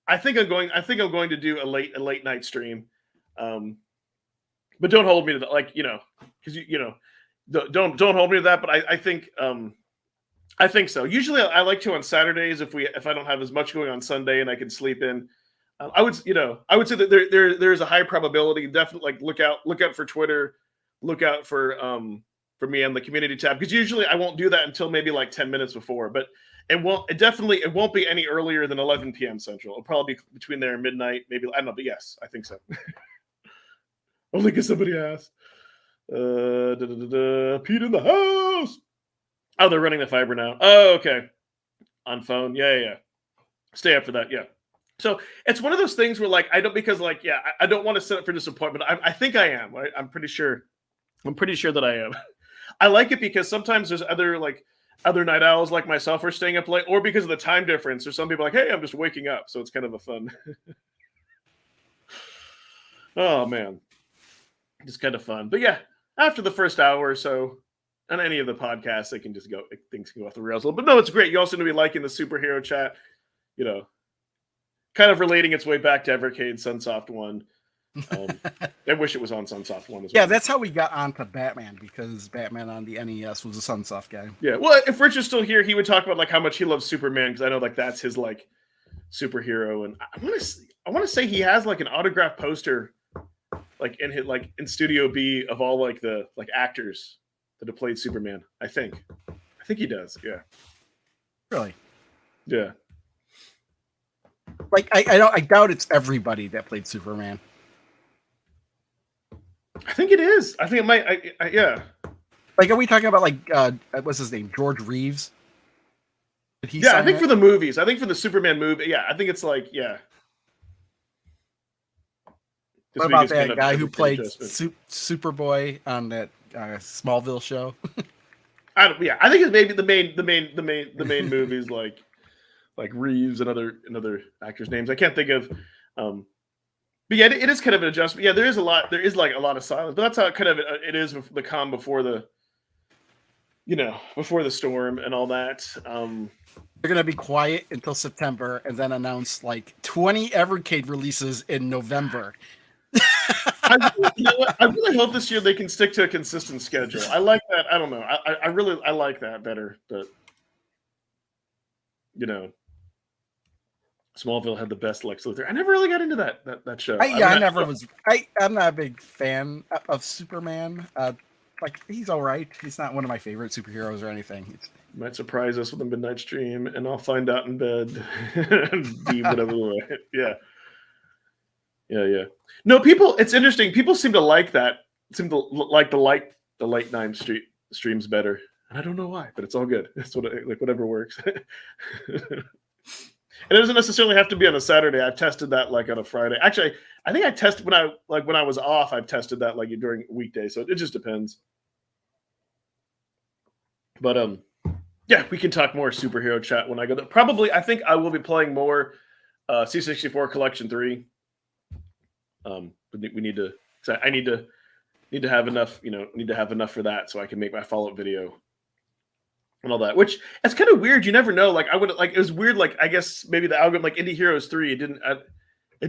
I think I'm going to do a late night stream. But don't hold me to that, like because don't hold me to that. But I think so. Usually, I like to on Saturdays if I don't have as much going on Sunday and I can sleep in. I would say that there's a high probability. Definitely, like look out for Twitter, look out for me on the community tab because usually I won't do that until maybe like 10 minutes before. But it won't be any earlier than 11 p.m. Central. It'll probably be between there and midnight. Maybe I don't know, but yes, I think so. Only because somebody asked. Pete in the house. Oh, they're running the fiber now. Oh, okay. On phone. Yeah. Stay up for that. Yeah. So it's one of those things where like I don't want to set up for disappointment. I think I am. Right? I'm pretty sure that I am. I like it because sometimes there's other night owls like myself are staying up late, or because of the time difference. Or some people are like, hey, I'm just waking up. So it's kind of a fun. Oh man. It's kind of fun. But yeah, after the first hour or so, on any of the podcasts, things can go off the rails a little bit. No, it's great. You also need to be liking the superhero chat, kind of relating its way back to Evercade Sunsoft 1. I wish it was on Sunsoft 1 as well. Yeah, that's how we got onto Batman, because Batman on the NES was a Sunsoft game. Yeah, well, if Rich is still here, he would talk about like how much he loves Superman, because I know like that's his like superhero, and I want to say he has like an autographed poster like in Studio B of all like the like actors that have played Superman. I think he does. Yeah. Really? Yeah. Like I doubt it's everybody that played Superman. I think it is. I think it might. Yeah. Like, are we talking about like what's his name, George Reeves? Did he? Yeah, I sign think it? for the movies. I think for the Superman movie. Yeah, I think it's like yeah. What about that guy who played Superboy on that Smallville show? I think it's maybe the main movies like Reeves and other actors' names. I can't think of. But yeah, it is kind of an adjustment. Yeah, there is a lot. There is like a lot of silence, but that's how kind of it is with the calm before the, before the storm and all that. They're gonna be quiet until September and then announce like 20 Evercade releases in November. I really hope this year they can stick to a consistent schedule. I like that. I don't know. I like that better. But Smallville had the best Lex Luthor. I never really got into that show. I never was. I'm not a big fan of Superman. Like, he's all right. He's not one of my favorite superheroes or anything. Might surprise us with a midnight stream, and I'll find out in bed. Be whatever way. Yeah. No, people. It's interesting. People seem to like that. Seem to like the late night streams better. And I don't know why, but it's all good. It's whatever works. It doesn't necessarily have to be on a Saturday. I've tested that like on a Friday. Actually, I think I tested when I was off. I've tested that like during weekdays. So it just depends. But yeah, we can talk more superhero chat when I go. Probably, I think I will be playing more C64 Collection 3. We need to. I need to have enough. Need to have enough for that so I can make my follow-up video and all that. Which it's kind of weird. You never know. Like I would like. It was weird. Like I guess maybe the algorithm, like Indie Heroes 3, it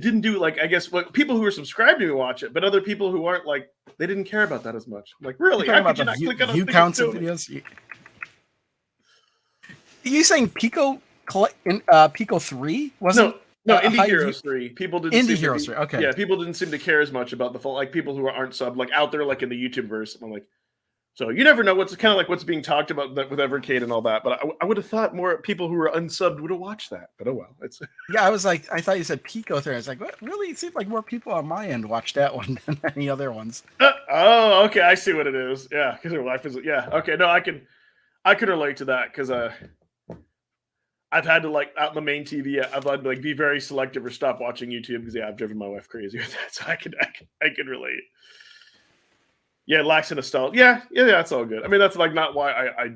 didn't do like I guess what people who are subscribed to me watch it, but other people who aren't like they didn't care about that as much. I'm like really? How could you not click on view counts of videos? Are you saying Pico 3 wasn't? No, Indie Heroes 3. People didn't. Indie Heroes 3. Okay. Yeah, people didn't seem to care as much about the full, like people who aren't sub, like out there, like in the YouTube verse. I'm like, so you never know what's kind of like what's being talked about with Evercade and all that. But I would have thought more people who are unsubbed would have watched that. But oh well, it's. Yeah, I was like, I thought you said Pico 3. I was like, what? Really? It seemed like more people on my end watched that one than any other ones. Oh, okay, I see what it is. Yeah, because their life is. Yeah, okay, no, I can relate to that because I've had to like out in the main TV. I've had to like be very selective or stop watching YouTube because I've driven my wife crazy with that. So I can relate. Yeah, it lacks in nostalgia. Yeah, that's all good. I mean, that's like not why I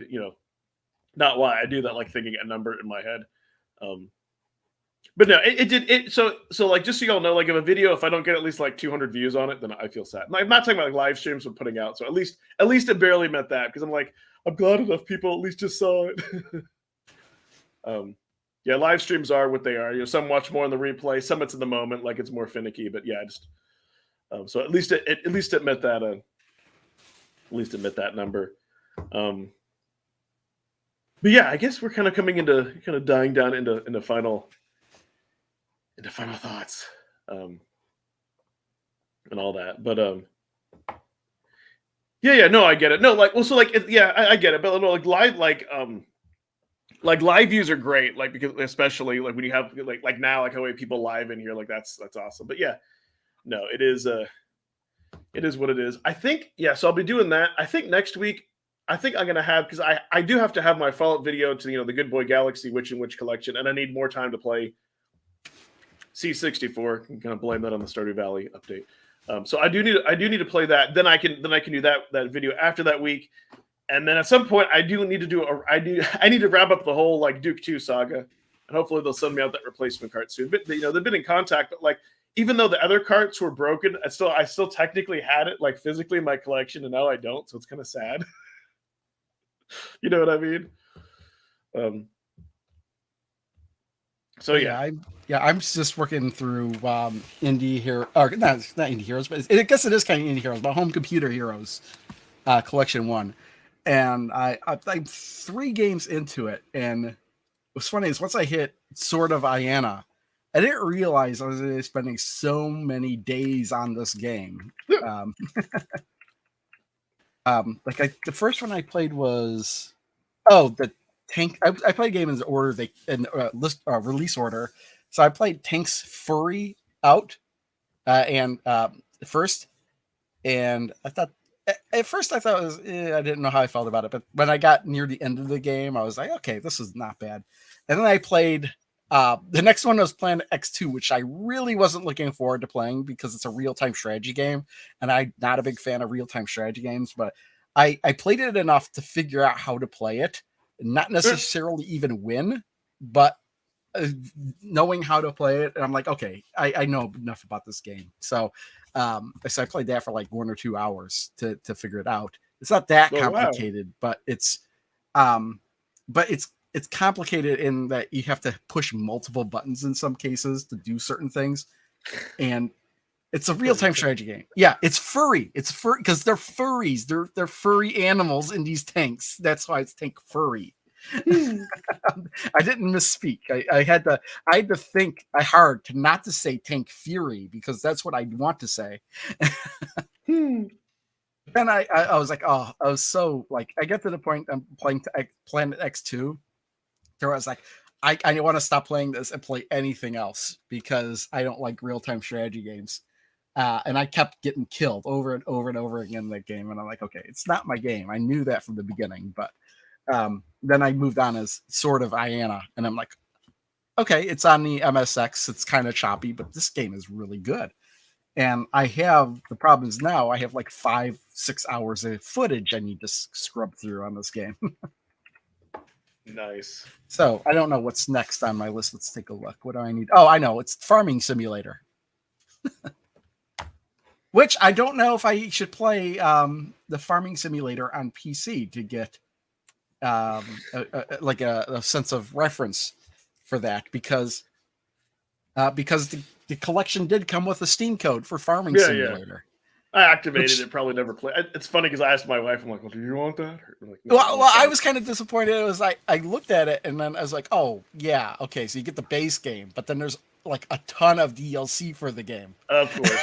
not why I do that. Like thinking a number in my head. But no, it did. So like just so y'all know, like if a video, if I don't get at least like 200 views on it, then I feel sad. I'm not talking about like live streams we're putting out. So at least it barely met that because I'm like I'm glad enough people at least just saw it. Yeah, live streams are what they are. Some watch more in the replay, some it's in the moment, like it's more finicky. But yeah, just so at least it met that. At least it met that number. But yeah, I guess we're kind of coming into dying down into final thoughts, and all that. But yeah, no, I get it. No, like, well, so like, I get it. But no, like live, like live views are great, like because especially like when you have like now like how many people live in here, like that's awesome. But yeah, no, it is what it is. I think so I'll be doing that. I think next week I think I'm gonna have because I do have to have my follow-up video to the Good Boy Galaxy Which and Which collection, and I need more time to play C64. I'm gonna blame that on the Stardew Valley update. So I do need to play that. Then I can do that video after that week. And then at some point, I need to wrap up the whole like Duke 2 saga, and hopefully they'll send me out that replacement cart soon. But they've been in contact. But like, even though the other carts were broken, I still technically had it like physically in my collection, and now I don't. So it's kind of sad. You know what I mean? So yeah. I'm just working through Indie Hero, or not Indie Heroes, but I guess it is kind of Indie Heroes, but Home Computer Heroes Collection 1. And I'm 3 games into it, and what's funny is once I hit Sword of Iana, I didn't realize I was spending so many days on this game. The first one I played was the tank. I played a game in order release order. So I played Tank's Furry out and first, and I thought at first I thought it was I didn't know how I felt about it, but when I got near the end of the game, I was like, okay, this is not bad. And then I played the next one was Planet X2, which I really wasn't looking forward to playing because it's a real-time strategy game, and I'm not a big fan of real-time strategy games, but I played it enough to figure out how to play it, not necessarily even win, but knowing how to play it, and I'm like, okay, I know enough about this game. So I played that for like 1 or 2 hours to figure it out. It's not that complicated, but it's it's complicated in that you have to push multiple buttons in some cases to do certain things, and it's a real-time strategy game. Yeah, it's furry. It's furry because they're furries. They're furry animals in these tanks. That's why it's Tank Furry. I didn't misspeak. I had to think hard to not to say Tank Fury because that's what I want to say. Then I was like, oh, I was so like, I get to the point I'm playing Planet X2. There was like, I want to stop playing this and play anything else because I don't like real-time strategy games. And I kept getting killed over and over and over again in that game. And I'm like, okay, it's not my game. I knew that from the beginning, but then I moved on as Sword of Iana, and I'm like, okay, it's on the MSX. It's kind of choppy, but this game is really good. And the problem is now I have like 5-6 hours of footage I need to scrub through on this game. Nice. So I don't know what's next on my list. Let's take a look. What do I need? Oh, I know. It's Farming Simulator. Which I don't know if I should play the Farming Simulator on PC to get like a sense of reference for that because the collection did come with a Steam code for Farming Simulator. I activated it, probably never played. It's funny because I asked my wife, I'm like, well, do you want that? Like, no, well, I was kind of disappointed. It was like, I looked at it and then I was like, oh, yeah, okay, so you get the base game, but then there's like a ton of DLC for the game. Of course.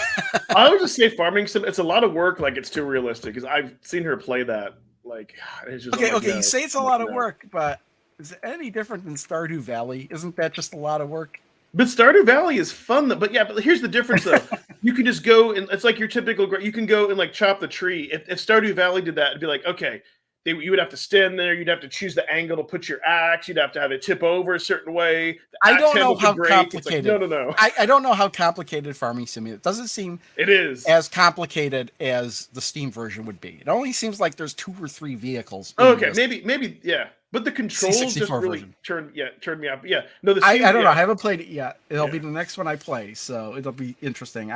I would just say Farming Sim, it's a lot of work, like it's too realistic because I've seen her play that. Like, it's just okay, you say it's a lot of work, but is it any different than Stardew Valley? Isn't that just a lot of work? But Stardew Valley is fun, but here's the difference though. You can just go and it's like your typical. You can go and like chop the tree. If Stardew Valley did that, it'd be like, okay, you would have to stand there. You'd have to choose the angle to put your axe. You'd have to have it tip over a certain way. I don't know how complicated. Like, no. I don't know how complicated Farming Simulator. It doesn't seem it is as complicated as the Steam version would be. It only seems like there's 2 or 3 vehicles. Okay, maybe yeah. But the controls C64 just really version. turned me off. Yeah, no, I don't know. I haven't played it yet. It'll be the next one I play, so it'll be interesting.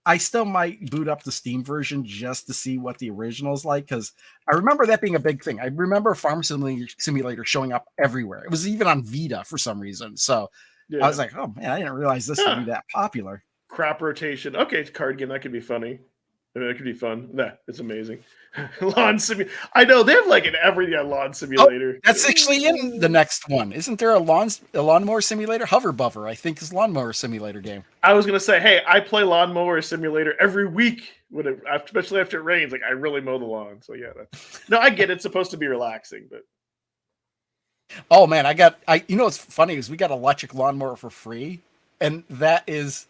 I still might boot up the Steam version just to see what the original is like because I remember that being a big thing. I remember Farm Simulator showing up everywhere. It was even on Vita for some reason. So I was like, oh man, I didn't realize this would be that popular. Crop rotation. Okay, it's a card game. That could be funny. I mean, that could be fun. It's amazing. Lawn Simulator. I know they have like an every Lawn Simulator. Oh, that's actually in the next one. Isn't there a lawnmower simulator? Hover Buffer, I think, is Lawnmower Simulator game. I was gonna say, hey, I play Lawnmower Simulator every week especially after it rains. Like I really mow the lawn. So yeah, no, I get it. It's supposed to be relaxing, but oh man, you know what's funny is we got electric lawnmower for free, and that is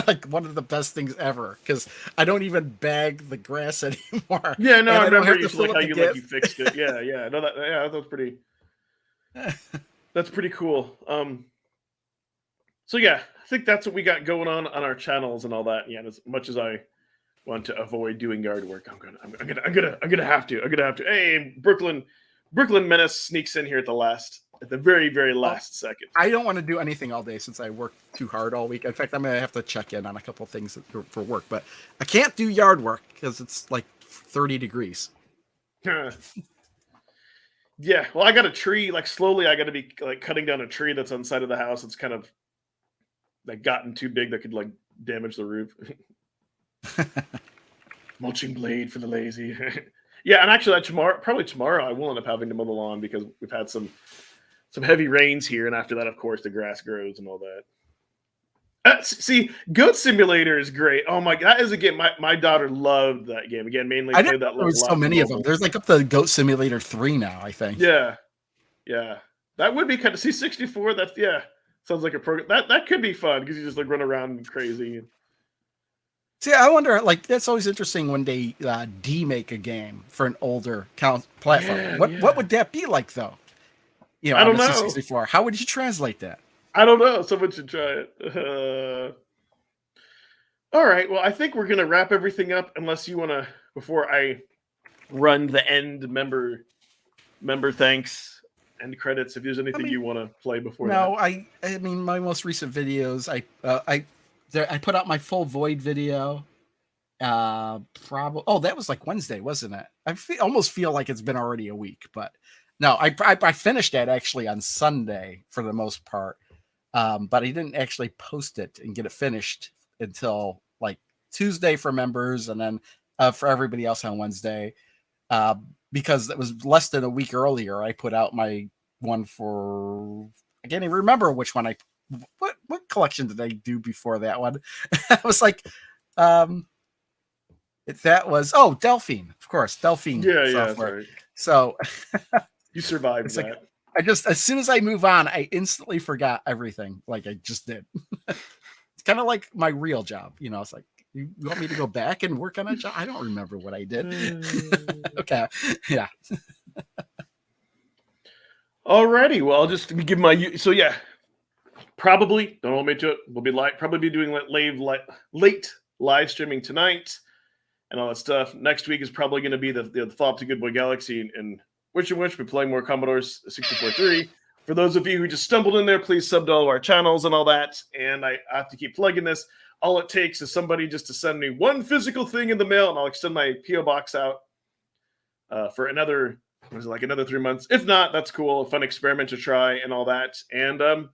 like one of the best things ever because I don't even bag the grass anymore. Yeah, no, I remember you like how you fixed it. Yeah. No, that's pretty. That's pretty cool. So yeah, I think that's what we got going on our channels and all that. Yeah, as much as I want to avoid doing yard work, I'm gonna have to. Hey, Brooklyn Menace sneaks in here at the very, very last second. I don't want to do anything all day since I worked too hard all week. In fact, I'm going to have to check in on a couple of things for work, but I can't do yard work because it's like 30 degrees. Yeah, well, I got a tree, like slowly I got to be like cutting down a tree that's on the side of the house. It's kind of like gotten too big that could like damage the roof. Mulching blade for the lazy. Yeah, and actually probably tomorrow I will end up having to mow the lawn because we've had some heavy rains here, and after that, of course, the grass grows and all that. See, Goat Simulator is great. Oh my god, that is a game. My daughter loved that game. Again, mainly I played didn't know that there a was lot so for many of them. mobile. There's like up to Goat Simulator 3 now, I think. Yeah, yeah, that would be kind of C64. That's sounds like a program that could be fun because you just like run around crazy. See, I wonder, like, that's always interesting when they demake a game for an older platform. Yeah, What would that be like, though? I on don't the know. C64. How would you translate that? I don't know. Someone should try it. All right. Well, I think we're gonna wrap everything up, unless you want to, before I run the end member thanks and credits. If there's anything you want to play before that. No, I mean, my most recent videos, I put out my full Void video. Probably. Oh, that was like Wednesday, wasn't it? I almost feel like it's been already a week, but no, I finished that actually on Sunday for the most part. But I didn't actually post it and get it finished until like Tuesday for members, and then for everybody else on Wednesday. Because it was less than a week earlier, I put out my one for, I can't even remember which one what collection did I do before that one? I was like, that was Delphine, of course, Delphine software. Right. So you survived that. Like, I just, as soon as I move on, I instantly forgot everything like I just did. It's kind of like my real job, it's like, you want me to go back and work on a job? I don't remember what I did. Okay. Yeah. Alrighty. Well, I'll just give my, so yeah, probably, don't hold me to it. We'll be probably be doing late live streaming tonight and all that stuff. Next week is probably going to be the follow-up to Good Boy Galaxy, and which we're playing more Commodore 64.3. For those of you who just stumbled in there, please sub to all of our channels and all that. And I have to keep plugging this. All it takes is somebody just to send me one physical thing in the mail, and I'll extend my PO box out for another 3 months. If not, that's cool. A fun experiment to try and all that. And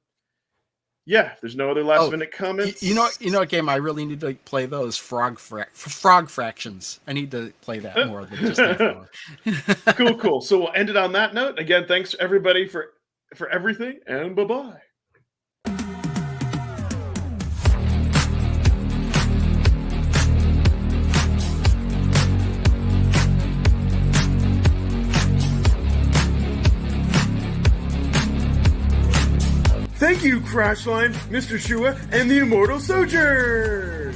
yeah, if there's no other last minute comments. You know what game I really need to play, those frog fractions. I need to play that more than just that. Cool. So we'll end it on that note. Again, thanks everybody for everything, and bye-bye. Thank you, Crashline, Mr. Shua, and the Immortal Sojourn!